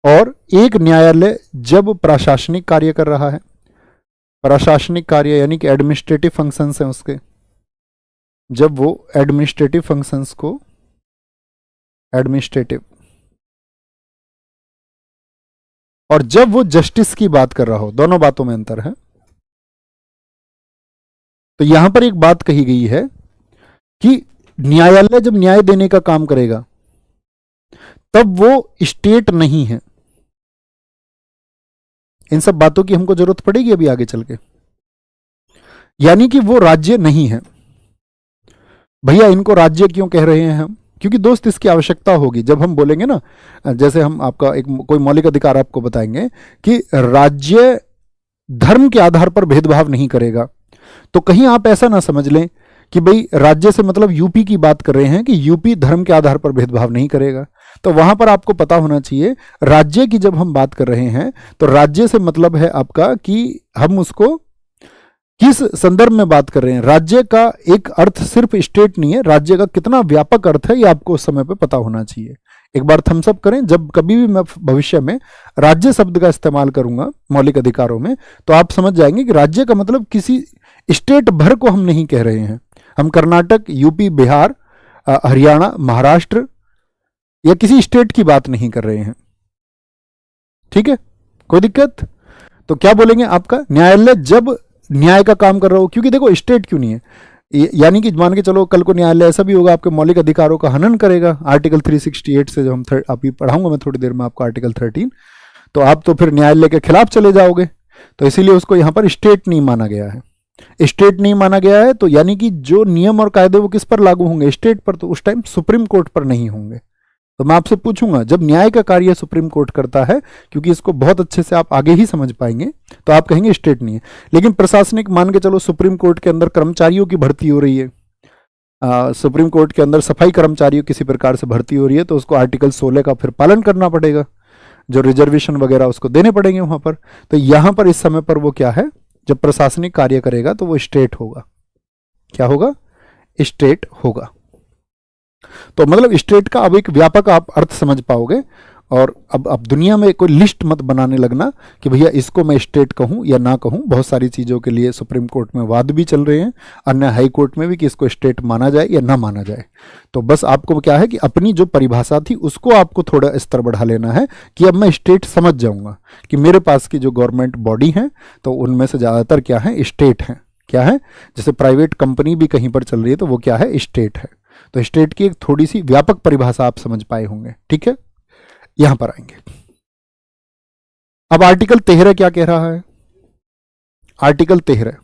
और एक न्यायालय जब प्रशासनिक कार्य कर रहा है, प्रशासनिक कार्य यानी कि एडमिनिस्ट्रेटिव फंक्शंस हैं उसके, जब वो एडमिनिस्ट्रेटिव फंक्शंस को, एडमिनिस्ट्रेटिव, और जब वो जस्टिस की बात कर रहा हो, दोनों बातों में अंतर है। तो यहां पर एक बात कही गई है कि न्यायालय जब न्याय देने का काम करेगा तब वो स्टेट नहीं है। इन सब बातों की हमको जरूरत पड़ेगी अभी आगे चल के, यानी कि वो राज्य नहीं है। भैया इनको राज्य क्यों कह रहे हैं हम, क्योंकि दोस्त इसकी आवश्यकता होगी जब हम बोलेंगे ना, जैसे हम आपका एक कोई मौलिक अधिकार आपको बताएंगे कि राज्य धर्म के आधार पर भेदभाव नहीं करेगा, तो कहीं आप ऐसा ना समझ लें कि भाई राज्य से मतलब यूपी की बात कर रहे हैं कि यूपी धर्म के आधार पर भेदभाव नहीं करेगा। तो वहां पर आपको पता होना चाहिए राज्य की जब हम बात कर रहे हैं तो राज्य से मतलब है आपका कि हम उसको किस संदर्भ में बात कर रहे हैं। राज्य का एक अर्थ सिर्फ स्टेट नहीं है, राज्य का कितना व्यापक अर्थ है ये आपको उस समय पे पता होना चाहिए। एक बार थम्स अप करें, जब कभी भी मैं भविष्य में राज्य शब्द का इस्तेमाल करूंगा मौलिक अधिकारों में तो आप समझ जाएंगे कि राज्य का मतलब किसी स्टेट भर को हम नहीं कह रहे हैं, हम कर्नाटक, यूपी, बिहार, हरियाणा, महाराष्ट्र या किसी स्टेट की बात नहीं कर रहे हैं। ठीक है, कोई दिक्कत? तो क्या बोलेंगे आपका न्यायालय जब न्याय का काम कर रहा हो, क्योंकि देखो स्टेट क्यों नहीं है, यानी कि मान के चलो कल को न्यायालय ऐसा भी होगा आपके मौलिक अधिकारों का हनन करेगा आर्टिकल 368 से, जो हम अभी पढ़ाऊंगा मैं थोड़ी देर में आपको आर्टिकल 13, तो आप तो फिर न्यायालय के खिलाफ चले जाओगे। तो इसीलिए उसको यहां पर स्टेट नहीं माना गया है। स्टेट नहीं माना गया है तो यानी कि जो नियम और कायदे वो किस पर लागू होंगे? स्टेट पर। तो उस टाइम सुप्रीम कोर्ट पर नहीं होंगे। तो मैं आपसे पूछूंगा, जब न्याय का कार्य सुप्रीम कोर्ट करता है, क्योंकि इसको बहुत अच्छे से आप आगे ही समझ पाएंगे, तो आप कहेंगे स्टेट नहीं है। लेकिन प्रशासनिक, मान के चलो सुप्रीम कोर्ट के अंदर कर्मचारियों की भर्ती हो रही है, सुप्रीम कोर्ट के अंदर सफाई कर्मचारियों किसी प्रकार से भर्ती हो रही है, तो उसको आर्टिकल 16 का फिर पालन करना पड़ेगा, जो रिजर्वेशन वगैरह उसको देने पड़ेंगे वहां पर। तो यहां पर इस समय पर वो क्या है, जब प्रशासनिक कार्य करेगा तो वो स्टेट होगा। क्या होगा? स्टेट होगा। तो मतलब स्टेट का अब एक व्यापक आप अर्थ समझ पाओगे। और अब दुनिया में कोई लिस्ट मत बनाने लगना कि भैया इसको मैं स्टेट कहूं या ना कहूं। बहुत सारी चीज़ों के लिए सुप्रीम कोर्ट में वाद भी चल रहे हैं, अन्य हाई कोर्ट में भी, कि इसको स्टेट माना जाए या ना माना जाए। तो बस आपको क्या है कि अपनी जो परिभाषा थी उसको आपको थोड़ा स्तर बढ़ा लेना है कि अब मैं स्टेट समझ जाऊंगा कि मेरे पास की जो गवर्नमेंट बॉडी है तो उनमें से ज़्यादातर क्या है? स्टेट हैं। क्या है? जैसे प्राइवेट कंपनी भी कहीं पर चल रही है तो वो क्या है? स्टेट है। तो स्टेट की एक थोड़ी सी व्यापक परिभाषा आप समझ पाए होंगे। ठीक है, यहां पर आएंगे। अब आर्टिकल 13 क्या कह रहा है? आर्टिकल 13,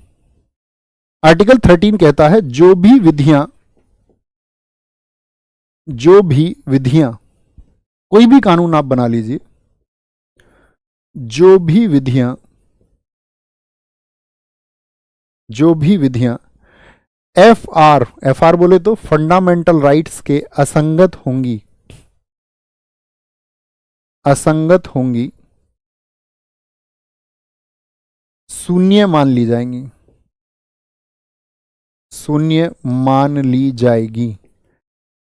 आर्टिकल 13 कहता है जो भी विधियां, कोई भी कानून आप बना लीजिए, जो भी विधियां एफ आर बोले तो फंडामेंटल राइट्स के असंगत होंगी, शून्य मान ली जाएगी।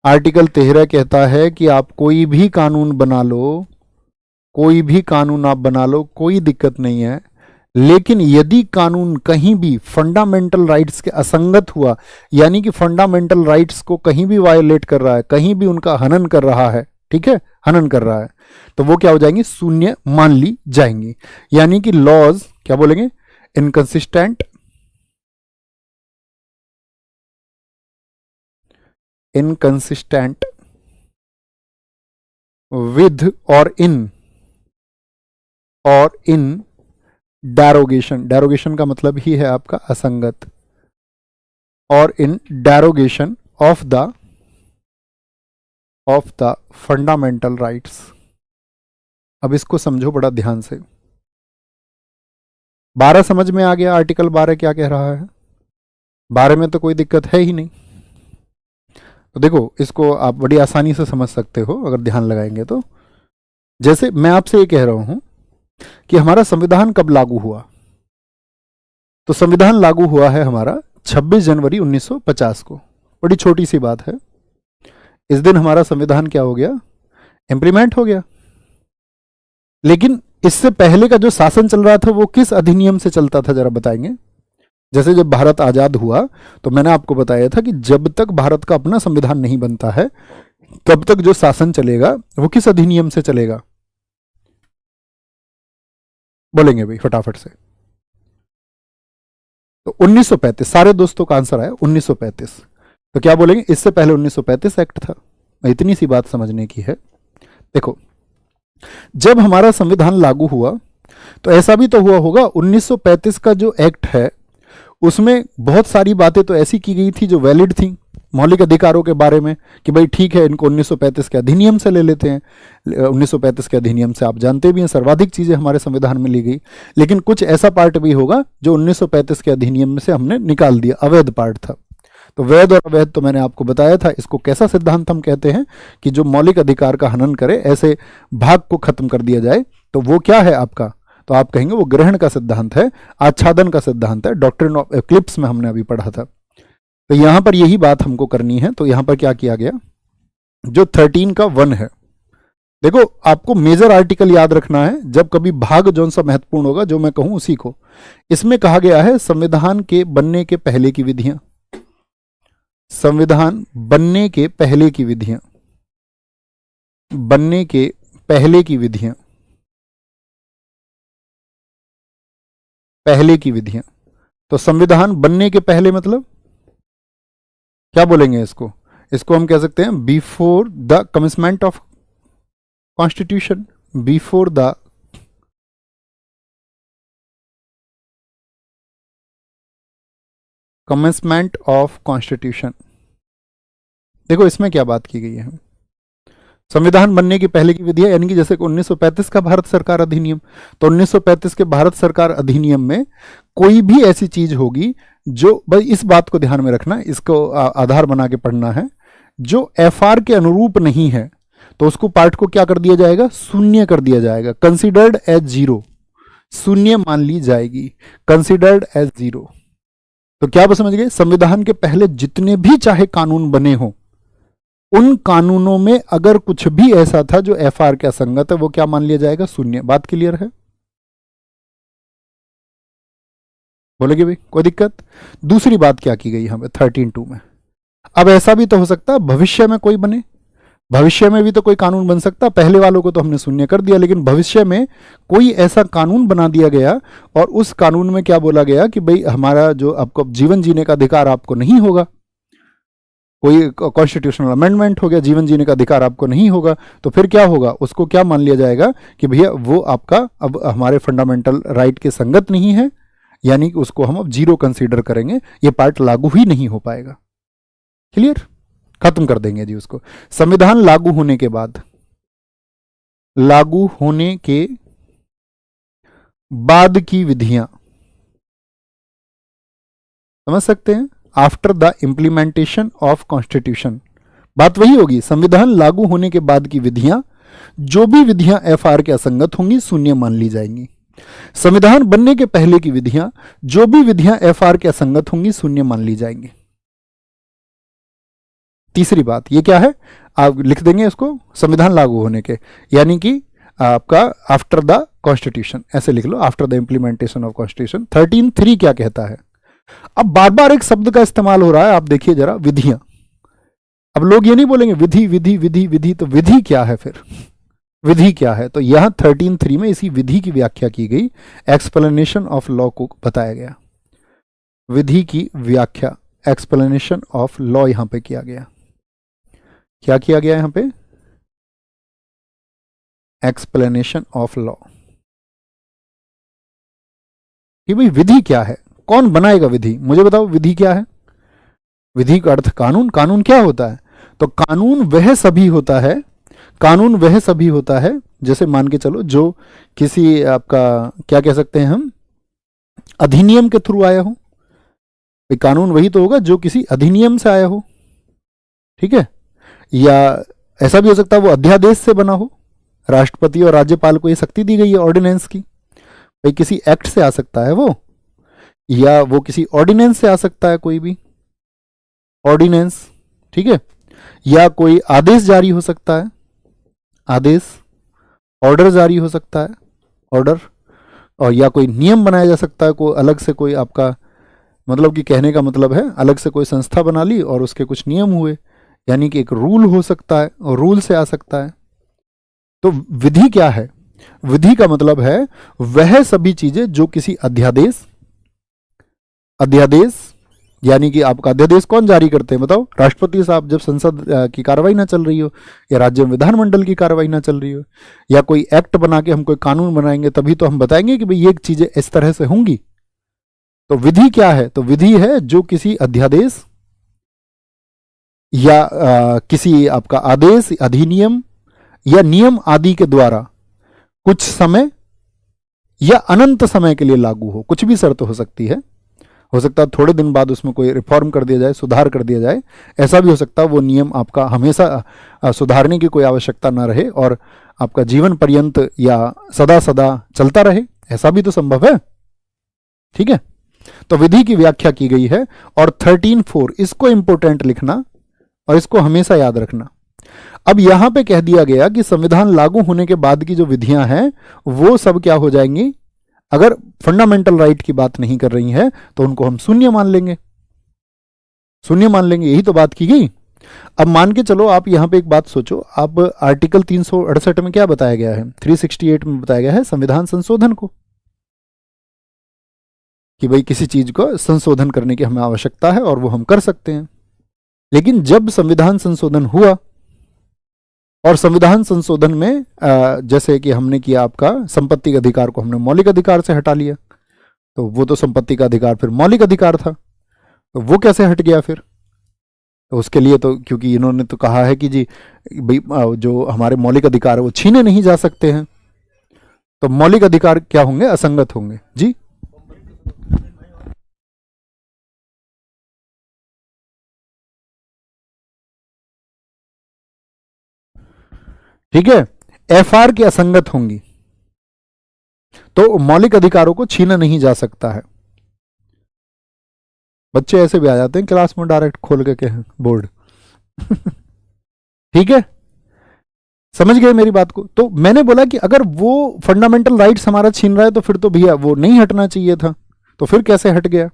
आर्टिकल 13 कहता है कि आप कोई भी कानून बना लो, कोई दिक्कत नहीं है, लेकिन यदि कानून कहीं भी फंडामेंटल राइट्स के असंगत हुआ, यानी कि फंडामेंटल राइट्स को कहीं भी वायोलेट कर रहा है, कहीं भी उनका हनन कर रहा है, ठीक है, हनन कर रहा है, तो वो क्या हो जाएंगी? शून्य मान ली जाएंगी। यानी कि लॉज क्या बोलेंगे? इनकंसिस्टेंट विद और इन डैरोगेशन का मतलब ही है आपका असंगत, और इन डैरोगेशन ऑफ द फंडामेंटल राइट्स। अब इसको समझो बड़ा ध्यान से। 12 समझ में आ गया? आर्टिकल 12 क्या कह रहा है? 12 में तो कोई दिक्कत है ही नहीं। तो देखो, इसको आप बड़ी आसानी से समझ सकते हो अगर ध्यान लगाएंगे तो। जैसे मैं आपसे ये कह रहा हूं कि हमारा संविधान कब लागू हुआ, तो संविधान लागू हुआ है हमारा 26 जनवरी 1950 को। बड़ी छोटी सी बात है, इस दिन हमारा संविधान क्या हो गया? इंप्लीमेंट हो गया। लेकिन इससे पहले का जो शासन चल रहा था वो किस अधिनियम से चलता था, जरा बताएंगे? जैसे जब भारत आजाद हुआ तो मैंने आपको बताया था कि जब तक भारत का अपना संविधान नहीं बनता है तब तक जो शासन चलेगा वो किस अधिनियम से चलेगा? बोलेंगे भाई फटाफट से। तो 1935, सारे दोस्तों का आंसर आया 1935। तो क्या बोलेंगे? इससे पहले 1935 एक्ट था। इतनी सी बात समझने की है। देखो, जब हमारा संविधान लागू हुआ तो ऐसा भी तो हुआ होगा, 1935 का जो एक्ट है उसमें बहुत सारी बातें तो ऐसी की गई थी जो वैलिड थी मौलिक अधिकारों के बारे में, कि भाई ठीक है, इनको 1935 के अधिनियम से ले लेते हैं। 1935 के अधिनियम से आप जानते भी हैं सर्वाधिक चीज़ें हमारे संविधान में ली गई। लेकिन कुछ ऐसा पार्ट भी होगा जो 1935 के अधिनियम में से हमने निकाल दिया, अवैध पार्ट था। तो वैध और अवैध तो मैंने आपको बताया था। इसको कैसा सिद्धांत हम कहते हैं कि जो मौलिक अधिकार का हनन करे, ऐसे भाग को खत्म कर दिया जाए, तो वो क्या है आपका? तो आप कहेंगे वो ग्रहण का सिद्धांत है, आच्छादन का सिद्धांत है। डॉक्ट्रिन ऑफ एक्लिप्स में हमने अभी पढ़ा था। तो यहां पर यही बात हमको करनी है। तो यहां पर क्या किया गया? जो 13 का 1 है, देखो आपको मेजर आर्टिकल याद रखना है। जब कभी भाग जौन सा महत्वपूर्ण होगा जो मैं कहूं उसी को। इसमें कहा गया है संविधान के बनने के पहले की विधियां, संविधान बनने के पहले की विधियां, बनने के पहले की विधियां, पहले की विधियां। तो संविधान बनने के पहले मतलब क्या बोलेंगे इसको? इसको हम कह सकते हैं before the commencement of constitution, before the commencement of constitution. देखो इसमें क्या बात की गई है, संविधान बनने की पहले की विधियां, यानी कि जैसे 1935 का भारत सरकार अधिनियम, तो 1935 के भारत सरकार अधिनियम में कोई भी ऐसी चीज होगी जो, भाई इस बात को ध्यान में रखना, इसको आधार बना के पढ़ना है, जो एफआर के अनुरूप नहीं है तो उसको पार्ट को क्या कर दिया जाएगा? शून्य कर दिया जाएगा, कंसिडर्ड एज जीरो, शून्य मान ली जाएगी, कंसिडर्ड एज जीरो। तो क्या आप समझ गए? संविधान के पहले जितने भी चाहे कानून बने हो, उन कानूनों में अगर कुछ भी ऐसा था जो एफआर के असंगत है, वो क्या मान लिया जाएगा? शून्य। बात क्लियर है? बोलेगे भाई कोई दिक्कत? दूसरी बात क्या की गई हमें 13(2) में, अब ऐसा भी तो हो सकता है भविष्य में कोई बने, भविष्य में भी तो कोई कानून बन सकता, पहले वालों को तो हमने शून्य कर दिया, लेकिन भविष्य में कोई ऐसा कानून बना दिया गया और उस कानून में क्या बोला गया कि भाई हमारा जो आपको जीवन जीने का अधिकार आपको नहीं होगा, कोई कॉन्स्टिट्यूशनल अमेंडमेंट हो गया, जीवन जीने का अधिकार आपको नहीं होगा, तो फिर क्या होगा? उसको क्या मान लिया जाएगा कि भैया वो आपका अब हमारे फंडामेंटल राइट के संगत नहीं है, यानी कि उसको हम अब जीरो कंसीडर करेंगे, ये पार्ट लागू ही नहीं हो पाएगा। क्लियर? खत्म कर देंगे जी उसको। संविधान लागू होने के बाद, लागू होने के बाद की विधियां, समझ सकते हैं? After the implementation of constitution, बात वही होगी, संविधान लागू होने के बाद की विधियां, जो भी विधियां एफआर के असंगत होंगी शून्य मान ली जाएंगी। संविधान बनने के पहले की विधियां, जो भी विधियां एफआर के असंगत होंगी शून्य मान ली जाएंगी। तीसरी बात ये क्या है? आप लिख देंगे इसको, संविधान लागू होने के, यानी कि आपका आफ्टर द कॉन्स्टिट्यूशन, ऐसे लिख लो, after the implementation of constitution. 13(3) क्या कहता है? अब बार बार एक शब्द का इस्तेमाल हो रहा है, आप देखिए जरा, विधियां। अब लोग ये नहीं बोलेंगे विधि विधि विधि विधि, तो विधि क्या है फिर? विधि क्या है? तो यहां 13(3) में इसी विधि की व्याख्या की गई, एक्सप्लेनेशन ऑफ लॉ को बताया गया, विधि की व्याख्या, एक्सप्लेनेशन ऑफ लॉ यहां पे किया गया। क्या किया गया यहां पे? एक्सप्लेनेशन ऑफ लॉ, कि भाई विधि क्या है, कौन बनाएगा विधि? मुझे बताओ विधि क्या है? विधि का अर्थ कानून। कानून क्या होता है? तो कानून वह सभी होता है, कानून वह सभी होता है, जैसे मान के चलो जो किसी आपका क्या कह सकते हैं हम, अधिनियम के थ्रू आया हो, कानून वही तो होगा जो किसी अधिनियम से आया हो, ठीक है? या ऐसा भी हो सकता है वो अध्यादेश से बना हो, राष्ट्रपति और राज्यपाल को ये शक्ति दी गई है ऑर्डिनेंस की, भाई किसी एक्ट से आ सकता है वो, या वो किसी ऑर्डिनेंस से आ सकता है, कोई भी ऑर्डिनेंस, ठीक है? या कोई आदेश जारी हो सकता है, आदेश, ऑर्डर जारी हो सकता है, ऑर्डर, और या कोई नियम बनाया जा सकता है, कोई अलग से, कोई आपका मतलब कि कहने का मतलब है अलग से कोई संस्था बना ली और उसके कुछ नियम हुए, यानी कि एक रूल हो सकता है और रूल से आ सकता है। तो विधि क्या है? विधि का मतलब है वह सभी चीजें जो किसी अध्यादेश, अध्यादेश यानी कि आपका अध्यादेश कौन जारी करते हैं बताओ? राष्ट्रपति साहब, जब संसद की कार्रवाई ना चल रही हो, या राज्य में विधानमंडल की कार्रवाई ना चल रही हो, या कोई एक्ट बना के हम कोई कानून बनाएंगे, तभी तो हम बताएंगे कि भाई ये चीजें इस तरह से होंगी। तो विधि क्या है? तो विधि है जो किसी अध्यादेश या किसी आपका आदेश, अधिनियम या नियम आदि के द्वारा कुछ समय या अनंत समय के लिए लागू हो। कुछ भी शर्त हो सकती है, हो सकता है थोड़े दिन बाद उसमें कोई रिफॉर्म कर दिया जाए, सुधार कर दिया जाए, ऐसा भी हो सकता है वो नियम आपका हमेशा सुधारने की कोई आवश्यकता ना रहे और आपका जीवन पर्यंत या सदा सदा चलता रहे, ऐसा भी तो संभव है, ठीक है? तो विधि की व्याख्या की गई है। और 13(4) इसको इंपोर्टेंट लिखना और इसको हमेशा याद रखना। अब यहां पे कह दिया गया कि संविधान लागू होने के बाद की जो विधियां हैं वो सब क्या हो जाएंगी, अगर फंडामेंटल राइट की बात नहीं कर रही है तो उनको हम शून्य मान लेंगे। शून्य मान लेंगे, यही तो बात की गई। अब मान के चलो, आप यहां पे एक बात सोचो, आप आर्टिकल 368 में क्या बताया गया है, 368 में बताया गया है संविधान संशोधन को, कि भाई किसी चीज को संशोधन करने की हमें आवश्यकता है और वो हम कर सकते हैं। लेकिन जब संविधान संशोधन हुआ, और संविधान संशोधन में जैसे कि हमने किया, आपका संपत्ति के अधिकार को हमने मौलिक अधिकार से हटा लिया, तो वो तो संपत्ति का अधिकार फिर मौलिक अधिकार था, तो वो कैसे हट गया फिर? तो उसके लिए तो, क्योंकि इन्होंने तो कहा है कि जी भाई जो हमारे मौलिक अधिकार है वो छीने नहीं जा सकते हैं, तो मौलिक अधिकार क्या होंगे, असंगत होंगे जी। ठीक है, एफआर की असंगत होंगी, तो मौलिक अधिकारों को छीना नहीं जा सकता है। बच्चे ऐसे भी आ जाते हैं क्लास में डायरेक्ट खोल के बोर्ड ठीक है, समझ गए मेरी बात को? तो मैंने बोला कि अगर वो फंडामेंटल राइट्स हमारा छीन रहा है तो फिर तो भैया वो नहीं हटना चाहिए था, तो फिर कैसे हट गया?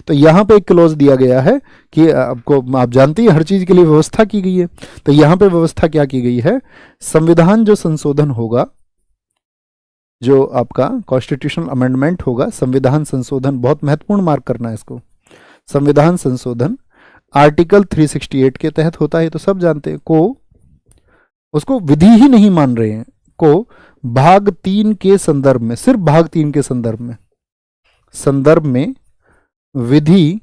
तो यहां पे एक क्लॉज दिया गया है कि आपको, आप जानते हैं हर चीज के लिए व्यवस्था की गई है, तो यहां पे व्यवस्था क्या की गई है, संविधान जो संशोधन होगा, जो आपका कॉन्स्टिट्यूशनल अमेंडमेंट होगा, संविधान संशोधन, बहुत महत्वपूर्ण मार्क करना है इसको, संविधान संशोधन आर्टिकल 368 के तहत होता है, तो सब जानते हैं, को उसको विधि ही नहीं मान रहे हैं, को भाग 3 के संदर्भ में, सिर्फ भाग 3 के संदर्भ में विधि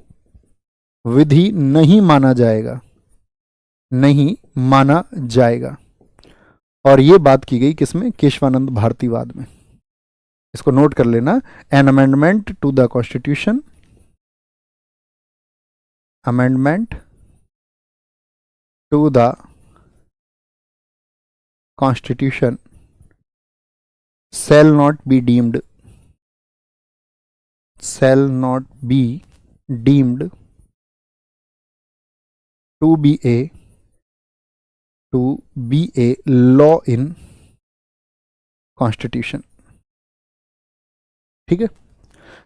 नहीं माना जाएगा, नहीं माना जाएगा। और ये बात की गई किसमें, केशवानंद भारतीवाद में। इसको नोट कर लेना, an amendment to the constitution, amendment to the constitution shall not be deemed to be a law in constitution। ठीक है,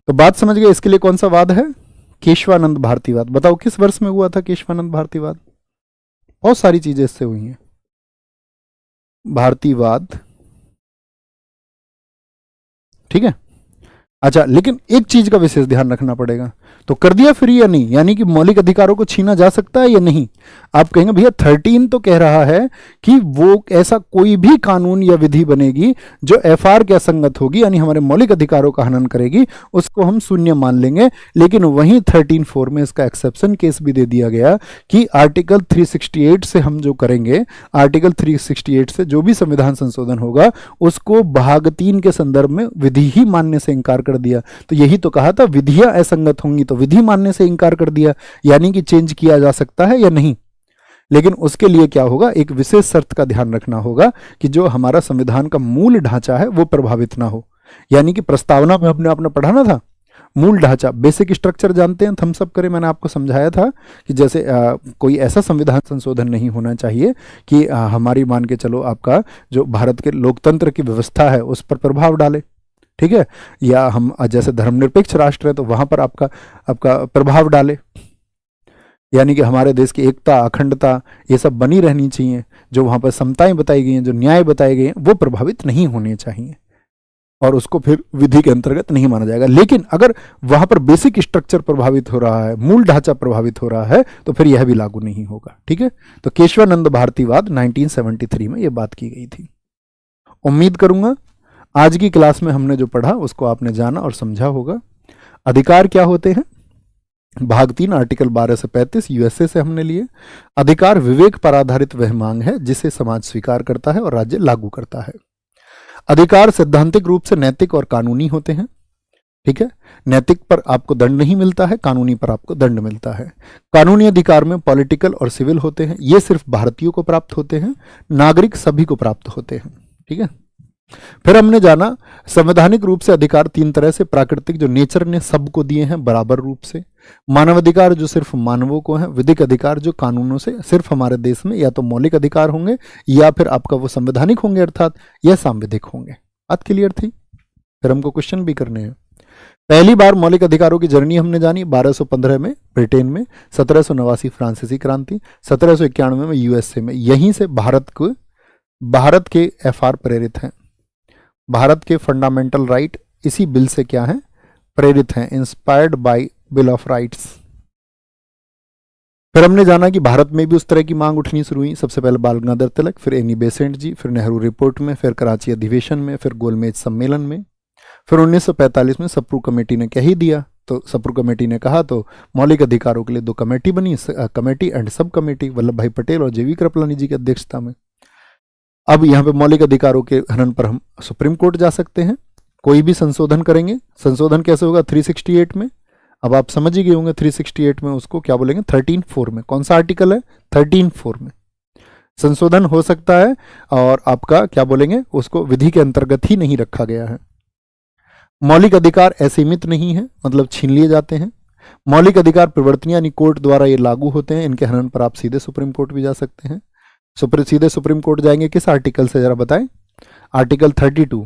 तो बात समझ गए। इसके लिए कौन सा वाद है, केशवानंद भारतीवाद। बताओ किस वर्ष में हुआ था केशवानंद भारतीवाद? बहुत सारी चीजें इससे हुई हैं। भारतीवाद, ठीक है। अच्छा, लेकिन एक चीज का विशेष ध्यान रखना पड़ेगा, तो कर दिया फ्री या नहीं, यानी कि मौलिक अधिकारों को छीना जा सकता है या नहीं। आप कहेंगे भैया 13 तो कह रहा है कि वो ऐसा कोई भी कानून या विधि बनेगी जो एफआर के असंगत होगी, यानी हमारे मौलिक अधिकारों का हनन करेगी, उसको हम शून्य मान लेंगे। लेकिन वहीं 13(4) में इसका एक्सेप्शन केस भी दे दिया गया कि आर्टिकल 368 से हम जो करेंगे, आर्टिकल 368 से जो भी संविधान संशोधन होगा उसको भाग 3 के संदर्भ में विधि ही मानने से इंकार कर दिया। तो यही तो कहा था, विधियां असंगत होंगी तो विधि मानने से इंकार कर दिया, यानी कि चेंज किया जा सकता है या नहीं। लेकिन उसके लिए क्या होगा, एक विशेष शर्त का ध्यान रखना होगा कि जो हमारा संविधान का मूल ढांचा है वो प्रभावित ना हो। यानी कि प्रस्तावना में हमने आपने पढ़ाना था, मूल ढांचा, बेसिक स्ट्रक्चर जानते हैं, थम्स अप करें, मैंने आपको समझाया था कि जैसे कोई ऐसा संविधान संशोधन नहीं होना चाहिए कि हमारी, मान के चलो, आपका जो भारत के लोकतंत्र की व्यवस्था है उस पर प्रभाव डाले, ठीक है, या हम जैसे धर्मनिरपेक्ष राष्ट्र है तो वहां पर आपका प्रभाव डाले। यानी कि हमारे देश की एकता, अखंडता, ये सब बनी रहनी चाहिए। जो वहां पर समताएं बताई गई हैं, जो न्याय बताए गए हैं, वो प्रभावित नहीं होने चाहिए, और उसको फिर विधि के अंतर्गत नहीं माना जाएगा। लेकिन अगर वहां पर बेसिक स्ट्रक्चर प्रभावित हो रहा है, मूल ढांचा प्रभावित हो रहा है, तो फिर यह भी लागू नहीं होगा। ठीक है, तो केशवानंद भारतीवाद 1973 में यह बात की गई थी। उम्मीद करूंगा आज की क्लास में हमने जो पढ़ा उसको आपने जाना और समझा होगा। अधिकार क्या होते हैं, भाग 3 आर्टिकल 12 से 35 यूएसए से हमने लिए। अधिकार विवेक पर आधारित वह मांग है जिसे समाज स्वीकार करता है और राज्य लागू करता है। अधिकार सैद्धांतिक रूप से नैतिक और कानूनी होते हैं। ठीक है, नैतिक पर आपको दंड नहीं मिलता है, कानूनी पर आपको दंड मिलता है। कानूनी अधिकार में पॉलिटिकल और सिविल होते हैं, ये सिर्फ भारतीयों को प्राप्त होते हैं, नागरिक सभी को प्राप्त होते हैं। ठीक है, फिर हमने जाना संवैधानिक रूप से अधिकार 3 तरह से, प्राकृतिक जो नेचर ने सबको दिए हैं बराबर रूप से, मानवाधिकार जो सिर्फ मानवों को है, विधिक अधिकार जो कानूनों से सिर्फ हमारे देश में या तो मौलिक अधिकार होंगे या फिर आपका वो संवैधानिक होंगे, अर्थात यह सांविधिक होंगे। बात क्लियर थी? फिर हमको क्वेश्चन भी करने हैं। पहली बार मौलिक अधिकारों की जर्नी हमने जानी 1215 में ब्रिटेन में, 1789 फ्रांसीसी क्रांति, 1791 में यूएसए में। यहीं से भारत के एफआर प्रेरित हैं। भारत के फंडामेंटल राइट इसी बिल से क्या है, प्रेरित हैं, inspired by bill of rights. फिर हमने जाना कि भारत में भी उस तरह की मांग उठनी शुरू हुई। सबसे पहले बाल गंगाधर तिलक, फिर एनी बेसेंट जी, फिर नेहरू रिपोर्ट में, फिर कराची अधिवेशन में, फिर गोलमेज सम्मेलन में। फिर 1945 में सप्रू कमेटी ने कह ही दिया, तो सप्रू कमेटी ने कहा तो मौलिक अधिकारों के लिए 2 कमेटी बनी, committee and sub committee, Vallabh भाई पटेल और जेवी कृपलानी जी की अध्यक्षता में। अब यहाँ पे मौलिक अधिकारों के हनन पर हम सुप्रीम कोर्ट जा सकते हैं, कोई भी संशोधन करेंगे। संशोधन कैसे होगा, 368 में। अब आप समझ ही गए होंगे 368 में उसको क्या बोलेंगे, 13(4) में। कौन सा आर्टिकल है, 13(4) में संशोधन हो सकता है, और आपका क्या बोलेंगे, उसको विधि के अंतर्गत ही नहीं रखा गया है। मौलिक अधिकार असीमित नहीं है, मतलब छीन लिए जाते हैं। मौलिक अधिकार प्रवर्तनीय यानी कोर्ट द्वारा ये लागू होते हैं, इनके हनन पर आप सीधे सुप्रीम कोर्ट भी जा सकते हैं। सीधे सुप्रीम कोर्ट जाएंगे किस आर्टिकल से, जरा बताएं। आर्टिकल 32,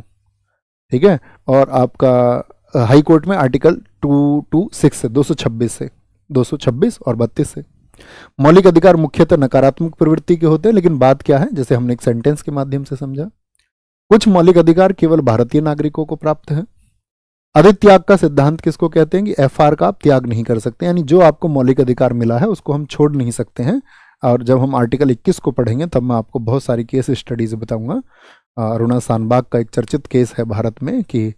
ठीक है। और आपका हाई कोर्ट में आर्टिकल 226 से, 226 और 32 से। मौलिक अधिकार मुख्यतः नकारात्मक प्रवृत्ति के होते हैं, लेकिन बात क्या है, जैसे हमने एक सेंटेंस के माध्यम से समझा, कुछ मौलिक अधिकार केवल भारतीय नागरिकों को प्राप्त है। अधित्याग का सिद्धांत किसको कहते हैं कि एफआर का आप त्याग नहीं कर सकते, यानी जो आपको मौलिक अधिकार मिला है उसको हम छोड़ नहीं सकते हैं। और जब हम आर्टिकल 21 को पढ़ेंगे तब मैं आपको बहुत सारी केस स्टडीज बताऊंगा। अरुणा सानबाग का एक चर्चित केस है भारत में कि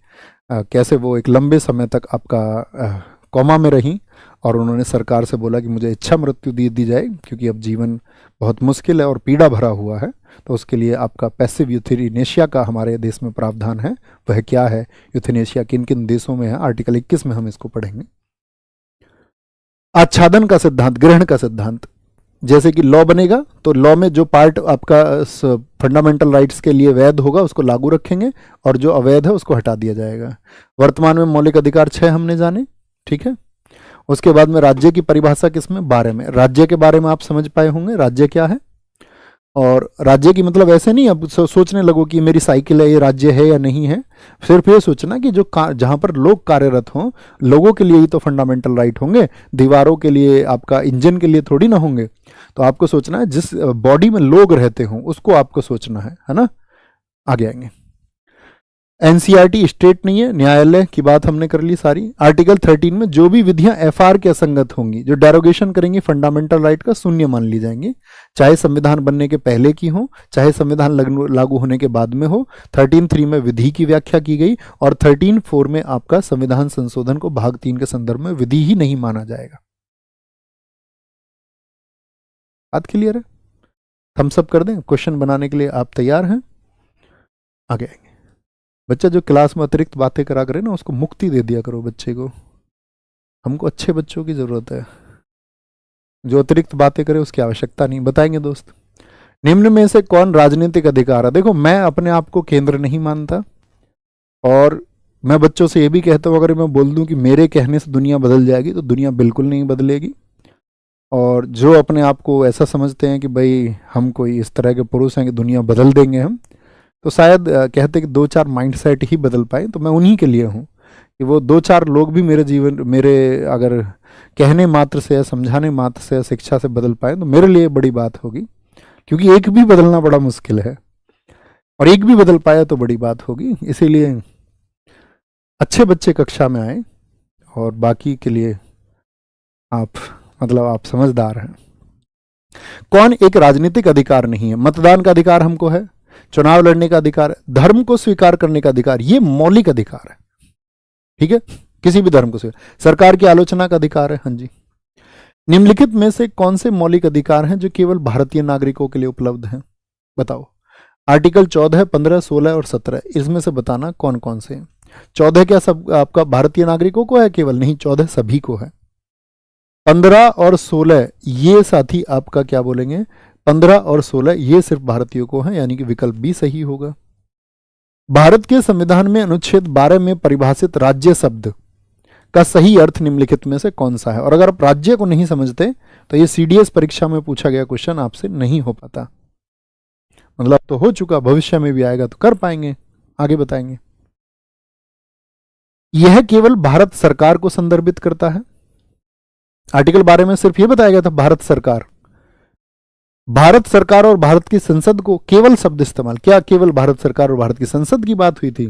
कैसे वो एक लंबे समय तक आपका कोमा में रहीं और उन्होंने सरकार से बोला कि मुझे इच्छा मृत्यु दी जाए, क्योंकि अब जीवन बहुत मुश्किल है और पीड़ा भरा हुआ है। तो उसके लिए आपका पैसिव यूथेनेशिया का हमारे देश में प्रावधान है। वह क्या है, यूथेनेशिया किन किन देशों में है, आर्टिकल 21 में हम इसको पढ़ेंगे। आच्छादन का सिद्धांत, ग्रहण का सिद्धांत, जैसे कि लॉ बनेगा तो लॉ में जो पार्ट आपका फंडामेंटल राइट्स के लिए वैध होगा उसको लागू रखेंगे, और जो अवैध है उसको हटा दिया जाएगा। वर्तमान में मौलिक अधिकार 6 हमने जाने, ठीक है। उसके बाद में राज्य की परिभाषा किसमें, 12 में। राज्य के बारे में आप समझ पाए होंगे, राज्य क्या है। और राज्य की मतलब ऐसे नहीं अब सोचने लगो कि मेरी साइकिल है ये राज्य है या नहीं है। सिर्फ ये सोचना कि जो जहां पर लोग कार्यरत हों, लोगों के लिए ही तो फंडामेंटल राइट होंगे, दीवारों के लिए, आपका इंजन के लिए थोड़ी ना होंगे। तो आपको सोचना है जिस बॉडी में लोग रहते हों उसको आपको सोचना है ना। आगे आएंगे। एनसीईआरटी स्टेट नहीं है, न्यायालय की बात हमने कर ली सारी। आर्टिकल 13 में जो भी विधियां एफआर के असंगत होंगी, जो डेरोगेशन करेंगी फंडामेंटल राइट का, शून्य मान ली जाएंगी, चाहे संविधान बनने के पहले की हो, चाहे संविधान लागू होने के बाद में हो। 13(3) में विधि की व्याख्या की गई, और 13(4) में आपका संविधान संशोधन को भाग 3 के संदर्भ में विधि ही नहीं माना जाएगा। बात क्लियर है, हम सब कर दें। क्वेश्चन बनाने के लिए आप तैयार हैं, आगे आएंगे। बच्चा जो क्लास में अतिरिक्त बातें करा करे ना, उसको मुक्ति दे दिया करो बच्चे को। हमको अच्छे बच्चों की जरूरत है, जो अतिरिक्त बातें करे उसकी आवश्यकता नहीं। बताएंगे दोस्त, निम्न में से कौन राजनीतिक अधिकार है। देखो, मैं अपने आप को केंद्र नहीं मानता, और मैं बच्चों से ये भी कहता हूँ, अगर मैं बोल दूं कि मेरे कहने से दुनिया बदल जाएगी तो दुनिया बिल्कुल नहीं बदलेगी। और जो अपने आप को ऐसा समझते हैं कि भाई हम कोई इस तरह के पुरुष हैं कि दुनिया बदल देंगे हम, तो शायद कहते कि 2-4 माइंडसेट ही बदल पाए। तो मैं उन्हीं के लिए हूँ कि वो 2-4 लोग भी मेरे अगर कहने मात्र से या समझाने मात्र से या शिक्षा से बदल पाए तो मेरे लिए बड़ी बात होगी, क्योंकि एक भी बदलना बड़ा मुश्किल है, और एक भी बदल पाया तो बड़ी बात होगी। इसीलिए अच्छे बच्चे कक्षा में आए, और बाकी के लिए आप समझदार हैं। कौन एक राजनीतिक अधिकार नहीं है। मतदान का अधिकार हमको है, चुनाव लड़ने का अधिकार है, धर्म को स्वीकार करने का अधिकार, ये मौलिक अधिकार है, ठीक है। किसी भी धर्म को स्वीकार, सरकार की आलोचना का अधिकार है, हाँ जी। निम्नलिखित में से कौन से मौलिक अधिकार हैं जो केवल भारतीय नागरिकों के लिए उपलब्ध हैं, बताओ। आर्टिकल 14, 15, 16 और 17, इसमें से बताना कौन कौन से हैं। 14 क्या सब आपका भारतीय नागरिकों को है केवल, नहीं, 14 सभी को है। 15 और 16 ये साथी आपका क्या बोलेंगे, 15 और 16 ये सिर्फ भारतीयों को है, यानी कि विकल्प बी सही होगा। भारत के संविधान में अनुच्छेद 12 में परिभाषित राज्य शब्द का सही अर्थ निम्नलिखित में से कौन सा है। और अगर आप राज्य को नहीं समझते तो ये सीडीएस परीक्षा में पूछा गया क्वेश्चन आपसे नहीं हो पाता, मतलब तो हो चुका, भविष्य में भी आएगा तो कर पाएंगे। आगे बताएंगे। यह केवल भारत सरकार को संदर्भित करता है। आर्टिकल 12 में सिर्फ यह बताया गया था भारत सरकार। भारत सरकार और भारत की संसद को केवल शब्द इस्तेमाल, क्या केवल भारत सरकार और भारत की संसद की बात हुई थी?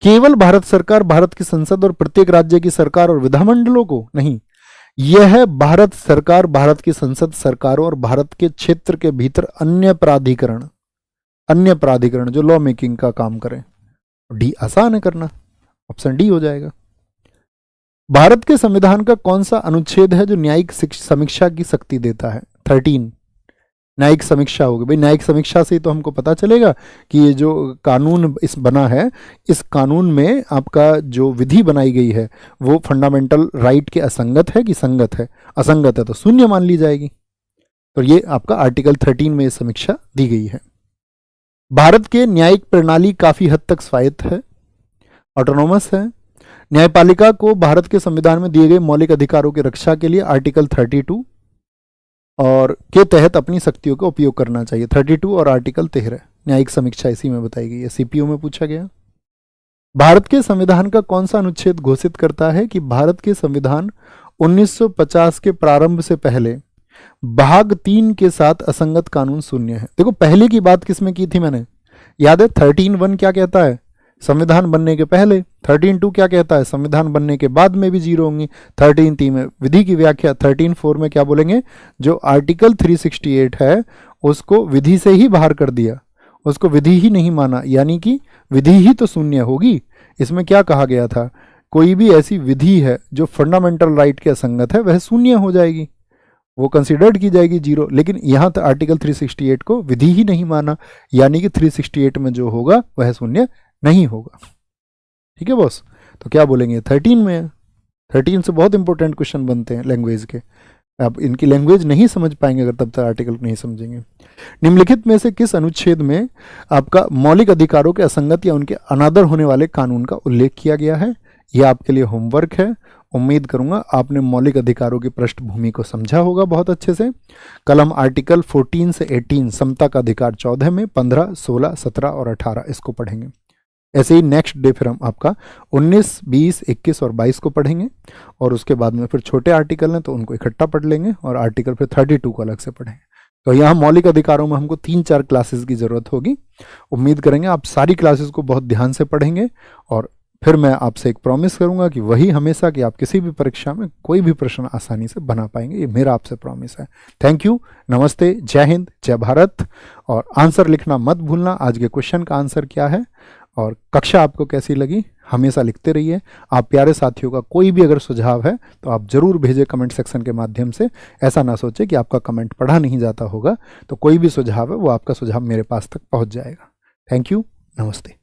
केवल भारत सरकार, भारत की संसद और प्रत्येक राज्य की सरकार और विधानमंडलों को नहीं, यह भारत सरकार, भारत की संसद, सरकारों और भारत के क्षेत्र के भीतर अन्य प्राधिकरण जो लॉ मेकिंग का काम करें। डी आसान है करना, ऑप्शन डी हो जाएगा। भारत के संविधान का कौन सा अनुच्छेद है जो न्यायिक समीक्षा की शक्ति देता है? 13 न्यायिक समीक्षा होगी। भाई न्यायिक समीक्षा से ही तो हमको पता चलेगा कि ये जो कानून इस बना है, इस कानून में आपका जो विधि बनाई गई है वो फंडामेंटल राइट के असंगत है कि संगत है? असंगत है तो शून्य मान ली जाएगी। तो ये आपका आर्टिकल 13 में समीक्षा दी गई है। भारत के न्यायिक प्रणाली काफी हद तक स्वायत्त है, ऑटोनोमस है। न्यायपालिका को भारत के संविधान में दिए गए मौलिक अधिकारों की रक्षा के लिए आर्टिकल 32 और के तहत अपनी शक्तियों का उपयोग करना चाहिए। 32 और आर्टिकल 13 न्यायिक समीक्षा इसी में बताई गई है। सीपीओ में पूछा गया। भारत के संविधान का कौन सा अनुच्छेद घोषित करता है कि भारत के संविधान 1950 के प्रारंभ से पहले भाग 3 के साथ असंगत कानून शून्य है? देखो पहले की बात किसमें की थी मैंने, याद है? 13(1) क्या कहता है? संविधान बनने के पहले। 13(2) क्या कहता है? संविधान बनने के बाद में भी जीरो होंगी। 13(3) में विधि की व्याख्या। 13(4) में क्या बोलेंगे? जो आर्टिकल 368 है उसको विधि से ही बाहर कर दिया, उसको विधि ही नहीं माना, यानी कि विधि ही तो शून्य होगी। इसमें क्या कहा गया था? कोई भी ऐसी विधि है जो फंडामेंटल राइट के असंगत है वह शून्य हो जाएगी, वो कंसिडर्ड की जाएगी जीरो। लेकिन यहाँ तो आर्टिकल 368 को विधि ही नहीं माना, यानी कि 368 में जो होगा वह शून्य नहीं होगा। ठीक है बॉस? तो क्या बोलेंगे? 13 में है। 13 से बहुत इंपॉर्टेंट क्वेश्चन बनते हैं लैंग्वेज के। आप इनकी लैंग्वेज नहीं समझ पाएंगे अगर तब तक आर्टिकल नहीं समझेंगे। निम्नलिखित में से किस अनुच्छेद में आपका मौलिक अधिकारों के असंगत या उनके अनादर होने वाले कानून का उल्लेख किया गया है? यह आपके लिए होमवर्क है। उम्मीद करूंगा आपने मौलिक अधिकारों की पृष्ठभूमि को समझा होगा बहुत अच्छे से। कलम आर्टिकल 14 से 18 समता का अधिकार 14 में 15, 16, 17 और 18 इसको पढ़ेंगे। ऐसे ही नेक्स्ट डे फिर हम आपका 19, 20, 21 और 22 को पढ़ेंगे और उसके बाद में फिर छोटे आर्टिकल हैं तो उनको इकट्ठा पढ़ लेंगे और आर्टिकल फिर 32 को अलग से पढ़ेंगे। तो यहाँ मौलिक अधिकारों में हमको 3-4 क्लासेस की ज़रूरत होगी। उम्मीद करेंगे आप सारी क्लासेस को बहुत ध्यान से पढ़ेंगे और फिर मैं आपसे एक प्रॉमिस करूंगा कि वही हमेशा कि आप किसी भी परीक्षा में कोई भी प्रश्न आसानी से बना पाएंगे। ये मेरा आपसे प्रॉमिस है। थैंक यू, नमस्ते, जय हिंद, जय भारत। और आंसर लिखना मत भूलना, आज के क्वेश्चन का आंसर क्या है और कक्षा आपको कैसी लगी हमेशा लिखते रहिए। आप प्यारे साथियों का कोई भी अगर सुझाव है तो आप ज़रूर भेजें कमेंट सेक्शन के माध्यम से। ऐसा ना सोचें कि आपका कमेंट पढ़ा नहीं जाता होगा, तो कोई भी सुझाव है वो आपका सुझाव मेरे पास तक पहुंच जाएगा। थैंक यू, नमस्ते।